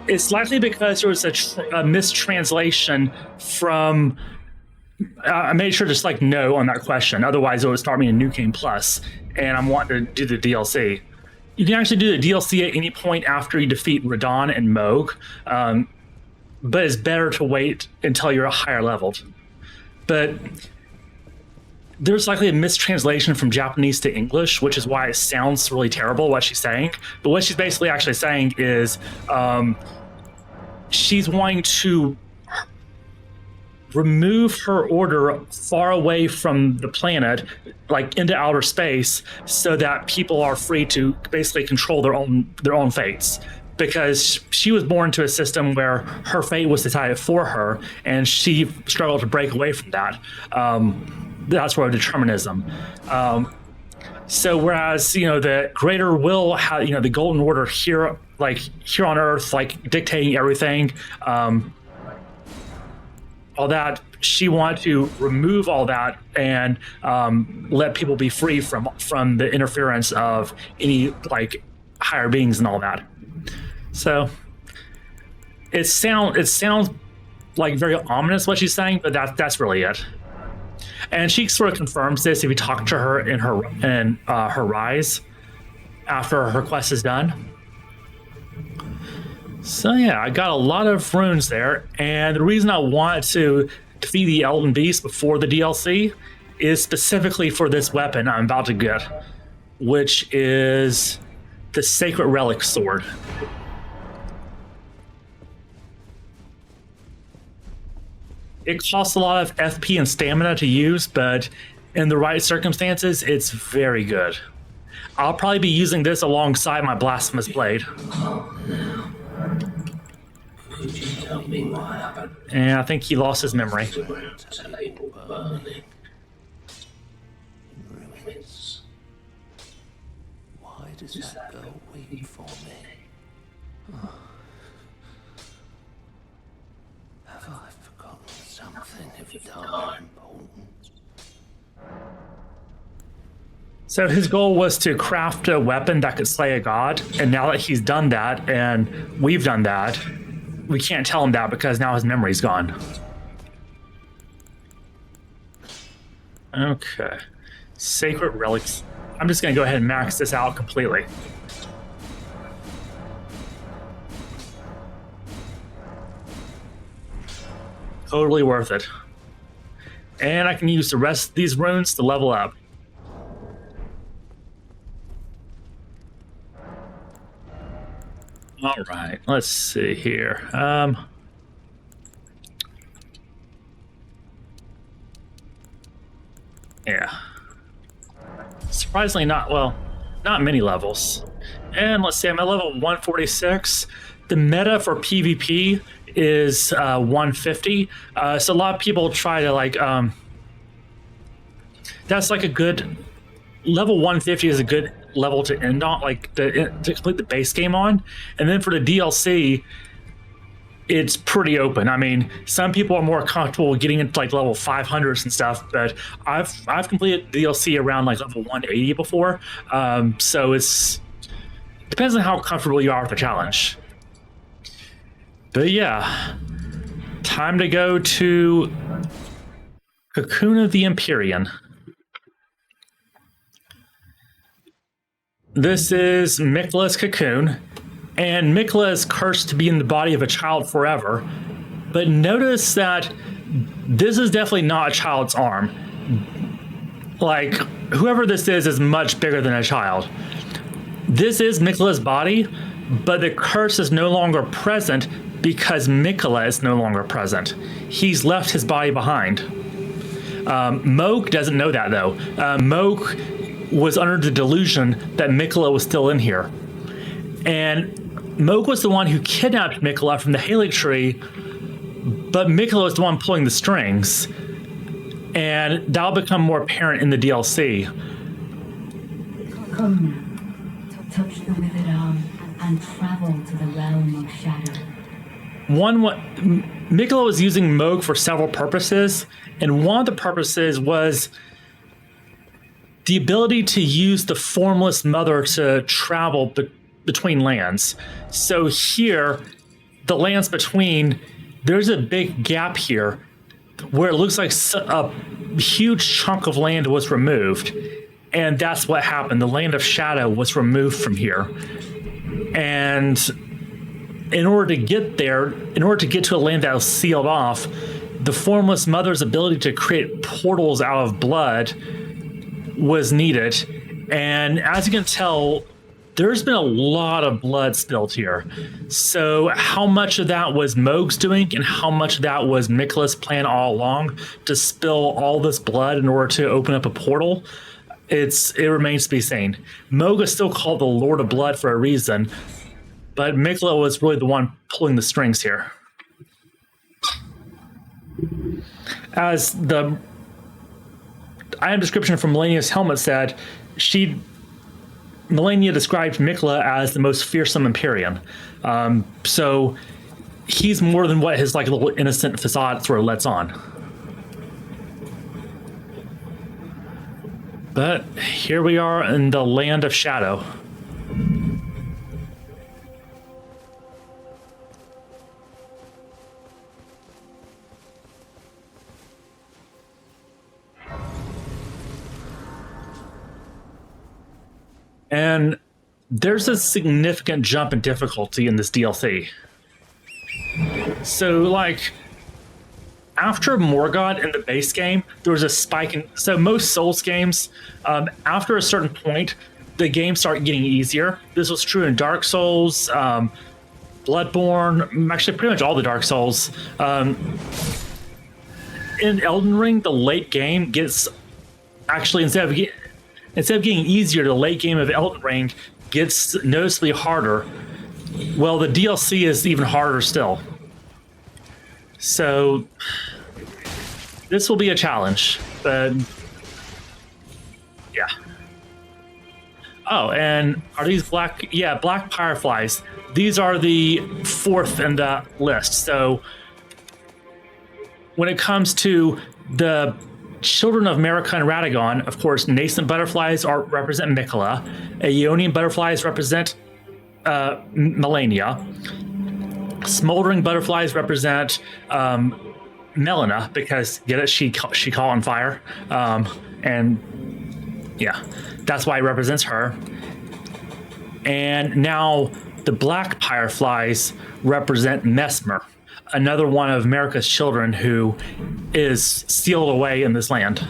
It's likely because there was a mistranslation from. I made sure to just no on that question. Otherwise, it would start me a New Game Plus, and I'm wanting to do the DLC. You can actually do the DLC at any point after you defeat Radon and Moog, but it's better to wait until you're higher leveled. But there's likely a mistranslation from Japanese to English, which is why it sounds really terrible what she's saying. But what she's basically actually saying is she's wanting to remove her order far away from the planet, into outer space, so that people are free to basically control their own fates. Because she was born into a system where her fate was decided for her, and she struggled to break away from that. That's where determinism. So whereas the greater will, the golden order here, here on Earth, dictating everything, all that, she wanted to remove all that and let people be free from the interference of any higher beings and all that. So it sounds very ominous what she's saying, but that's really it. And she sort of confirms this if you talk to her in her rise after her quest is done. So yeah, I got a lot of runes there, and the reason I wanted to defeat the Elden Beast before the DLC is specifically for this weapon I'm about to get, which is the Sacred Relic Sword. It costs a lot of FP and stamina to use, but in the right circumstances, it's very good. I'll probably be using this alongside my Blasphemous Blade. Could you tell me what happened? And I think he lost his memory. Ruins. Why does that girl wait for me? Have I forgotten something of important? So his goal was to craft a weapon that could slay a god, and now that he's done that, and we've done that, we can't tell him that because now his memory's gone. Okay. Sacred Relics. I'm just going to go ahead and max this out completely. Totally worth it. And I can use the rest of these runes to level up. All right, let's see here. Yeah. Surprisingly not many levels. And let's see, I'm at level 146. The meta for PvP is 150. So a lot of people try to that's a good level 150 is a good level to end on, like to complete the base game on. And then for the DLC, it's pretty open. I mean, some people are more comfortable getting into like level 500s and stuff, but I've completed DLC around like level 180 before. So it depends on how comfortable you are with the challenge. But yeah, time to go to Cocoon of the Empyrean. This is Mikla's cocoon. And Mikla is cursed to be in the body of a child forever. But notice that this is definitely not a child's arm. Like, whoever this is much bigger than a child. This is Mikla's body, but the curse is no longer present because Mikla is no longer present. He's left his body behind. Moog doesn't know that, though. Moog was under the delusion that Mikla was still in here. And Moog was the one who kidnapped Mikla from the Halig tree, but Mikla was the one pulling the strings. And that'll become more apparent in the DLC. Come now, touch the withered arm and travel to the realm of shadow. Mikla was using Moog for several purposes, and one of the purposes was the ability to use the Formless Mother to travel between lands. So here, the lands between, there's a big gap here where it looks like a huge chunk of land was removed. And that's what happened. The Land of Shadow was removed from here. And in order to get there, in order to get to a land that was sealed off, the Formless Mother's ability to create portals out of blood was needed. And as you can tell, there's been a lot of blood spilled here. So how much of that was Moog's doing and how much of that was Mikla's plan all along to spill all this blood in order to open up a portal? It remains to be seen. Moog is still called the Lord of Blood for a reason, but Mikla was really the one pulling the strings here. As the item description from Melania's helmet said, Melania described Mikla as the most fearsome Empyrean. So he's more than what his like little innocent facade sort of lets on. But here we are in the Land of Shadow. And there's a significant jump in difficulty in this DLC. So, like, after Morgott in the base game, there was a spike in... So most Souls games, after a certain point, the games start getting easier. This was true in Dark Souls, Bloodborne, actually pretty much all the Dark Souls. In Elden Ring, the late game gets... Actually, instead of getting easier, the late game of Elden Ring gets noticeably harder. Well, the DLC is even harder still. So this will be a challenge, but yeah. Oh, and are these black? Yeah, black fireflies. These are the fourth in the list. So when it comes to the children of Marika and Radagon, of course, nascent butterflies represent Mikla. Aeonian butterflies represent Melania. Smoldering butterflies represent Melina, because get it, she caught on fire, and yeah, that's why it represents her. And now the black fireflies represent Mesmer, another one of Marika's children who is sealed away in this land.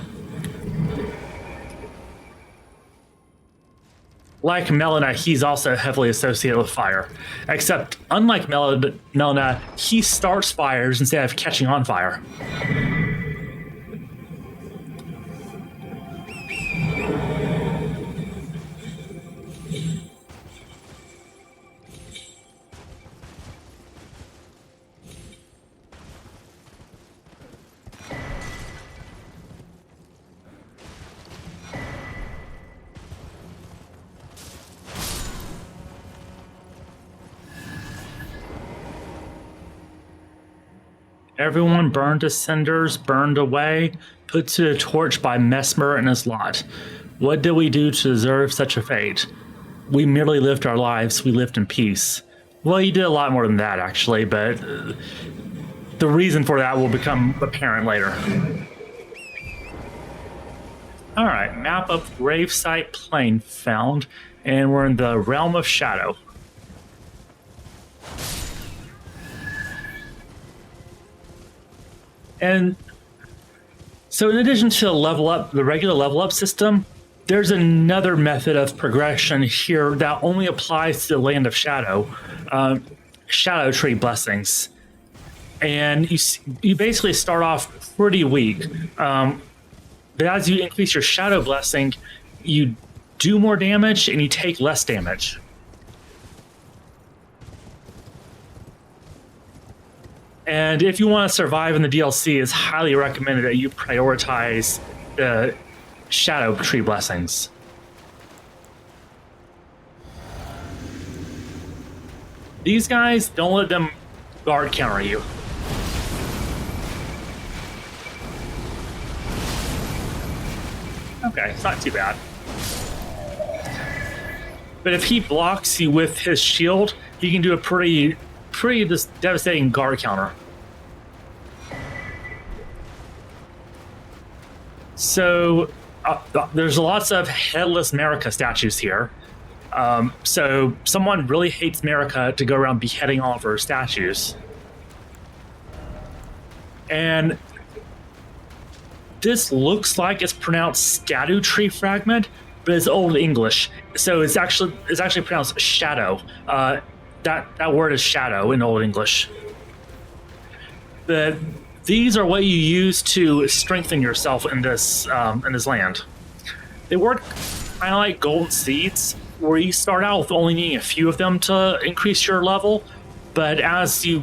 Like Melina, he's also heavily associated with fire. Except, unlike Melina, he starts fires instead of catching on fire. Everyone burned to cinders, burned away, put to the torch by Mesmer and his lot. What did we do to deserve such a fate? We merely lived our lives. We lived in peace. Well, you did a lot more than that, actually, but the reason for that will become apparent later. All right, map of gravesite plain found, and we're in the realm of shadow. And so in addition to the regular level up system, there's another method of progression here that only applies to the Land of Shadow, Shadow Tree Blessings. And you basically start off pretty weak. But as you increase your Shadow Blessing, you do more damage and you take less damage. And if you want to survive in the DLC, it's highly recommended that you prioritize the Shadow Tree Blessings. These guys, don't let them guard counter you. Okay, it's not too bad. But if he blocks you with his shield, he can do a pretty devastating guard counter. So there's lots of headless Marika statues here. So someone really hates Marika to go around beheading all of her statues. And this looks like it's pronounced Scadu Tree Fragment, but it's Old English, so it's actually pronounced shadow. That word is shadow in Old English. But these are what you use to strengthen yourself in this land. They work kind of like golden seeds, where you start out with only needing a few of them to increase your level, but as you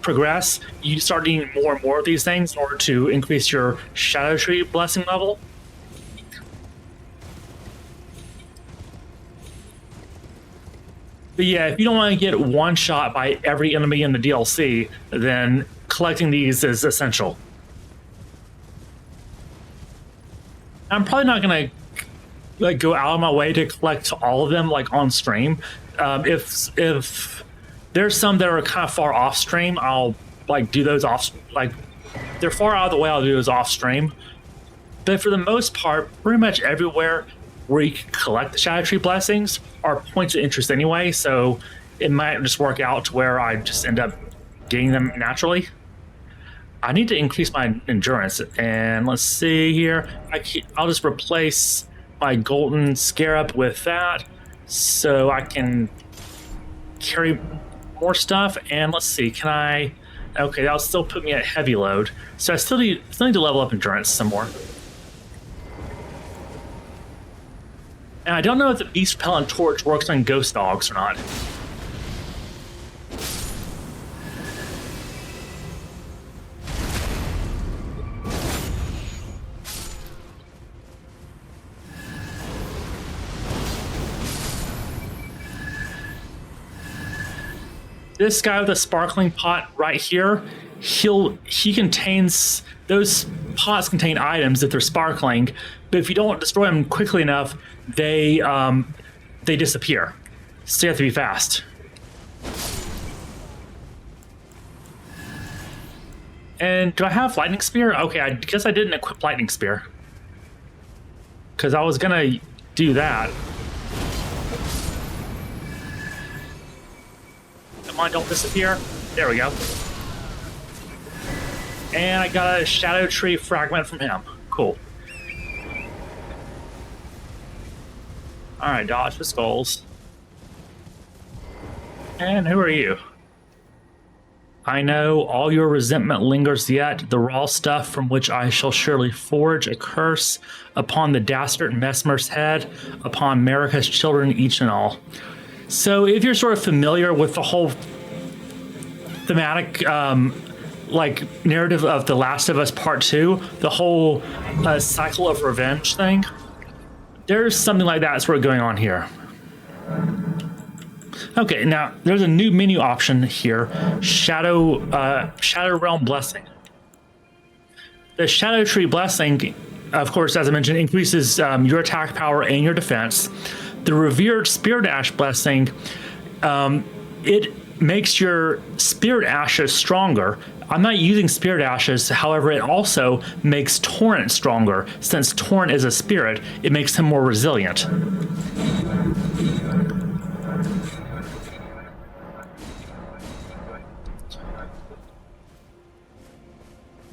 progress, you start needing more and more of these things in order to increase your Shadow Tree Blessing level. But yeah, if you don't want to get one shot by every enemy in the DLC, then collecting these is essential. I'm probably not going to go out of my way to collect all of them on stream. If there's some that are kind of far off stream, I'll do those off. They're far out of the way, I'll do those off stream. But for the most part, pretty much everywhere where you can collect the Shadow Tree Blessings are points of interest anyway, so it might just work out to where I just end up getting them naturally. I need to increase my endurance, and let's see here. I'll just replace my golden scarab with that, so I can carry more stuff. And let's see, can I? Okay, that'll still put me at heavy load, so I still need to level up endurance some more. And I don't know if the Beast Repellent Torch works on ghost dogs or not. This guy with a sparkling pot right here, he contains, those pots contain items if they're sparkling, but if you don't destroy them quickly enough, they disappear. So you have to be fast. And do I have Lightning Spear? Okay, I guess I didn't equip Lightning Spear, because I was gonna do that. Come on, don't disappear. There we go. And I got a Shadow Tree Fragment from him. Cool. Alright, dodge the skulls. And who are you? I know all your resentment lingers yet, the raw stuff from which I shall surely forge a curse upon the dastard Mesmer's head, upon Marika's children each and all. So if you're sort of familiar with the whole thematic narrative of The Last of Us Part 2, the whole cycle of revenge thing, there's something like that sort of going on here. Okay, now there's a new menu option here, Shadow Realm Blessing. The Shadow Tree Blessing, of course, as I mentioned, increases your attack power and your defense. The Revered Spirit Ash Blessing, it makes your Spirit Ashes stronger. I'm not using Spirit Ashes, however, it also makes Torrent stronger. Since Torrent is a spirit, it makes him more resilient.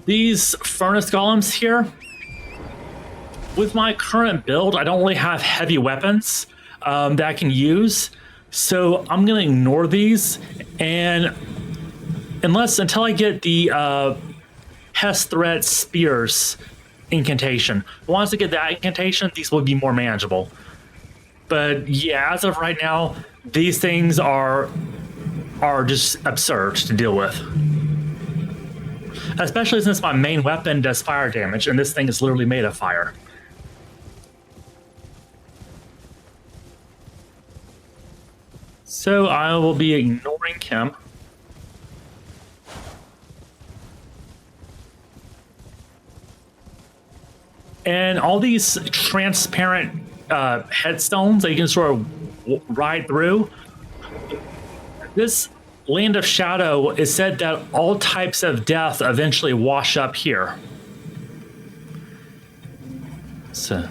These Furnace Golems here, with my current build, I don't really have heavy weapons that I can use, so I'm going to ignore these, and until I get the Pest Threat Spears incantation. Once I get that incantation, these will be more manageable. But yeah, as of right now, these things are just absurd to deal with. Especially since my main weapon does fire damage, and this thing is literally made of fire. So I will be ignoring him. And all these transparent headstones that you can sort of ride through. This Land of Shadow is said that all types of death eventually wash up here. So,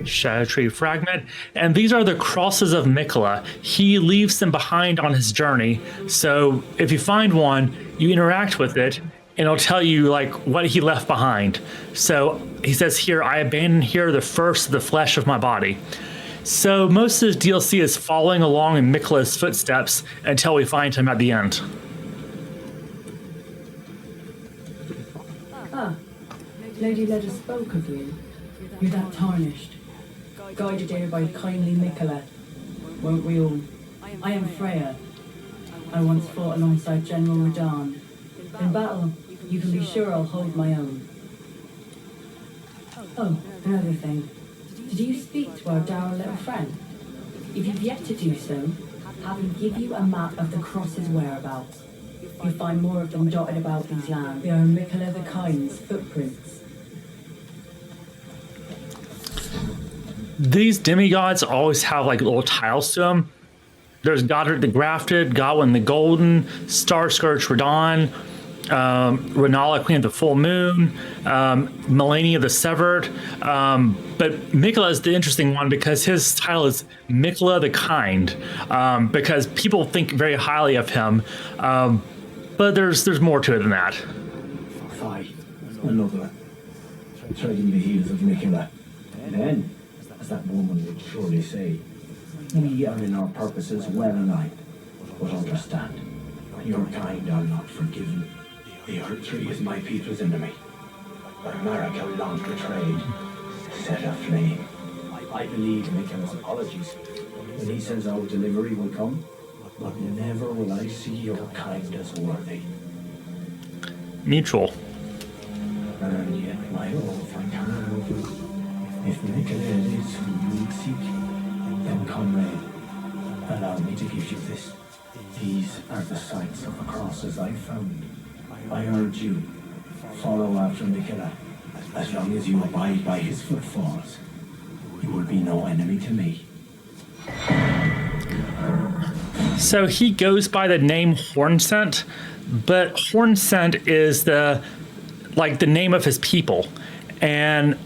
Shadow Tree Fragment. And these are the crosses of Mikola. He leaves them behind on his journey. So if you find one, you interact with it, and it'll tell you like what he left behind. So he says here, I abandoned here the first of the flesh of my body. So most of this DLC is following along in Mikola's footsteps until we find him at the end. Ah, Lady Leda spoke of you. You're that tarnished, guided here by kindly Mikola. Won't we all? I am Freya. I once fought alongside General Radahn. In battle, you can be sure I'll hold my own. Oh, another thing. Did you speak to our dour little friend? If you've yet to do so, have him give you a map of the Cross's whereabouts. You'll find more of them dotted about these lands. They are Mikola the Kind's footprints. These demigods always have like little tiles to them. There's Goddard the Grafted, Godwin the Golden, Starscourge Radahn, Renala, Queen of the Full Moon, Melania the Severed. But Mikola is the interesting one because his title is Mikola the Kind, because people think very highly of him. But there's more to it than that. Aye, another. Treading the heels of Mikola. Then, as that woman would surely say, we are in our purposes well aligned. But understand, your kind are not forgiven. The Earth Tree is my people's enemy. But America long betrayed, set aflame. I believe Mikola's apologies when he says our delivery will come. But never will I see your kind as worthy. Mutual. And yet my oath I cannot overlook. If Mikola is who you would seek, then comrade, allow me to give you this. These are the sites of the crosses I found. I urge you, follow after Mikola. As long as you abide by his footfalls, you will be no enemy to me. So he goes by the name Hornsent, but Hornsent is the name of his people, and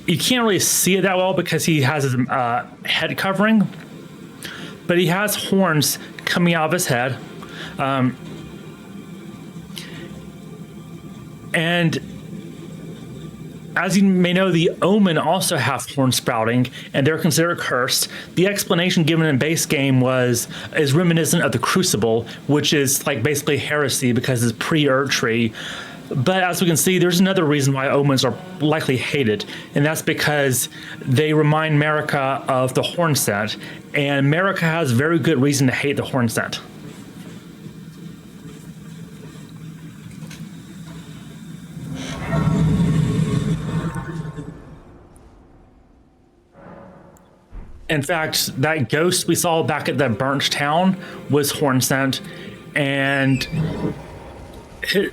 you can't really see it that well because he has his head covering, but he has horns coming out of his head. And as you may know, the Omen also have horn sprouting, and they're considered cursed. The explanation given in base game is reminiscent of the Crucible, which is like basically heresy because it's pre-Earth Tree. But as we can see, there's another reason why Omens are likely hated, and that's because they remind America of the Hornsent, and America has very good reason to hate the Hornsent. In fact, that ghost we saw back at the burnt town was Hornsent, and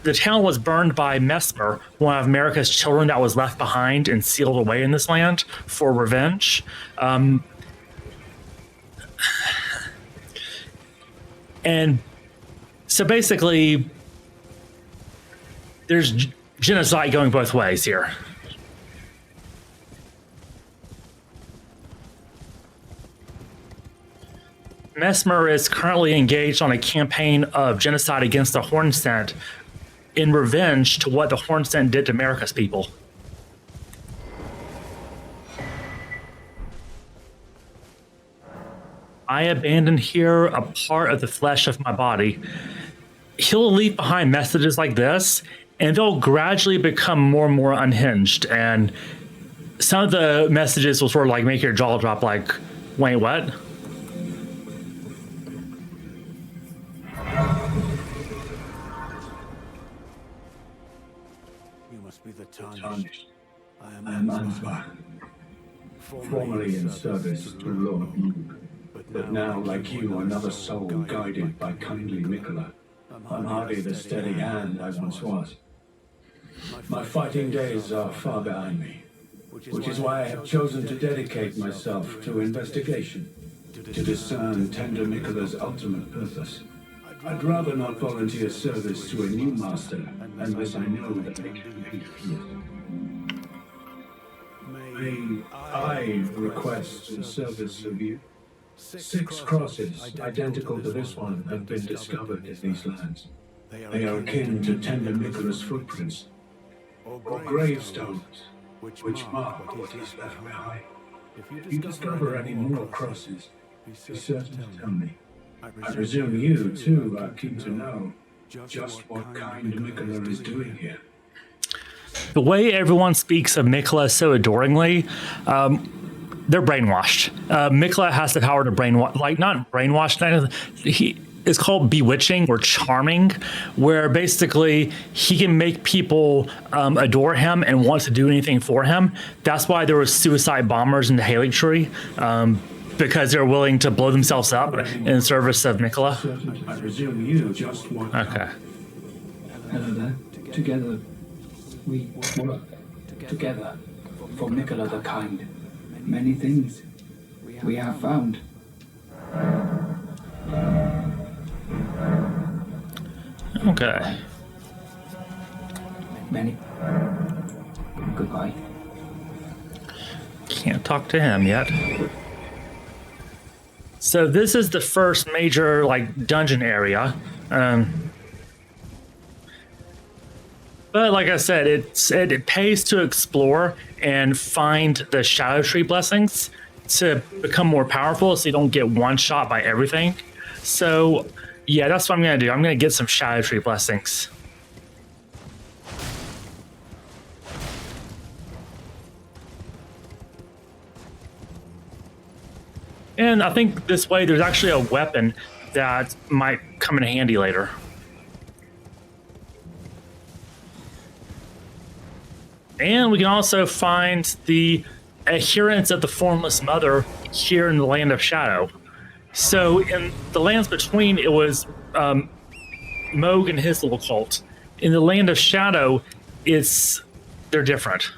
the town was burned by Mesmer, one of America's children that was left behind and sealed away in this land for revenge. And so basically, there's genocide going both ways here. Mesmer is currently engaged on a campaign of genocide against the Hornsent in revenge to what the Hornsent did to America's people. I abandoned here a part of the flesh of my body. He'll leave behind messages like this, and they'll gradually become more and more unhinged. And some of the messages will sort of like make your jaw drop like, wait, what? You must be the tarnished. I am Ansbach, formerly in service to Lord Luke, but now, like you, another soul guided by kindly Mikola. I'm hardly the steady hand I once was. My fighting days are far behind me, which is why I have chosen to dedicate myself to investigation, to discern tender Mikola's ultimate purpose. I'd rather not volunteer service to a new master unless I know that I can make peace. May I request the service of you? 6 crosses, identical to this one, have been discovered in these lands. They are akin to tender Mikola's footprints, or gravestones, which mark what is left behind. If you discover any more crosses, be certain to tell me. I presume you, too, are keen to know just what kind Mikola is doing here. The way everyone speaks of Mikola so adoringly, they're brainwashed. Mikola has the power to brainwash, like not brainwash. It's called bewitching or charming, where basically he can make people adore him and want to do anything for him. That's why there were suicide bombers in the Haley Tree, because they're willing to blow themselves up in service of Mikola. I presume you just want. Okay. Hello there. Together, we work together for Mikola the Kind. Many things we have found. Okay. Many. Goodbye. Can't talk to him yet. So this is the first major like dungeon area. But like I said, it pays to explore and find the Shadow Tree blessings to become more powerful so you don't get one shot by everything. So yeah, that's what I'm going to do. I'm going to get some Shadow Tree blessings. And I think this way there's actually a weapon that might come in handy later. And we can also find the adherents of the Formless Mother here in the Land of Shadow. So in the Lands Between, it was Moog and his little cult. In the Land of Shadow, they're different.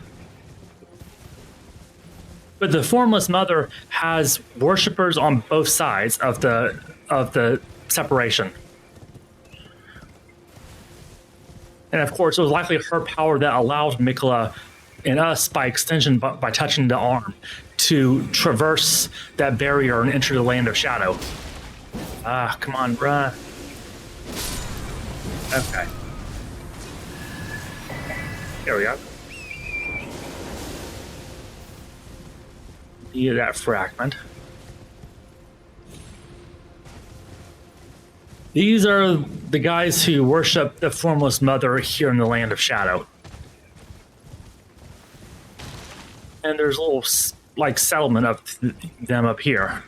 But the Formless Mother has worshippers on both sides of the separation. And of course, it was likely her power that allowed Mikola and us, by extension, by touching the arm, to traverse that barrier and enter the Land of Shadow. Ah, come on, bruh. Okay. There we go. Need that fragment. These are the guys who worship the Formless Mother here in the Land of Shadow. And there's a little, like, settlement of them up here.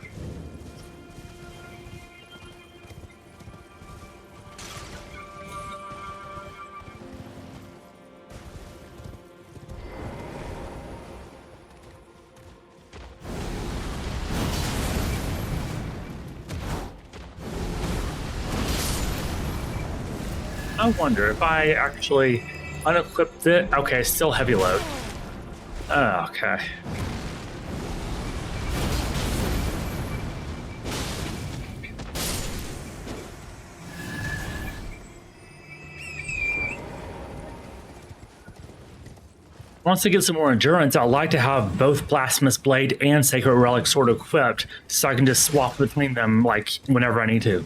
I wonder if I actually unequipped it. Okay, still heavy load. Okay. Once I get some more endurance, I'd like to have both Blasphemous Blade and Sacred Relic Sword equipped so I can just swap between them like whenever I need to.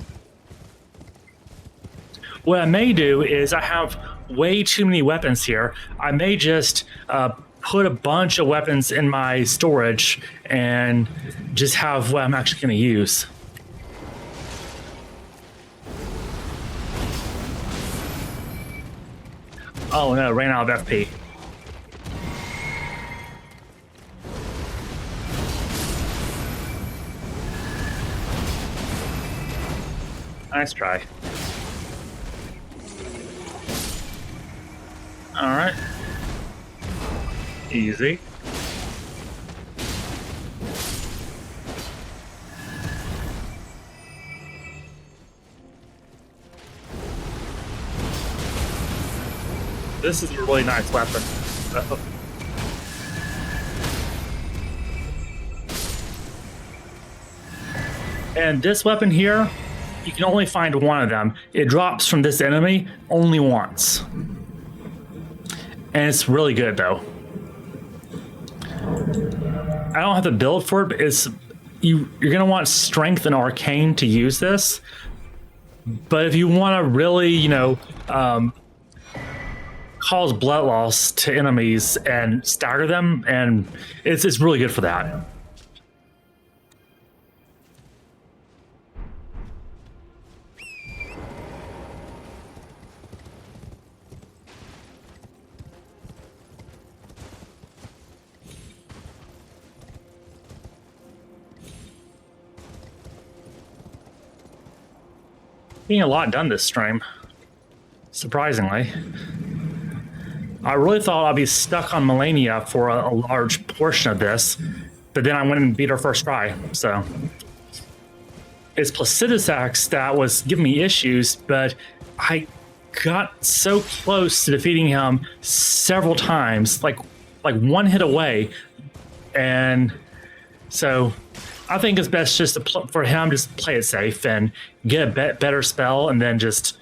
What I may do is I have way too many weapons here. I may just put a bunch of weapons in my storage and just have what I'm actually going to use. Oh no, ran out of FP. Nice try. All right. Easy. This is a really nice weapon. And this weapon here, you can only find one of them. It drops from this enemy only once. And it's really good though. I don't have to build for it, but you're gonna want strength and arcane to use this. But if you want to really, cause blood loss to enemies and stagger them, and it's really good for that. Being a lot done this stream, surprisingly. I really thought I'd be stuck on Melania for a large portion of this, but then I went and beat her first try, so. It's Placidusax that was giving me issues, but I got so close to defeating him several times, like one hit away, and so I think it's best just for him just play it safe and get a better spell and then just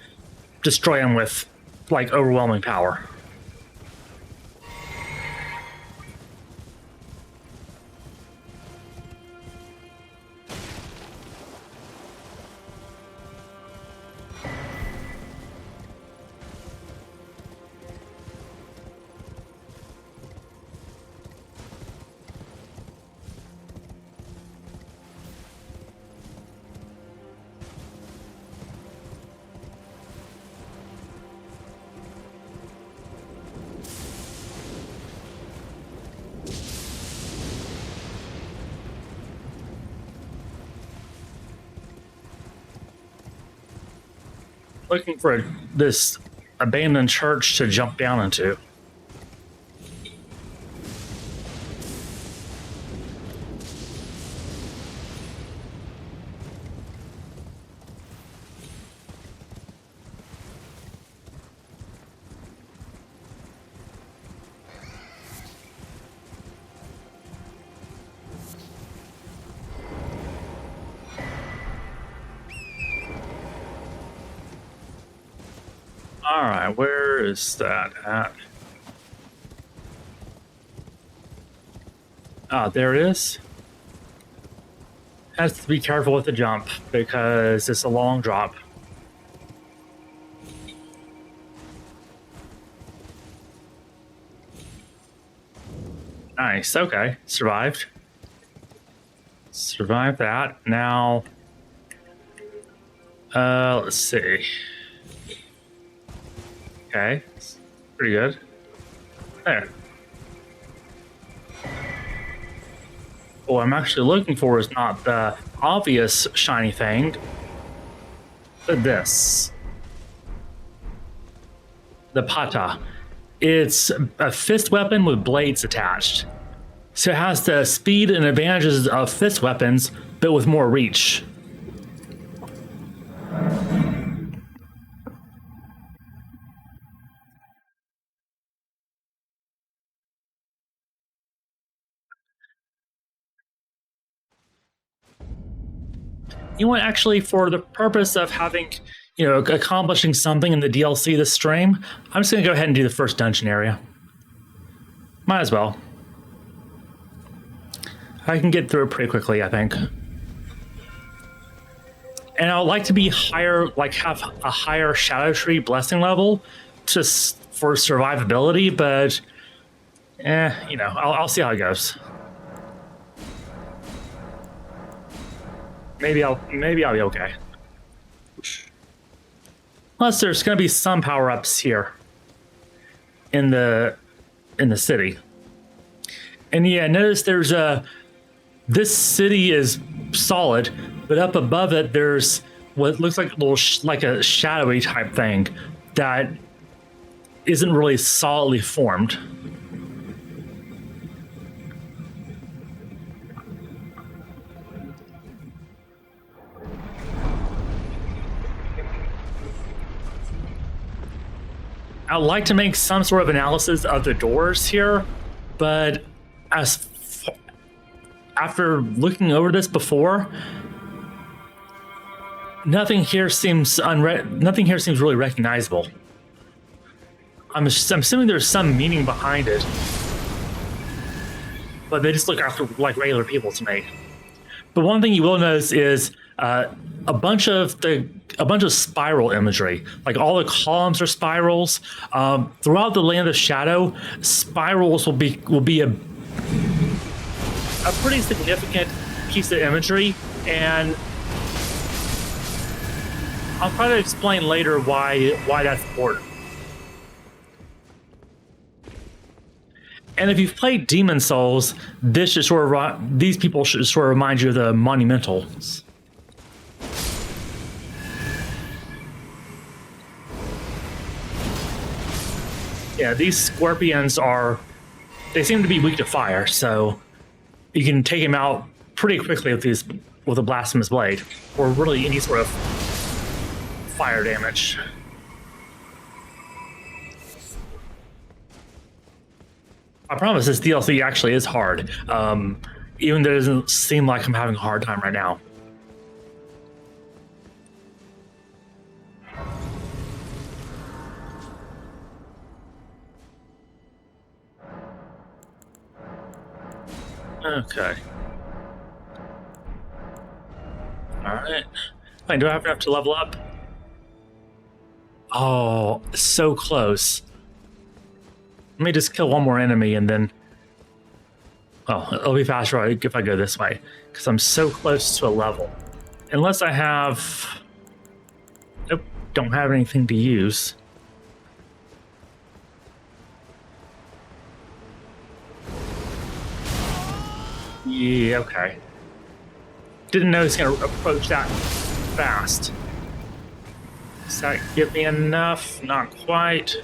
destroy him with like overwhelming power. Looking for this abandoned church to jump down into. All right, where is that at? Ah, there it is. Has to be careful with the jump because it's a long drop. Nice, okay, survived. Survived that. Now, let's see. Okay, pretty good. There. What I'm actually looking for is not the obvious shiny thing, but this. The pata. It's a fist weapon with blades attached. So it has the speed and advantages of fist weapons, but with more reach. You want actually for the purpose of having, accomplishing something in the DLC this stream, I'm just going to go ahead and do the first dungeon area. Might as well. I can get through it pretty quickly, I think. And I would like to be higher, like have a higher Shadow Tree blessing level for survivability, but I'll see how it goes. Maybe I'll be okay. Plus, there's going to be some power-ups here in the city. And yeah, notice there's this city is solid, but up above it there's what looks like a shadowy type thing that isn't really solidly formed. I'd like to make some sort of analysis of the doors here, but after looking over this before, nothing here seems really recognizable. I'm assuming there's some meaning behind it, but they just look like regular people to me. But one thing you will notice is a bunch of spiral imagery. Like all the columns are spirals. Throughout the Land of Shadow, spirals will be a pretty significant piece of imagery, and I'll try to explain later why that's important. And if you've played Demon Souls, these people should sort of remind you of the Monumentals. Yeah, these scorpions they seem to be weak to fire, so you can take them out pretty quickly with a blasphemous blade, or really any sort of fire damage. I promise this DLC actually is hard, even though it doesn't seem like I'm having a hard time right now. Okay. Alright. Fine, do I have enough to level up? Oh, so close. Let me just kill one more enemy and then... Oh, it'll be faster if I go this way, because I'm so close to a level. Unless I have... Nope, don't have anything to use. Yeah, okay. Didn't know it's going to approach that fast. Does that give me enough? Not quite.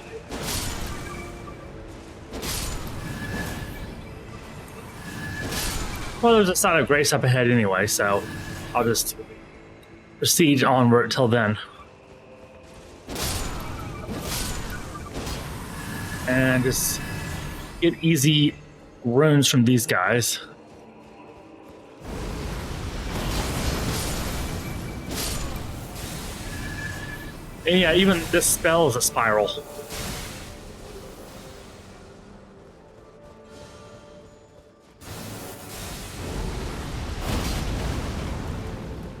Well, there's a sign of grace up ahead anyway, so I'll just proceed onward till then. And just get easy runes from these guys. And yeah, even this spell is a spiral.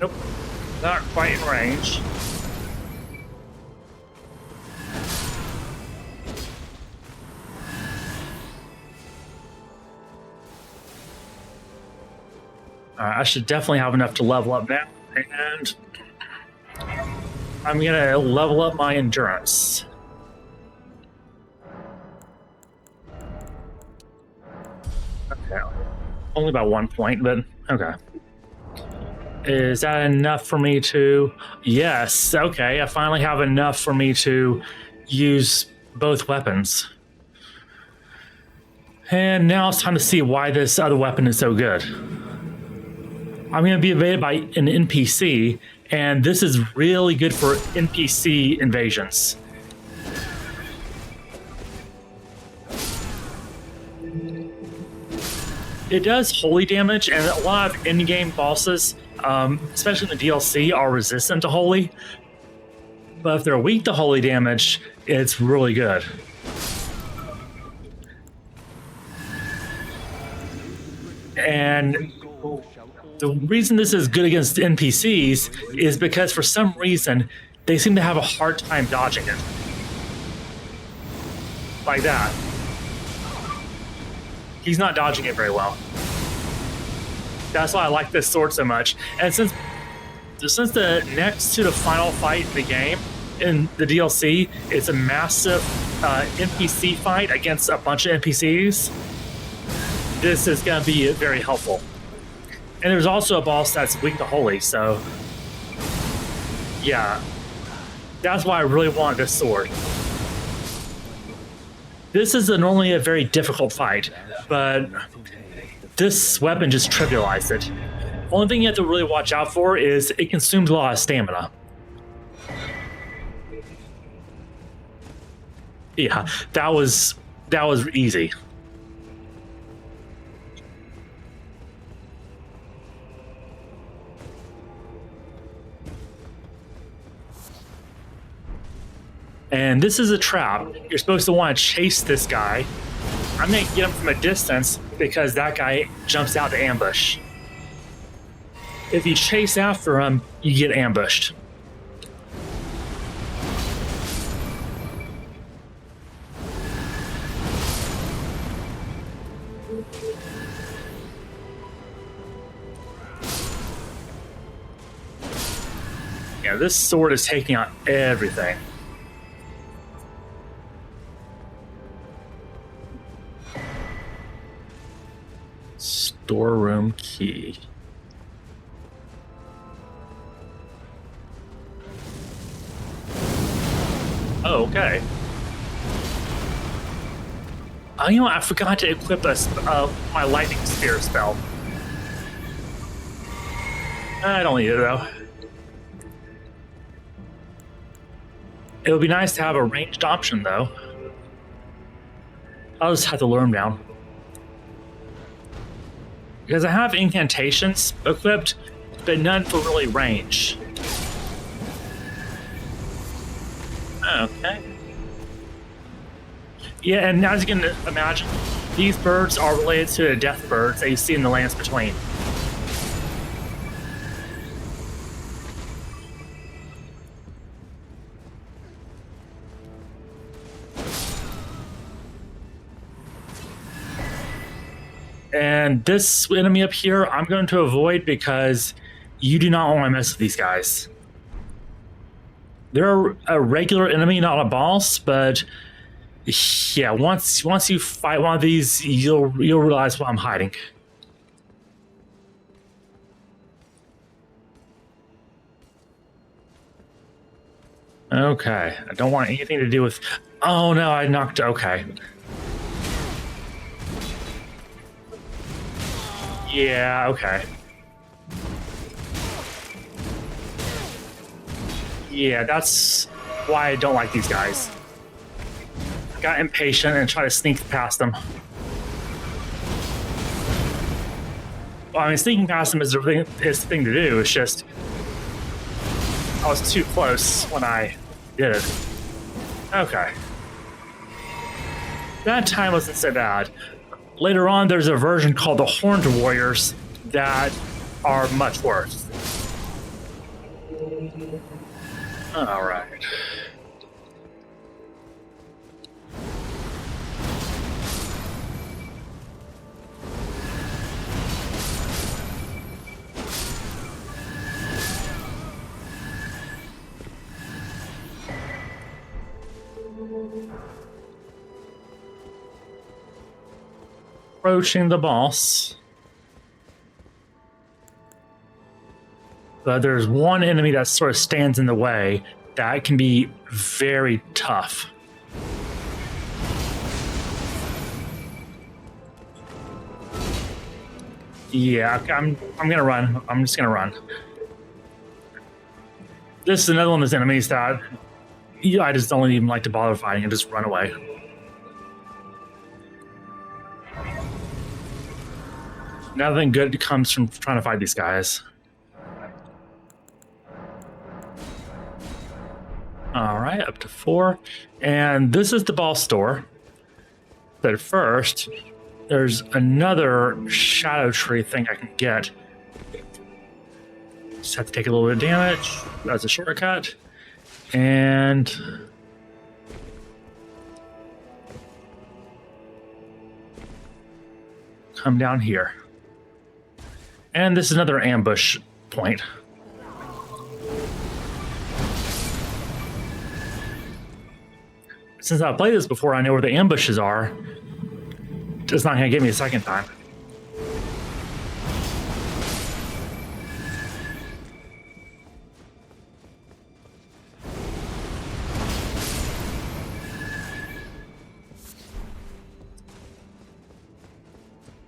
Nope, not quite in range. Alright, I should definitely have enough to level up now, and I'm gonna level up my endurance. Okay, only about 1 point, but okay. Is that enough for me to... Yes, okay, I finally have enough for me to use both weapons. And now it's time to see why this other weapon is so good. I'm going to be invaded by an NPC, and this is really good for NPC invasions. It does holy damage, and a lot of in-game bosses, especially in the DLC, are resistant to holy. But if they're weak to holy damage, it's really good. And the reason this is good against NPCs is because for some reason, they seem to have a hard time dodging it. Like that. He's not dodging it very well. That's why I like this sword so much. And since the next to the final fight in the game, in the DLC, it's a massive NPC fight against a bunch of NPCs, this is going to be very helpful. And there's also a boss that's weak to holy, so yeah, that's why I really want this sword. This is normally a very difficult fight, but this weapon just trivialized it. Only thing you have to really watch out for is it consumes a lot of stamina. Yeah, that was easy. And this is a trap. You're supposed to want to chase this guy. I'm going to get him from a distance because that guy jumps out to ambush. If you chase after him, you get ambushed. Yeah, this sword is taking out everything. Storeroom key. Oh, okay. You know what? I forgot to equip my lightning spear spell. I don't need it though. It would be nice to have a ranged option though. I'll just have to lure him down. Because I have incantations equipped, but none for really range. Okay. Yeah, and as you can imagine, these birds are related to the death birds that you see in the lands between. And this enemy up here, I'm going to avoid because you do not want to mess with these guys. They're a regular enemy, not a boss, but yeah, once you fight one of these, you'll realize what I'm hiding. Okay, I don't want anything to do with... Oh no, I knocked... Okay. Yeah, okay. Yeah, that's why I don't like these guys. Got impatient and tried to sneak past them. Well, I mean, sneaking past them is the thing to do. It's just I was too close when I did it. Okay. That time wasn't so bad. Later on, there's a version called the Horned Warriors that are much worse. All right. Approaching the boss. But there's one enemy that sort of stands in the way that can be very tough. Yeah, I'm gonna run. I'm just gonna run. This is another one of those enemies that I just don't even like to bother fighting and just run away. Nothing good comes from trying to fight these guys. All right, up to 4. And this is the boss door. But first, there's another shadow tree thing I can get. Just have to take a little bit of damage. That's a shortcut. And come down here. And this is another ambush point. Since I've played this before, I know where the ambushes are. It's not going to get me a second time.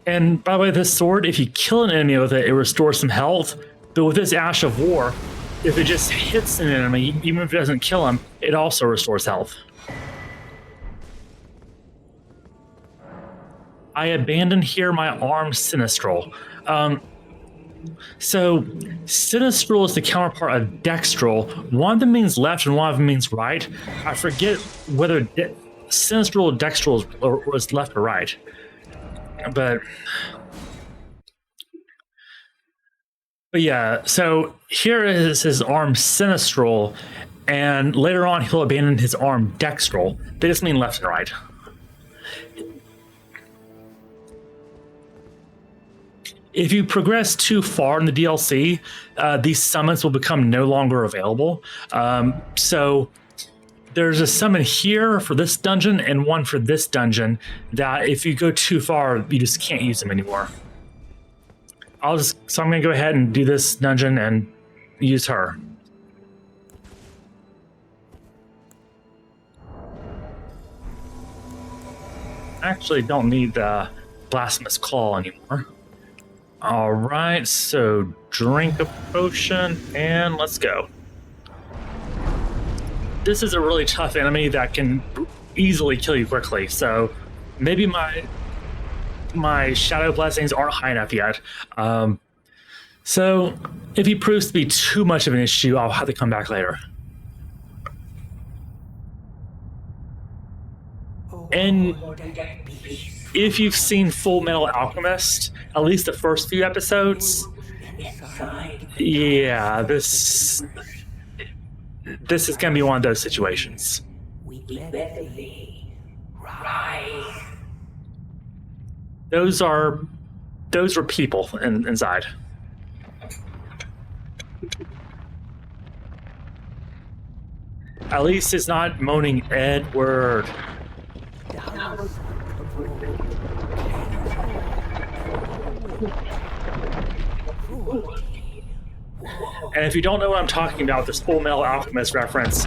And by the way, this sword, if you kill an enemy with it, it restores some health. But with this Ash of War, if it just hits an enemy, even if it doesn't kill him, it also restores health. I abandoned here my armed Sinistral. So Sinistral is the counterpart of Dextral. One of them means left and one of them means right. I forget whether Sinistral or Dextral was left or right. But yeah, so here is his arm Sinistral, and later on he'll abandon his arm Dextral. They just mean left and right. If you progress too far in the DLC, these summons will become no longer available. So there's a summon here for this dungeon and one for this dungeon that if you go too far, you just can't use them anymore. So I'm gonna go ahead and do this dungeon and use her. Actually, don't need the Blasphemous Claw anymore. All right, so drink a potion and let's go. This is a really tough enemy that can easily kill you quickly, so maybe my shadow blessings aren't high enough yet. So if he proves to be too much of an issue, I'll have to come back later. And if you've seen Full Metal Alchemist, at least the first few episodes, yeah, this is going to be one of those situations. Those were people inside. At least it's not moaning Edward. And if you don't know what I'm talking about, this Full Metal Alchemist reference,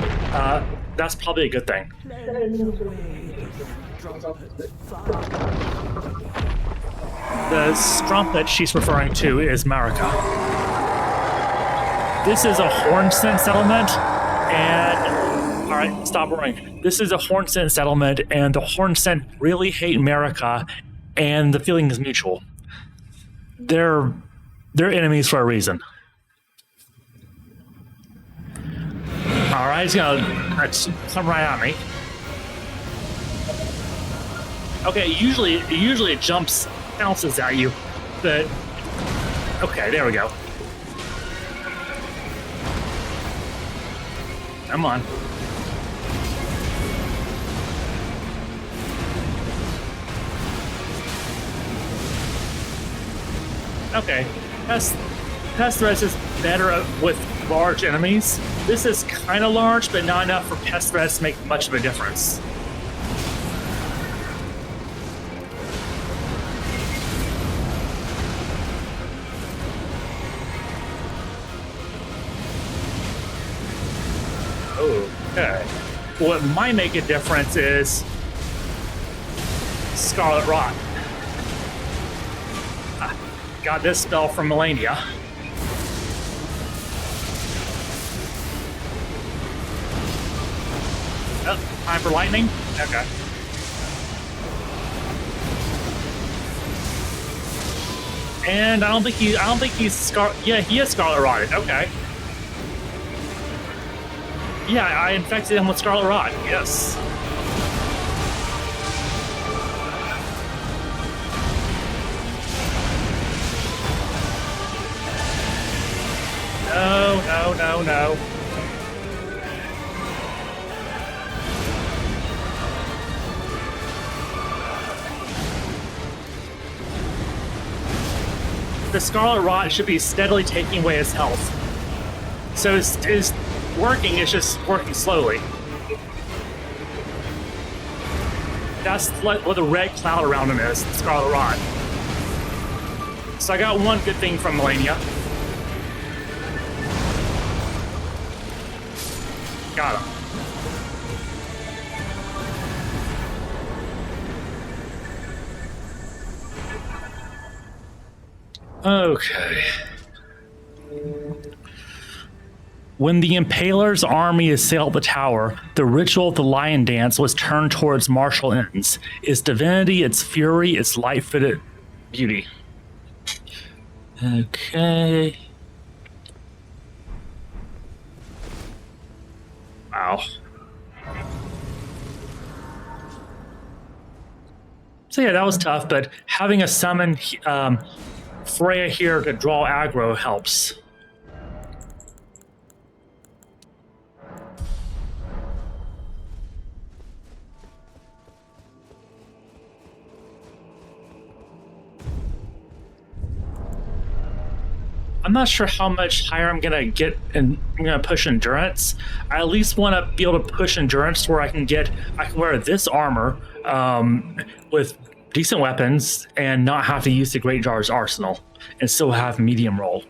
that's probably a good thing. The strumpet she's referring to is Marika. This is a Hornsent settlement, and alright, stop worrying. This is a Hornsent settlement, and the Hornsent really hate Marika, and the feeling is mutual. They're enemies for a reason. Alright, he's gonna come right at me. Okay, usually it jumps, bounces at you, but okay, there we go. Come on. Okay, Pest is better with large enemies. This is kind of large, but not enough for Pest to make much of a difference. Okay. What might make a difference is Scarlet Rot. Got this spell from Melania. Oh, time for lightning? Okay. And I don't think he's yeah, he is Scarlet Rotted. Okay. Yeah, I infected him with Scarlet Rot. Yes. No, no, no, no. The Scarlet Rot should be steadily taking away his health. So it's working, it's just working slowly. That's what the red cloud around him is, the Scarlet Rot. So I got one good thing from Melania. Got him. Okay. When the Impaler's army assailed the tower, the ritual of the lion dance was turned towards martial ends. Its divinity, its fury, its light-footed beauty. Okay. Wow. So yeah, that was tough, but having a summon Freya here to draw aggro helps. I'm not sure how much higher I'm gonna get, and I'm gonna push endurance. I at least want to be able to push endurance where I can wear this armor with decent weapons and not have to use the Great Jar's arsenal and still have medium roll.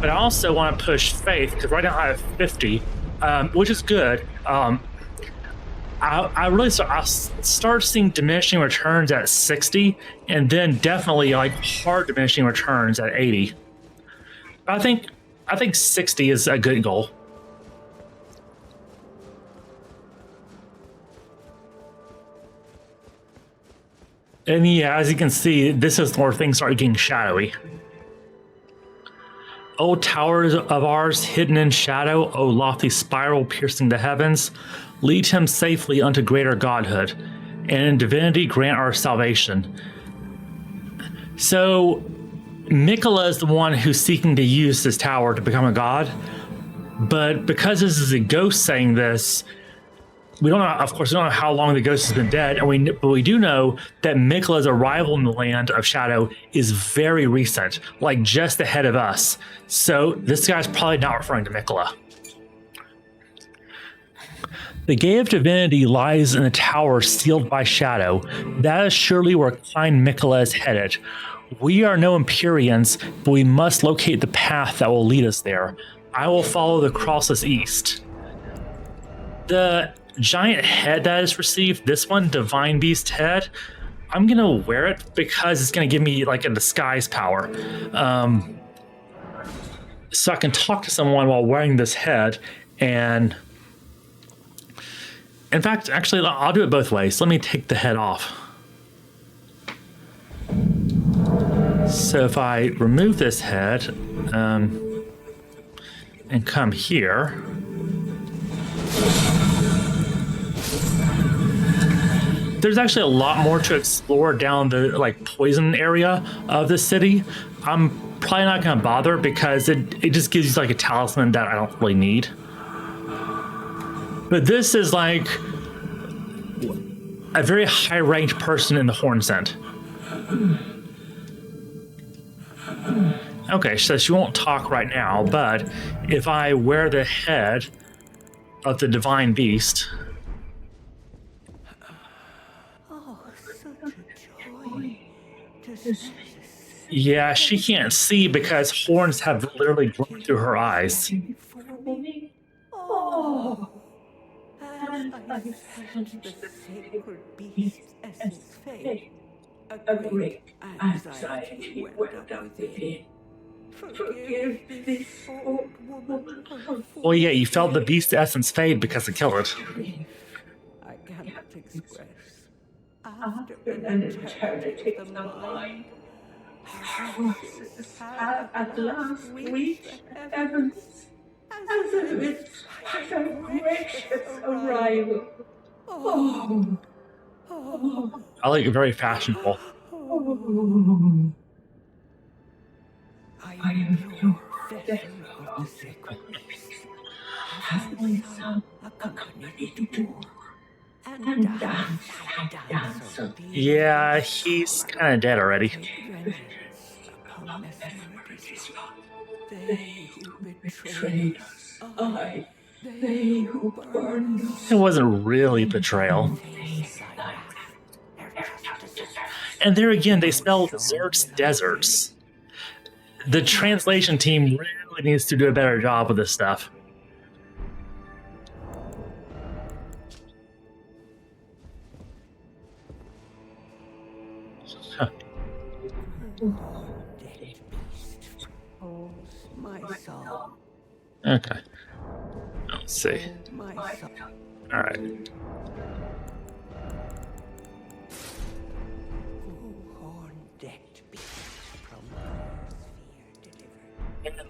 But I also want to push faith because right now I have 50, which is good. I'll start seeing diminishing returns at 60, and then definitely like hard diminishing returns at 80. I think 60 is a good goal. And yeah, as you can see, this is where things start getting shadowy. O towers of ours hidden in shadow, O lofty spiral piercing the heavens, lead him safely unto greater godhood, and in divinity grant our salvation. So, Mikola is the one who's seeking to use this tower to become a god, but because this is a ghost saying this, we don't know, of course, we don't know how long the ghost has been dead, but we do know that Mikola's arrival in the land of shadow is very recent, like just ahead of us. So this guy's probably not referring to Mikola. The Gate of Divinity lies in a tower sealed by shadow. That is surely where Klein Mikola is headed. We are no Empyreans, but we must locate the path that will lead us there. I will follow the crosses east. The giant head that is received, this one, Divine Beast head, I'm gonna wear it because it's gonna give me like a disguise power. So I can talk to someone while wearing this head, and in fact, actually, I'll do it both ways. Let me take the head off. So if I remove this head and come here, there's actually a lot more to explore down the like poison area of the city. I'm probably not going to bother because it just gives you like a talisman that I don't really need. But this is like a very high-ranked person in the Horn Scent. Okay, so she won't talk right now, but if I wear the head of the Divine Beast... Yeah, she can't see because horns have literally grown through her eyes. Oh, and I felt the sacred beast's essence fade. A great anxiety welled up within. Forgive this old woman. Well, yeah, you felt the beast essence fade because it killed it. I cannot express. after an eternity of the mind, Moses have at last reached the heavens, as if it's a gracious arrival. Oh, I like it, very fashionable. I am your vessel of the sacred beast. Have my son accompany you to war, and dance like dancer. Yeah, he's kind of dead already. Upon Mesmerity's wrath. They who betrayed us, they who burned us. It wasn't really betrayal. And there again, they spell deserts deserts. The translation team really needs to do a better job with this stuff. My soul. Okay. Let's see. My soul. All right.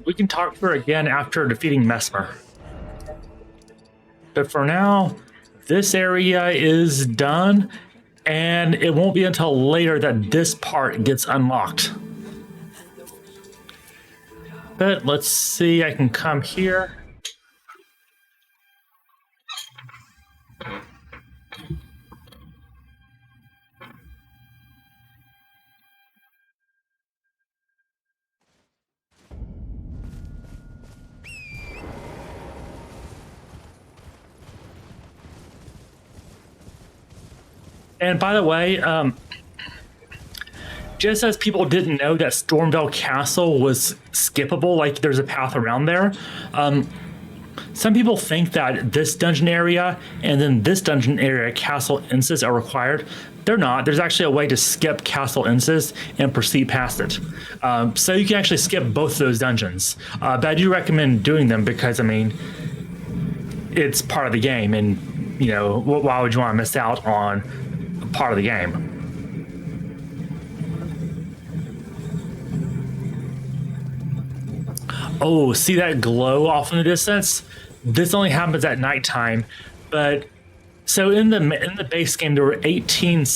We can talk to her again after defeating Mesmer. But for now, this area is done, and it won't be until later that this part gets unlocked. But let's see, I can come here. And by the way, just as people didn't know that Stormvale Castle was skippable, like there's a path around there, some people think that this dungeon area and then this dungeon area, Castle Inces, are required. They're not. There's actually a way to skip Castle Inces and proceed past it. So you can actually skip both of those dungeons. But I do recommend doing them because, I mean, it's part of the game, and, you know, why would you want to miss out on part of the game? Oh, see that glow off in the distance? This only happens at nighttime, but so in the base game there were 18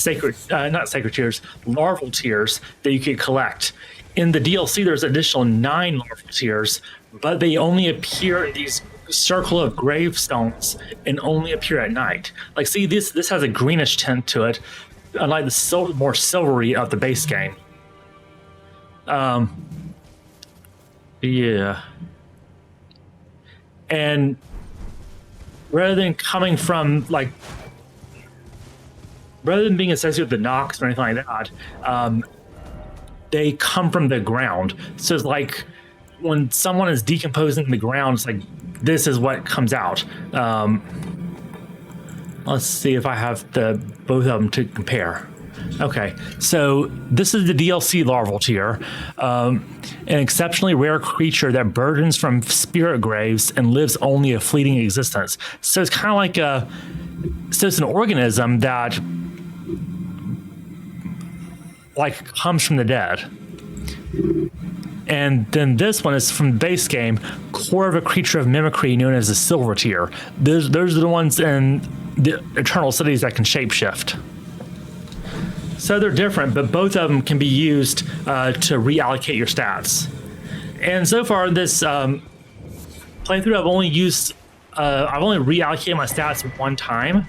not sacred tears, larval tears that you could collect. In the DLC there's additional 9 larval tears, but they only appear in these circle of gravestones and only appear at night. Like, see, this has a greenish tint to it, unlike the more silvery of the base game. Yeah. And rather than coming from, like, rather than being associated with the Nox or anything like that, they come from the ground. So it's like when someone is decomposing the ground, it's like this is what comes out. Let's see if I have both of them to compare. Okay, so this is the DLC larval tier, an exceptionally rare creature that burdens from spirit graves and lives only a fleeting existence. So it's kind of like it's an organism that comes from the dead. And then this one is from the base game, core of a creature of mimicry known as the silver tier. Those are the ones in the Eternal Cities that can shapeshift. So they're different, but both of them can be used to reallocate your stats. And so far, this playthrough, I've only reallocated my stats one time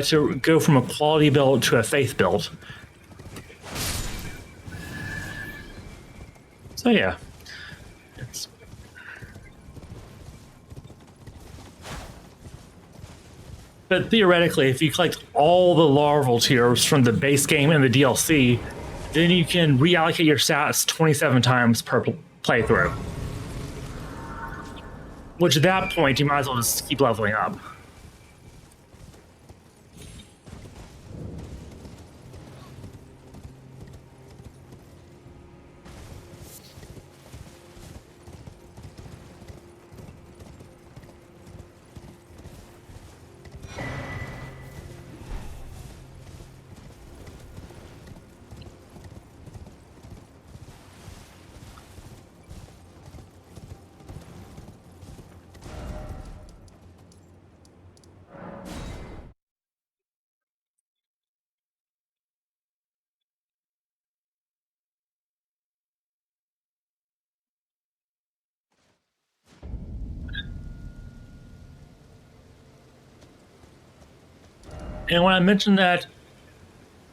to go from a quality build to a faith build. So yeah, but theoretically, if you collect all the larval tiers from the base game and the DLC, then you can reallocate your stats 27 times per playthrough. Which at that point, you might as well just keep leveling up. And when I mentioned that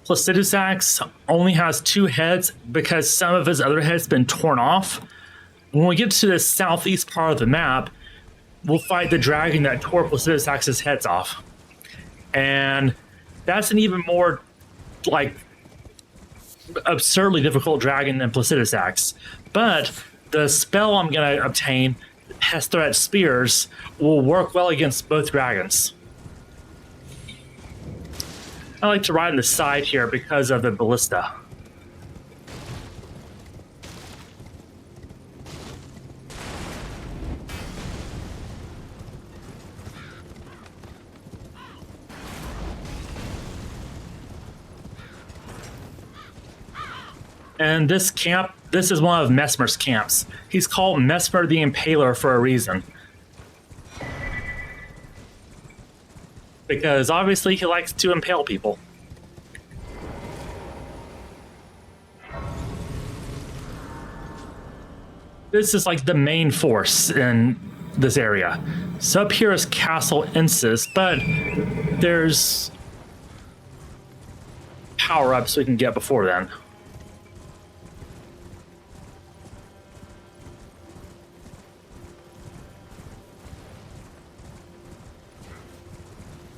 Placidusax only has 2 heads because some of his other heads been torn off, when we get to the southeast part of the map, we'll fight the dragon that tore Placidusax's heads off. And that's an even more, like, absurdly difficult dragon than Placidusax. But the spell I'm going to obtain, Hestret Spears, will work well against both dragons. I like to ride on the side here because of the ballista. And this camp, this is one of Messmer's camps. He's called Messmer the Impaler for a reason. Because obviously he likes to impale people. This is like the main force in this area. So up here is Castle Ensis, but there's power-ups we can get before then.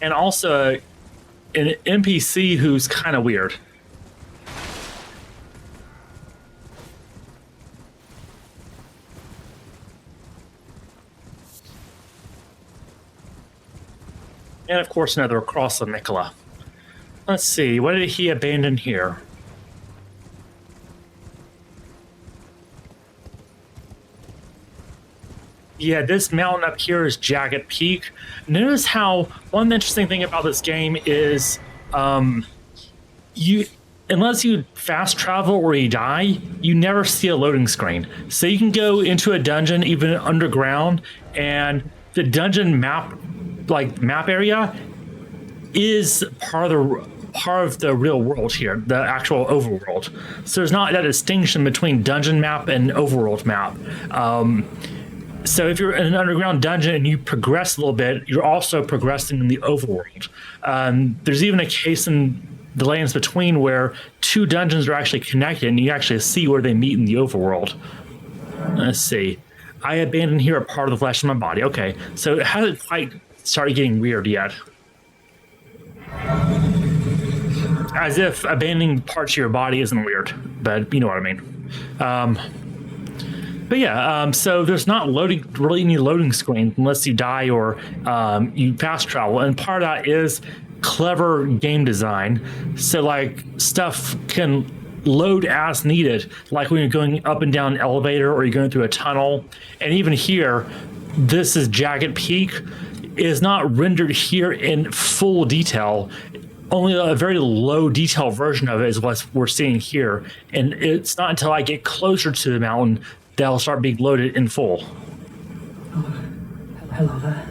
And also an NPC who's kind of weird. And of course another across the Nicola. Let's see, what did he abandon here? Yeah, this mountain up here is Jagged Peak. Notice how one interesting thing about this game is you, unless you fast travel or you die, you never see a loading screen. So you can go into a dungeon even underground, and the dungeon map, like map area, is part of the real world here, the actual overworld. So there's not that distinction between dungeon map and overworld map. So if you're in an underground dungeon and you progress a little bit, you're also progressing in the overworld. There's even a case in the Lands Between where 2 dungeons are actually connected and you actually see where they meet in the overworld. Let's see. I abandoned here a part of the flesh in my body. Okay, so it hasn't quite started getting weird yet. As if abandoning parts of your body isn't weird, but you know what I mean. But yeah, so there's not really any loading screens unless you die or you fast travel, and part of that is clever game design. So like stuff can load as needed, like when you're going up and down an elevator or you're going through a tunnel. And even here, this is Jagged Peak. It is not rendered here in full detail. Only a very low detail version of it is what we're seeing here. And it's not until I get closer to the mountain they'll start being loaded in full. Oh, hello there.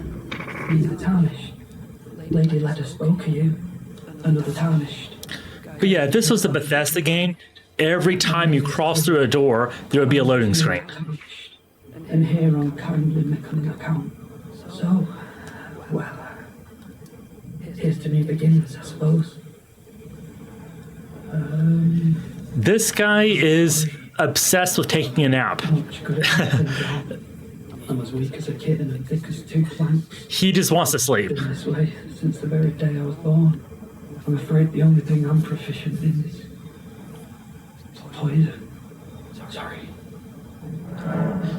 He's the Tarnished. Lady Leda spoke of you. Another Tarnished. But yeah, if this was the Bethesda game, every time you cross through a door, there would be a loading screen. And here on kindly Mickle's account. So, well, here's to new beginnings, I suppose. This guy is obsessed with taking a nap. I'm as weak as a kitten and thick as 2 planks. He just wants to sleep. Been this way since the very day I was born. I'm afraid the only thing I'm proficient in is poison. Sorry.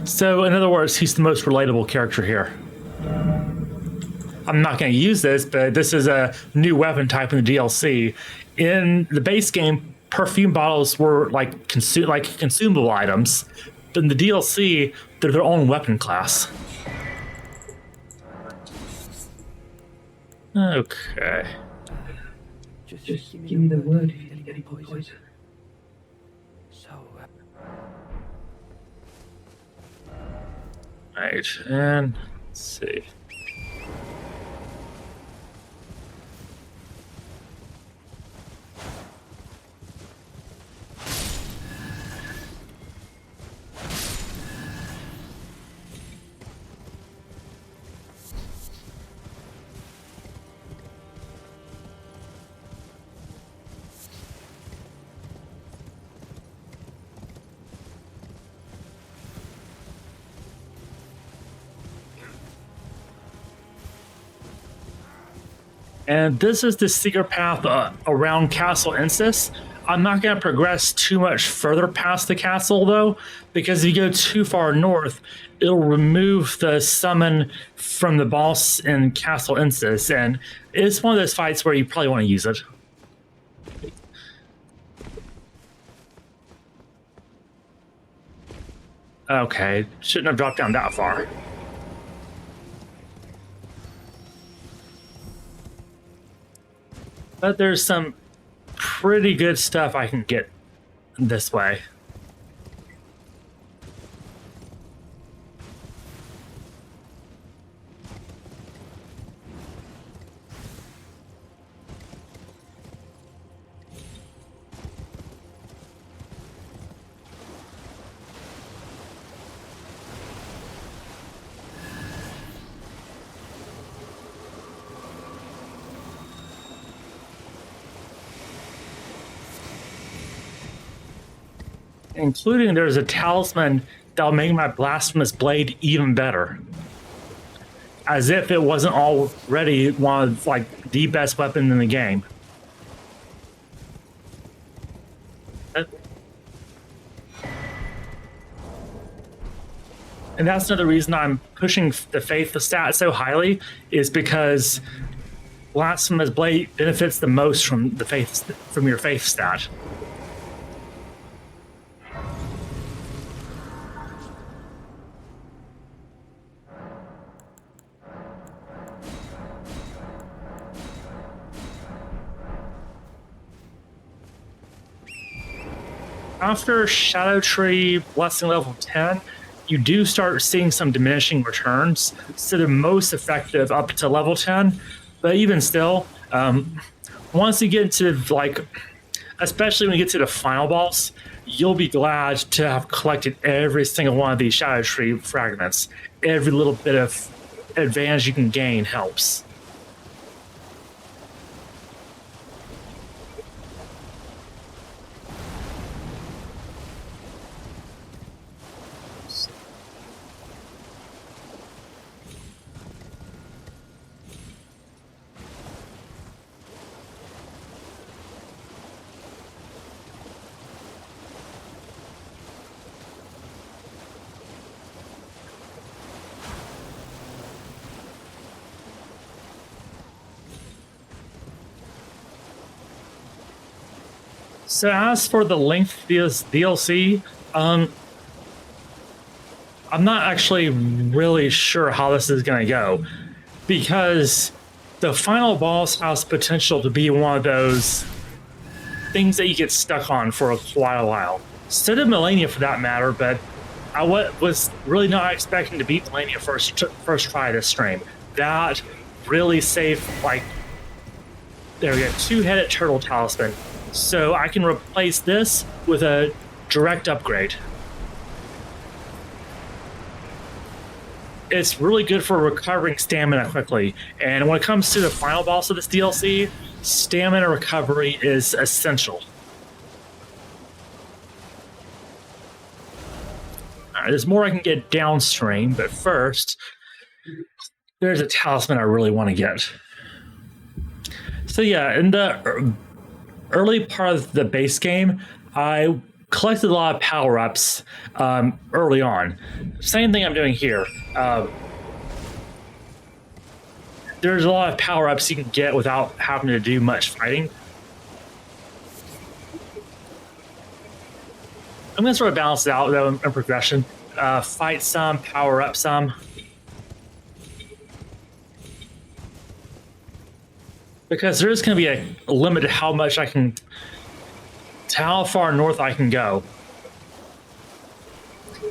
So, in other words, he's the most relatable character here. I'm not going to use this, but this is a new weapon type in the DLC. In the base game, perfume bottles were like consumable items, but in the DLC, they're their own weapon class. Okay. Just give me the word if you get any poison. Right, and let's see. And this is the secret path around Castle Insis. I'm not going to progress too much further past the castle, though, because if you go too far north, it'll remove the summon from the boss in Castle Insis, and it's one of those fights where you probably want to use it. Okay, shouldn't have dropped down that far. But there's some pretty good stuff I can get this way. Including there's a talisman that'll make my blasphemous blade even better. As if it wasn't already one of like the best weapon in the game. And that's another reason I'm pushing the faith stat so highly, is because blasphemous blade benefits the most from your faith stat. After Shadow Tree Blessing level 10, you do start seeing some diminishing returns. So they're most effective up to level 10. But even still, once you get into, like, especially when you get to the final boss, you'll be glad to have collected every single one of these Shadow Tree fragments. Every little bit of advantage you can gain helps. So as for the length DLC, I'm not actually really sure how this is going to go, because the final boss has potential to be one of those things that you get stuck on for quite a while. So did Melania, for that matter, but I was really not expecting to beat Melania first try this stream. That really saved, like, there we go, two-headed turtle talisman. So I can replace this with a direct upgrade. It's really good for recovering stamina quickly. And when it comes to the final boss of this DLC, stamina recovery is essential. Alright, there's more I can get downstream, but first, there's a talisman I really want to get. So yeah, in the early part of the base game, I collected a lot of power-ups early on. Same thing I'm doing here. There's a lot of power-ups you can get without having to do much fighting. I'm going to sort of balance it out, though, in progression. Fight some, power up some. Because there is going to be a limit to how much I can, to how far north I can go,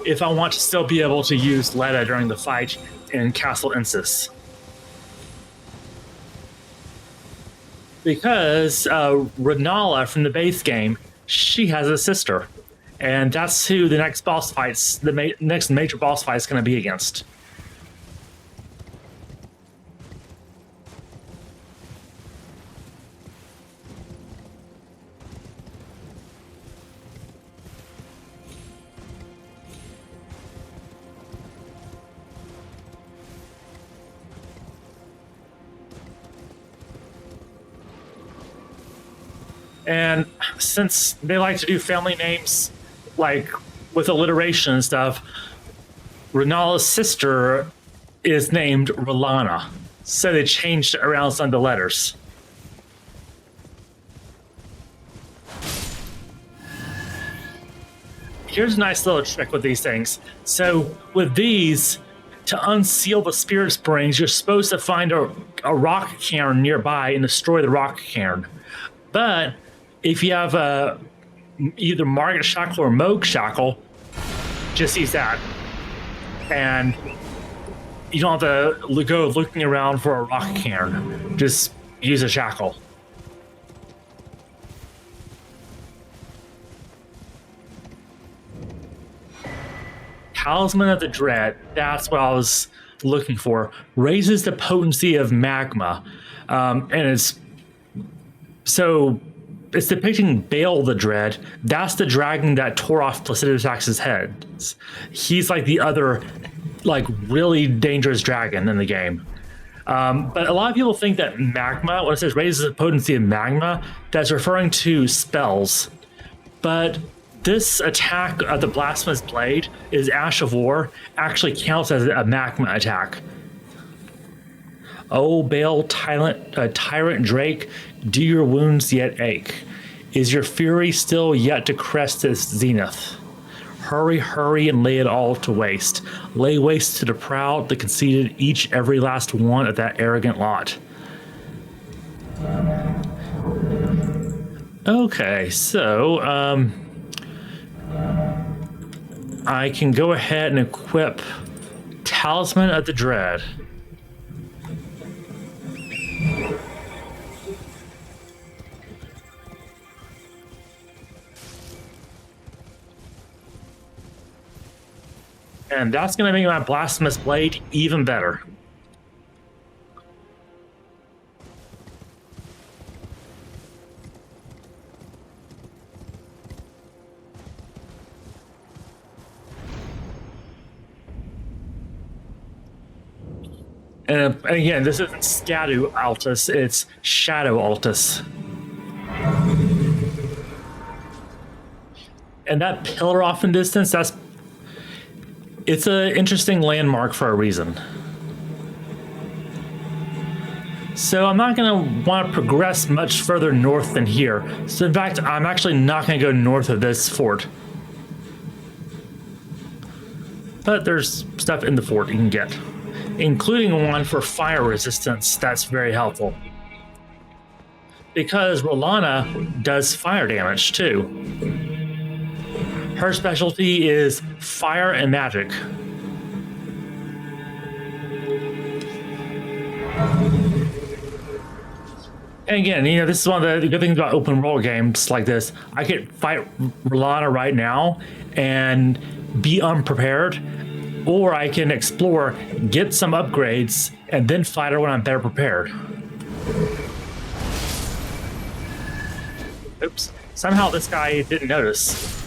if I want to still be able to use Leda during the fight in Castle Insis. Because Renala from the base game, she has a sister, and that's who the next boss fights, the next major boss fight is going to be against. And since they like to do family names like with alliteration and stuff, Renala's sister is named Rolana. So they changed around some of the letters. Here's a nice little trick with these things. So with these, to unseal the spirit springs, you're supposed to find a rock cairn nearby and destroy the rock cairn. But if you have either Margaret Shackle or Moog Shackle, just use that. And you don't have to go looking around for a rock cairn. Just use a shackle. Talisman of the Dread, that's what I was looking for. Raises the potency of magma. And it's depicting Bale the Dread. That's the dragon that tore off Placidusax's head. He's like the other, like, really dangerous dragon in the game. But a lot of people think that magma, when it says raises the potency of magma, that's referring to spells. But this attack of the Blasphemous Blade is Ash of War, actually counts as a magma attack. Oh, Bale, Tyrant Drake, do your wounds yet ache? Is your fury still yet to crest its zenith? Hurry, hurry, and lay it all to waste. Lay waste to the proud, the conceited, every last one of that arrogant lot. Okay, so, I can go ahead and equip Talisman of the Dread. And that's going to make my Blasphemous Blade even better. And again, this isn't Scadu Altus, it's Shadow Altus. And that pillar off in distance, it's an interesting landmark for a reason. So I'm not going to want to progress much further north than here. So in fact, I'm actually not going to go north of this fort. But there's stuff in the fort you can get, including one for fire resistance. That's very helpful. Because Rolana does fire damage too. Her specialty is fire and magic. And again, this is one of the good things about open world games like this. I could fight Rolana right now and be unprepared, or I can explore, get some upgrades, and then fight her when I'm better prepared. Oops. Somehow this guy didn't notice.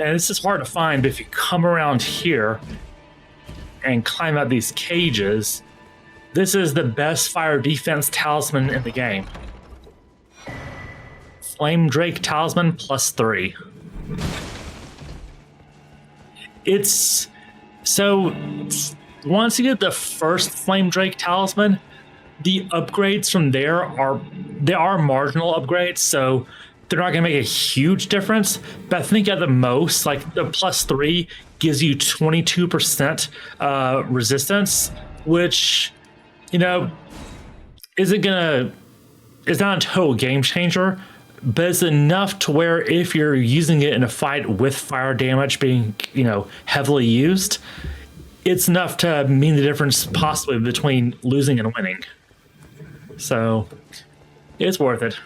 And this is hard to find, but if you come around here and climb out these cages, this is the best fire defense talisman in the game. Flame Drake Talisman +3. So once you get the first Flame Drake Talisman, the upgrades from there are marginal upgrades, so they're not going to make a huge difference. But I think at the most, like the +3 gives you 22% resistance, which it's not a total game changer, but it's enough to where if you're using it in a fight with fire damage being, heavily used, it's enough to mean the difference possibly between losing and winning. So it's worth it.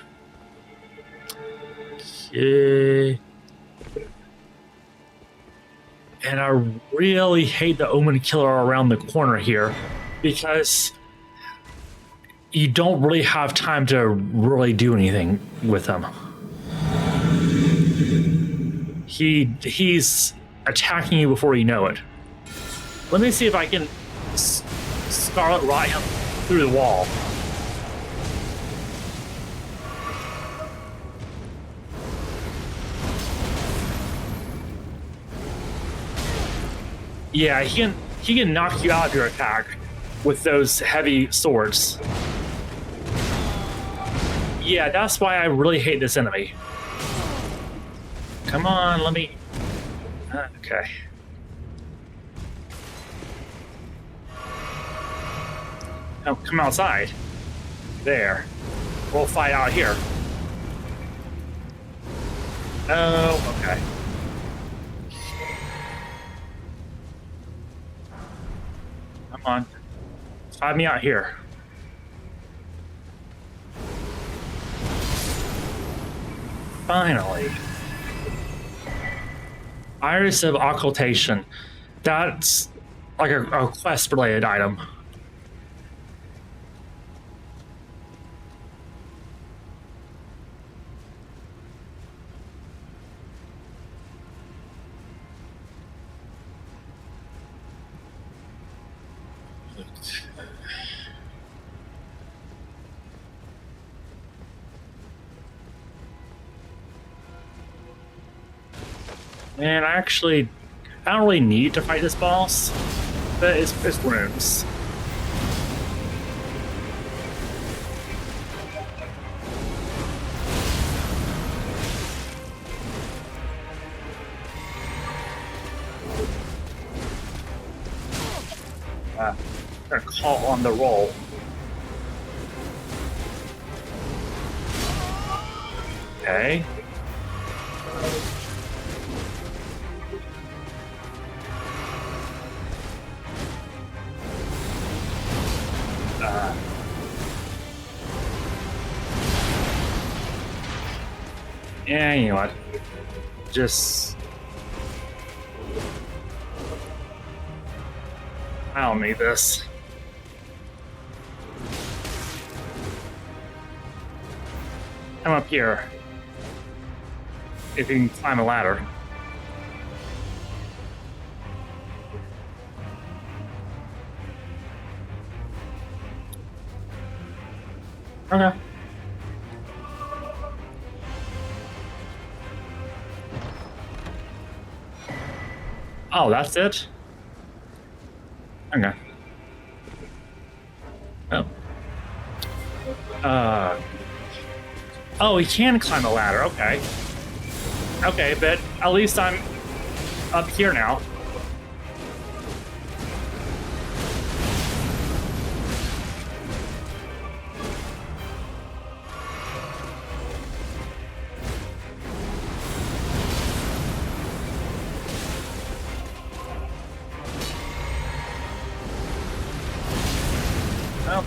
Okay. And I really hate the Omen Killer around the corner here, because you don't really have time to really do anything with him. He's attacking you before you know it. Let me see if I can Scarlet Rot him through the wall. Yeah, he can knock you out of your attack with those heavy swords. Yeah, that's why I really hate this enemy. Come on, let me... Okay. Oh, come outside. There. We'll fight out here. Oh, okay. Come on. Find me out here. Finally. Iris of Occultation. That's like a quest-related item. And I don't really need to fight this boss, but it's runes. Gonna call on the roll. Okay. Yeah, you know what? Just... I don't need this. Come up here. If you can climb a ladder. Okay. Oh, that's it? Okay. Oh. Oh, he can climb a ladder, okay. Okay, but at least I'm up here now.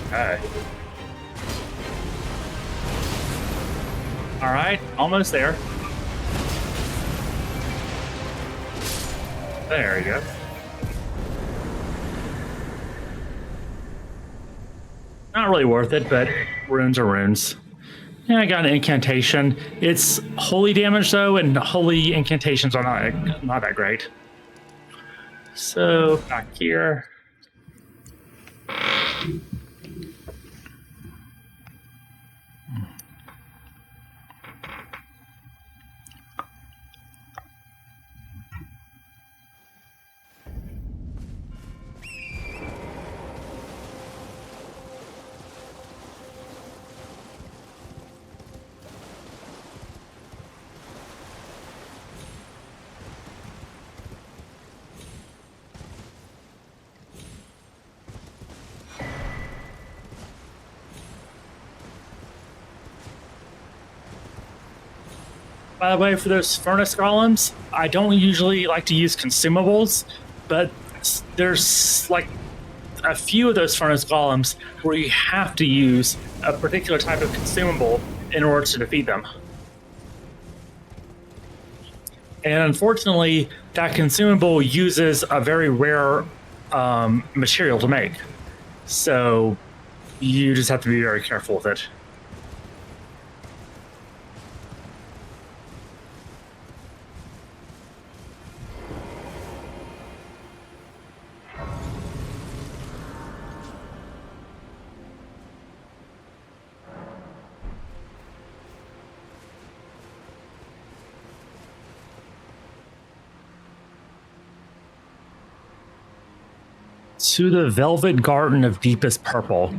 Okay. All right, almost there. There you go. Not really worth it, but runes are runes. Yeah, I got an incantation. It's holy damage though, and holy incantations are not that great. So back here. By the way, for those furnace golems, I don't usually like to use consumables, but there's like a few of those furnace golems where you have to use a particular type of consumable in order to defeat them. And unfortunately, that consumable uses a very rare material to make. So you just have to be very careful with it. To the velvet garden of deepest purple.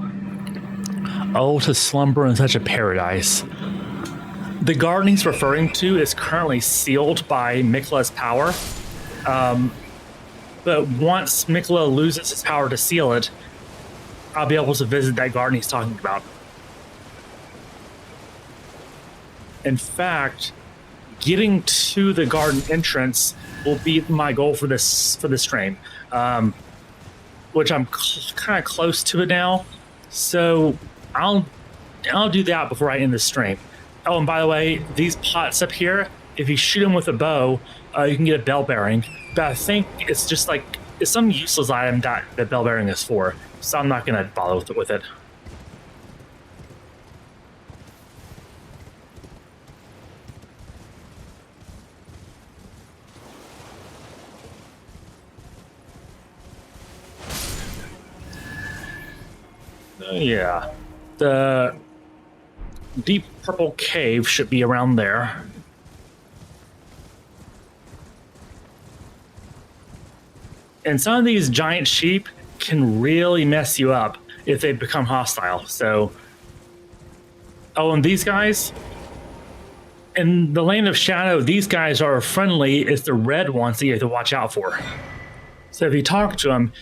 Oh, to slumber in such a paradise. The garden he's referring to is currently sealed by Mikla's power. But once Mikla loses his power to seal it, I'll be able to visit that garden he's talking about. In fact, getting to the garden entrance will be my goal for this stream, which I'm kind of close to it now. So I'll do that before I end the stream. Oh, and by the way, these pots up here, if you shoot them with a bow, you can get a bell bearing. But I think it's just like it's some useless item that the bell bearing is for, so I'm not gonna bother with it. Yeah, the deep purple cave should be around there. And some of these giant sheep can really mess you up if they become hostile. So, oh, and these guys, in the Land of Shadow, these guys are friendly. It's the red ones that you have to watch out for. So if you talk to them,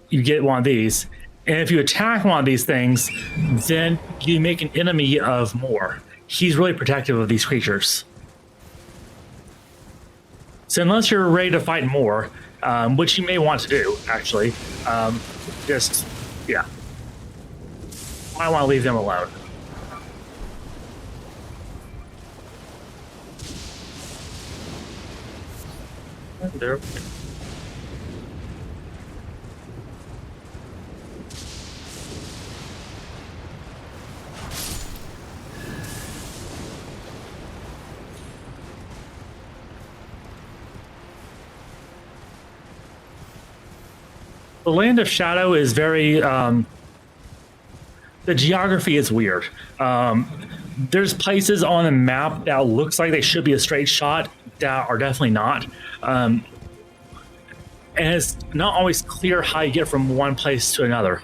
you get one of these. And if you attack one of these things, then you make an enemy of more. He's really protective of these creatures. So unless you're ready to fight more, which you may want to do, actually, yeah. I want to leave them alone. There. The Land of Shadow is very, the geography is weird. There's places on the map that looks like they should be a straight shot that are definitely not. And it's not always clear how you get from one place to another.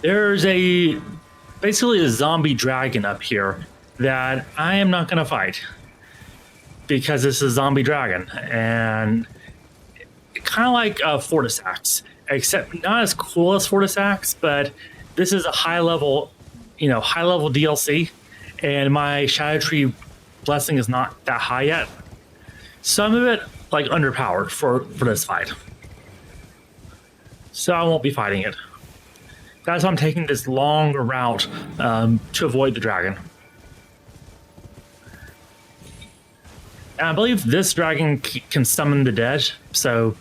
There's basically a zombie dragon up here that I am not going to fight because it's a zombie dragon, and kind of like Fortisax, except not as cool as Fortisax, but this is a high level DLC, and my Shadow Tree blessing is not that high yet. Some of it like underpowered for this fight, so I won't be fighting it. That's why I'm taking this long route to avoid the dragon. And I believe this dragon can summon the dead, so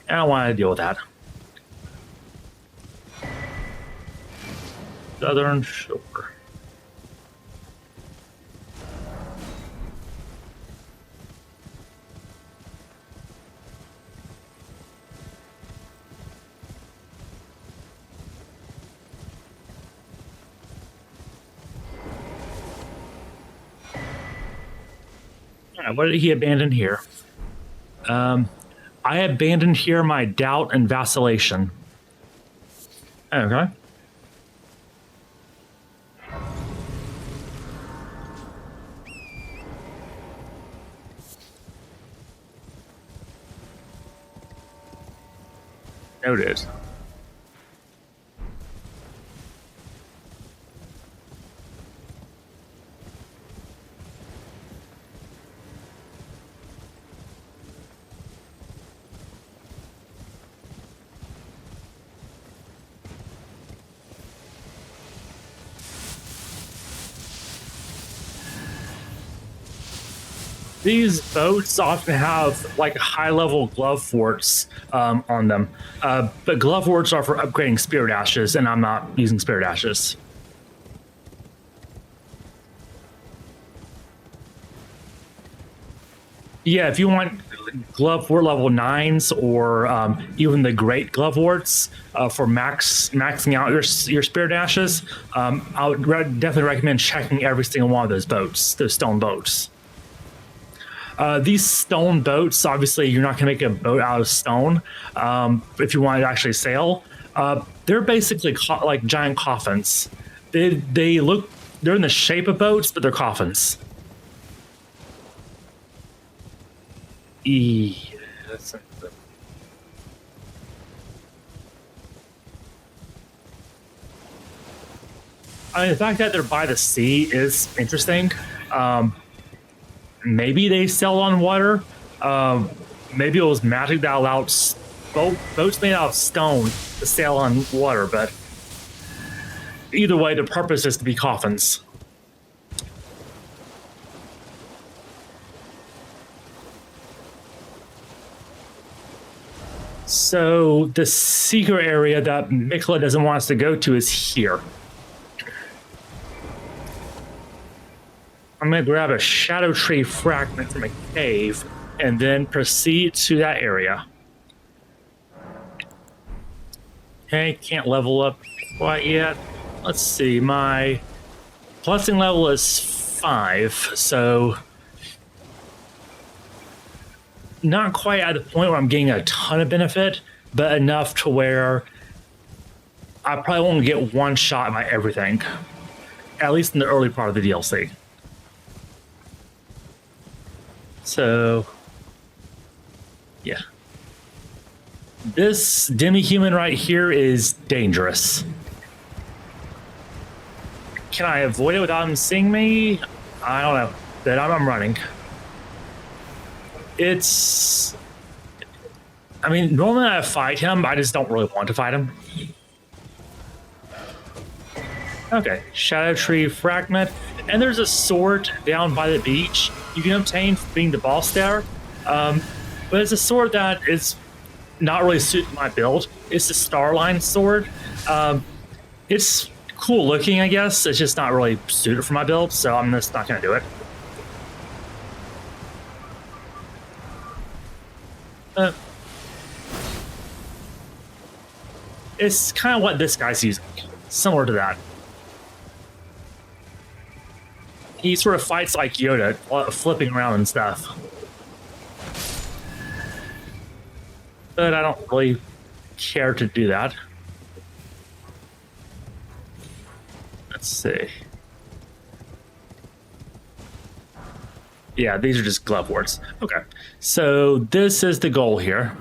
I don't want to deal with that. Southern Shore. What did he abandon here? I abandoned here my doubt and vacillation. Okay. Noted. These boats often have like high-level glove forts on them, but glove forts are for upgrading spirit ashes, and I'm not using spirit ashes. Yeah, if you want Glovewort level 9s or even the Great Gloveworts for maxing out your spear dashes, I would definitely recommend checking every single one of those boats, those stone boats. These stone boats, obviously, you're not going to make a boat out of stone if you want to actually sail. They're basically like giant coffins. They're in the shape of boats, but they're coffins. That's I mean, the fact that they're by the sea is interesting. Maybe they sail on water. Maybe it was magic that allowed boats made out of stone to sail on water, but either way, the purpose is to be coffins. So the secret area that Mikla doesn't want us to go to is here. I'm going to grab a shadow tree fragment from a cave and then proceed to that area. Okay, can't level up quite yet. Let's see, my blessing level is 5, so not quite at the point where I'm getting a ton of benefit, but enough to where I probably won't get one shot by everything, at least in the early part of the DLC. So, yeah. This demi-human right here is dangerous. Can I avoid it without him seeing me? I don't know. Then I'm running. I mean, normally I fight him, I just don't really want to fight him. Okay, Shadow Tree Fragment. And there's a sword down by the beach you can obtain for being the boss there. But it's a sword that is not really suited to my build. It's the Starline sword. It's cool looking, I guess. It's just not really suited for my build, so I'm just not going to do it. It's kind of what this guy's using. Similar to that. He sort of fights like Yoda, flipping around and stuff. But I don't really care to do that. Let's see. Yeah, these are just Gloveworts. Okay, so this is the goal here.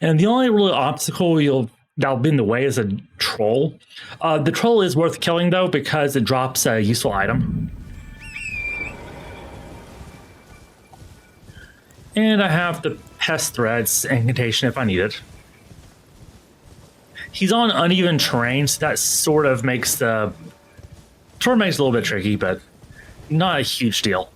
And the only real obstacle that'll be in the way is a troll. The troll is worth killing, though, because it drops a useful item. And I have the pest threads incantation if I need it. He's on uneven terrain, so that sort of makes it a little bit tricky, but not a huge deal.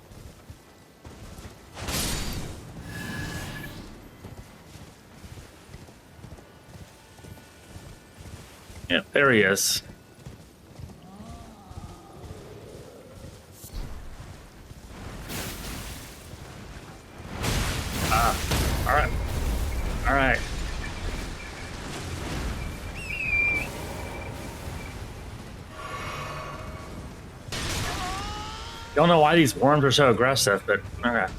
Yeah, there he is. All right. All right. Don't know why these worms are so aggressive, but okay.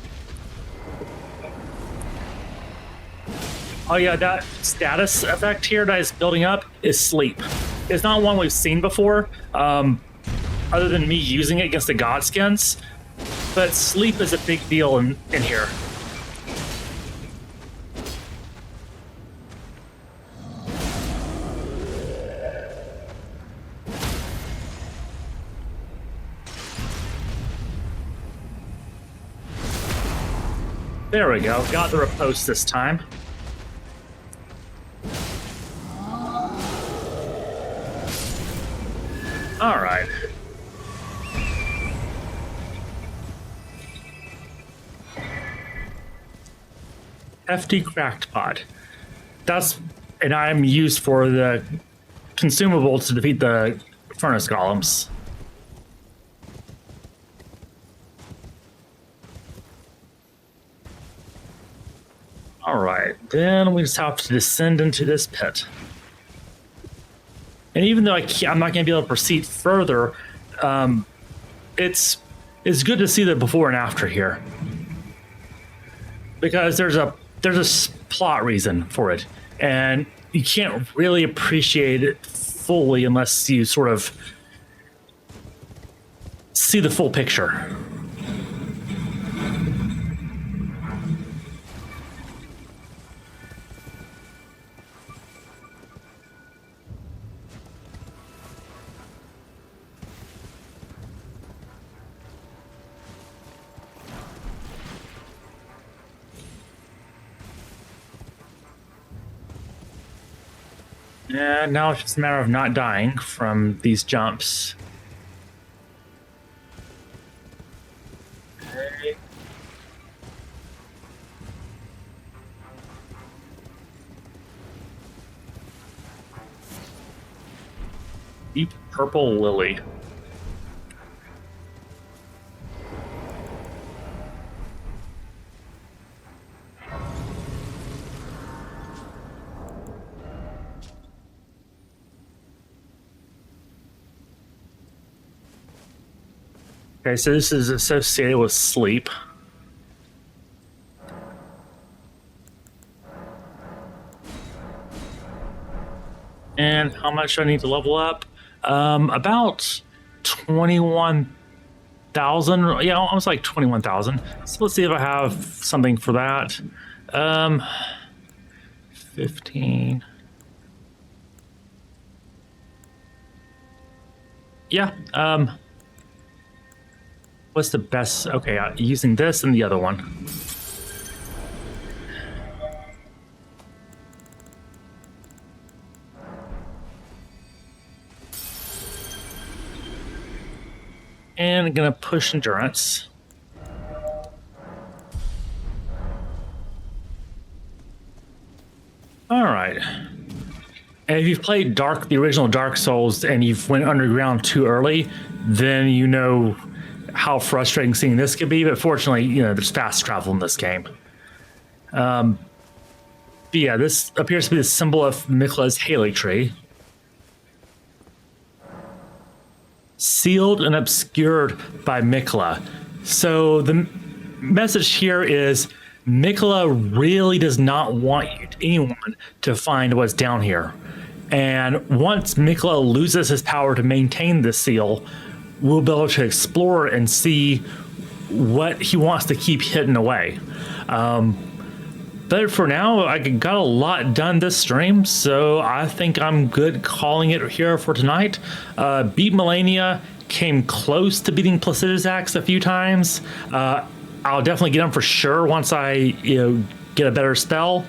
Oh yeah, that status effect here that is building up is sleep. It's not one we've seen before, other than me using it against the Godskins, but sleep is a big deal in here. There we go, got the riposte this time. All right. Hefty cracked pot. That's an item used for the consumable to defeat the furnace golems. Then we just have to descend into this pit. And even though I'm not going to be able to proceed further, it's good to see the before and after here, because there's a plot reason for it, and you can't really appreciate it fully unless you sort of see the full picture. Yeah, now it's just a matter of not dying from these jumps. Okay. Deep purple lily. Okay, so this is associated with sleep. And how much do I need to level up? About 21,000. Yeah, almost like 21,000. So let's see if I have something for that. 15. Yeah. What's the best? Okay, using this and the other one. And I'm gonna push endurance. All right. And if you've played the original Dark Souls, and you've went underground too early, then you know how frustrating seeing this could be. But fortunately, you know, there's fast travel in this game. But yeah, this appears to be the symbol of Mikla's Haley tree. Sealed and obscured by Mikla. So the message here is Mikla really does not want anyone to find what's down here. And once Mikla loses his power to maintain the seal, we'll be able to explore and see what he wants to keep hidden away. But for now, I got a lot done this stream, so I think I'm good calling it here for tonight. Beat Melania, came close to beating Placidus Axe a few times. I'll definitely get him for sure once I get a better spell.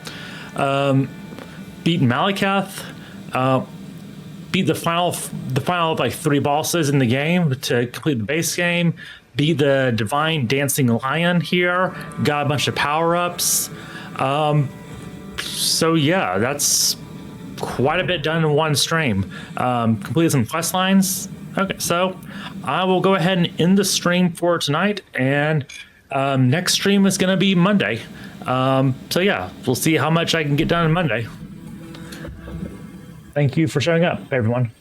Beat Malakath. Beat the final like 3 bosses in the game to complete the base game. Beat the Divine Dancing Lion here. Got a bunch of power-ups. So yeah, that's quite a bit done in one stream. Completed some quest lines. Okay, so I will go ahead and end the stream for tonight, and next stream is going to be Monday. So yeah, we'll see how much I can get done on Monday. Thank you for showing up, everyone.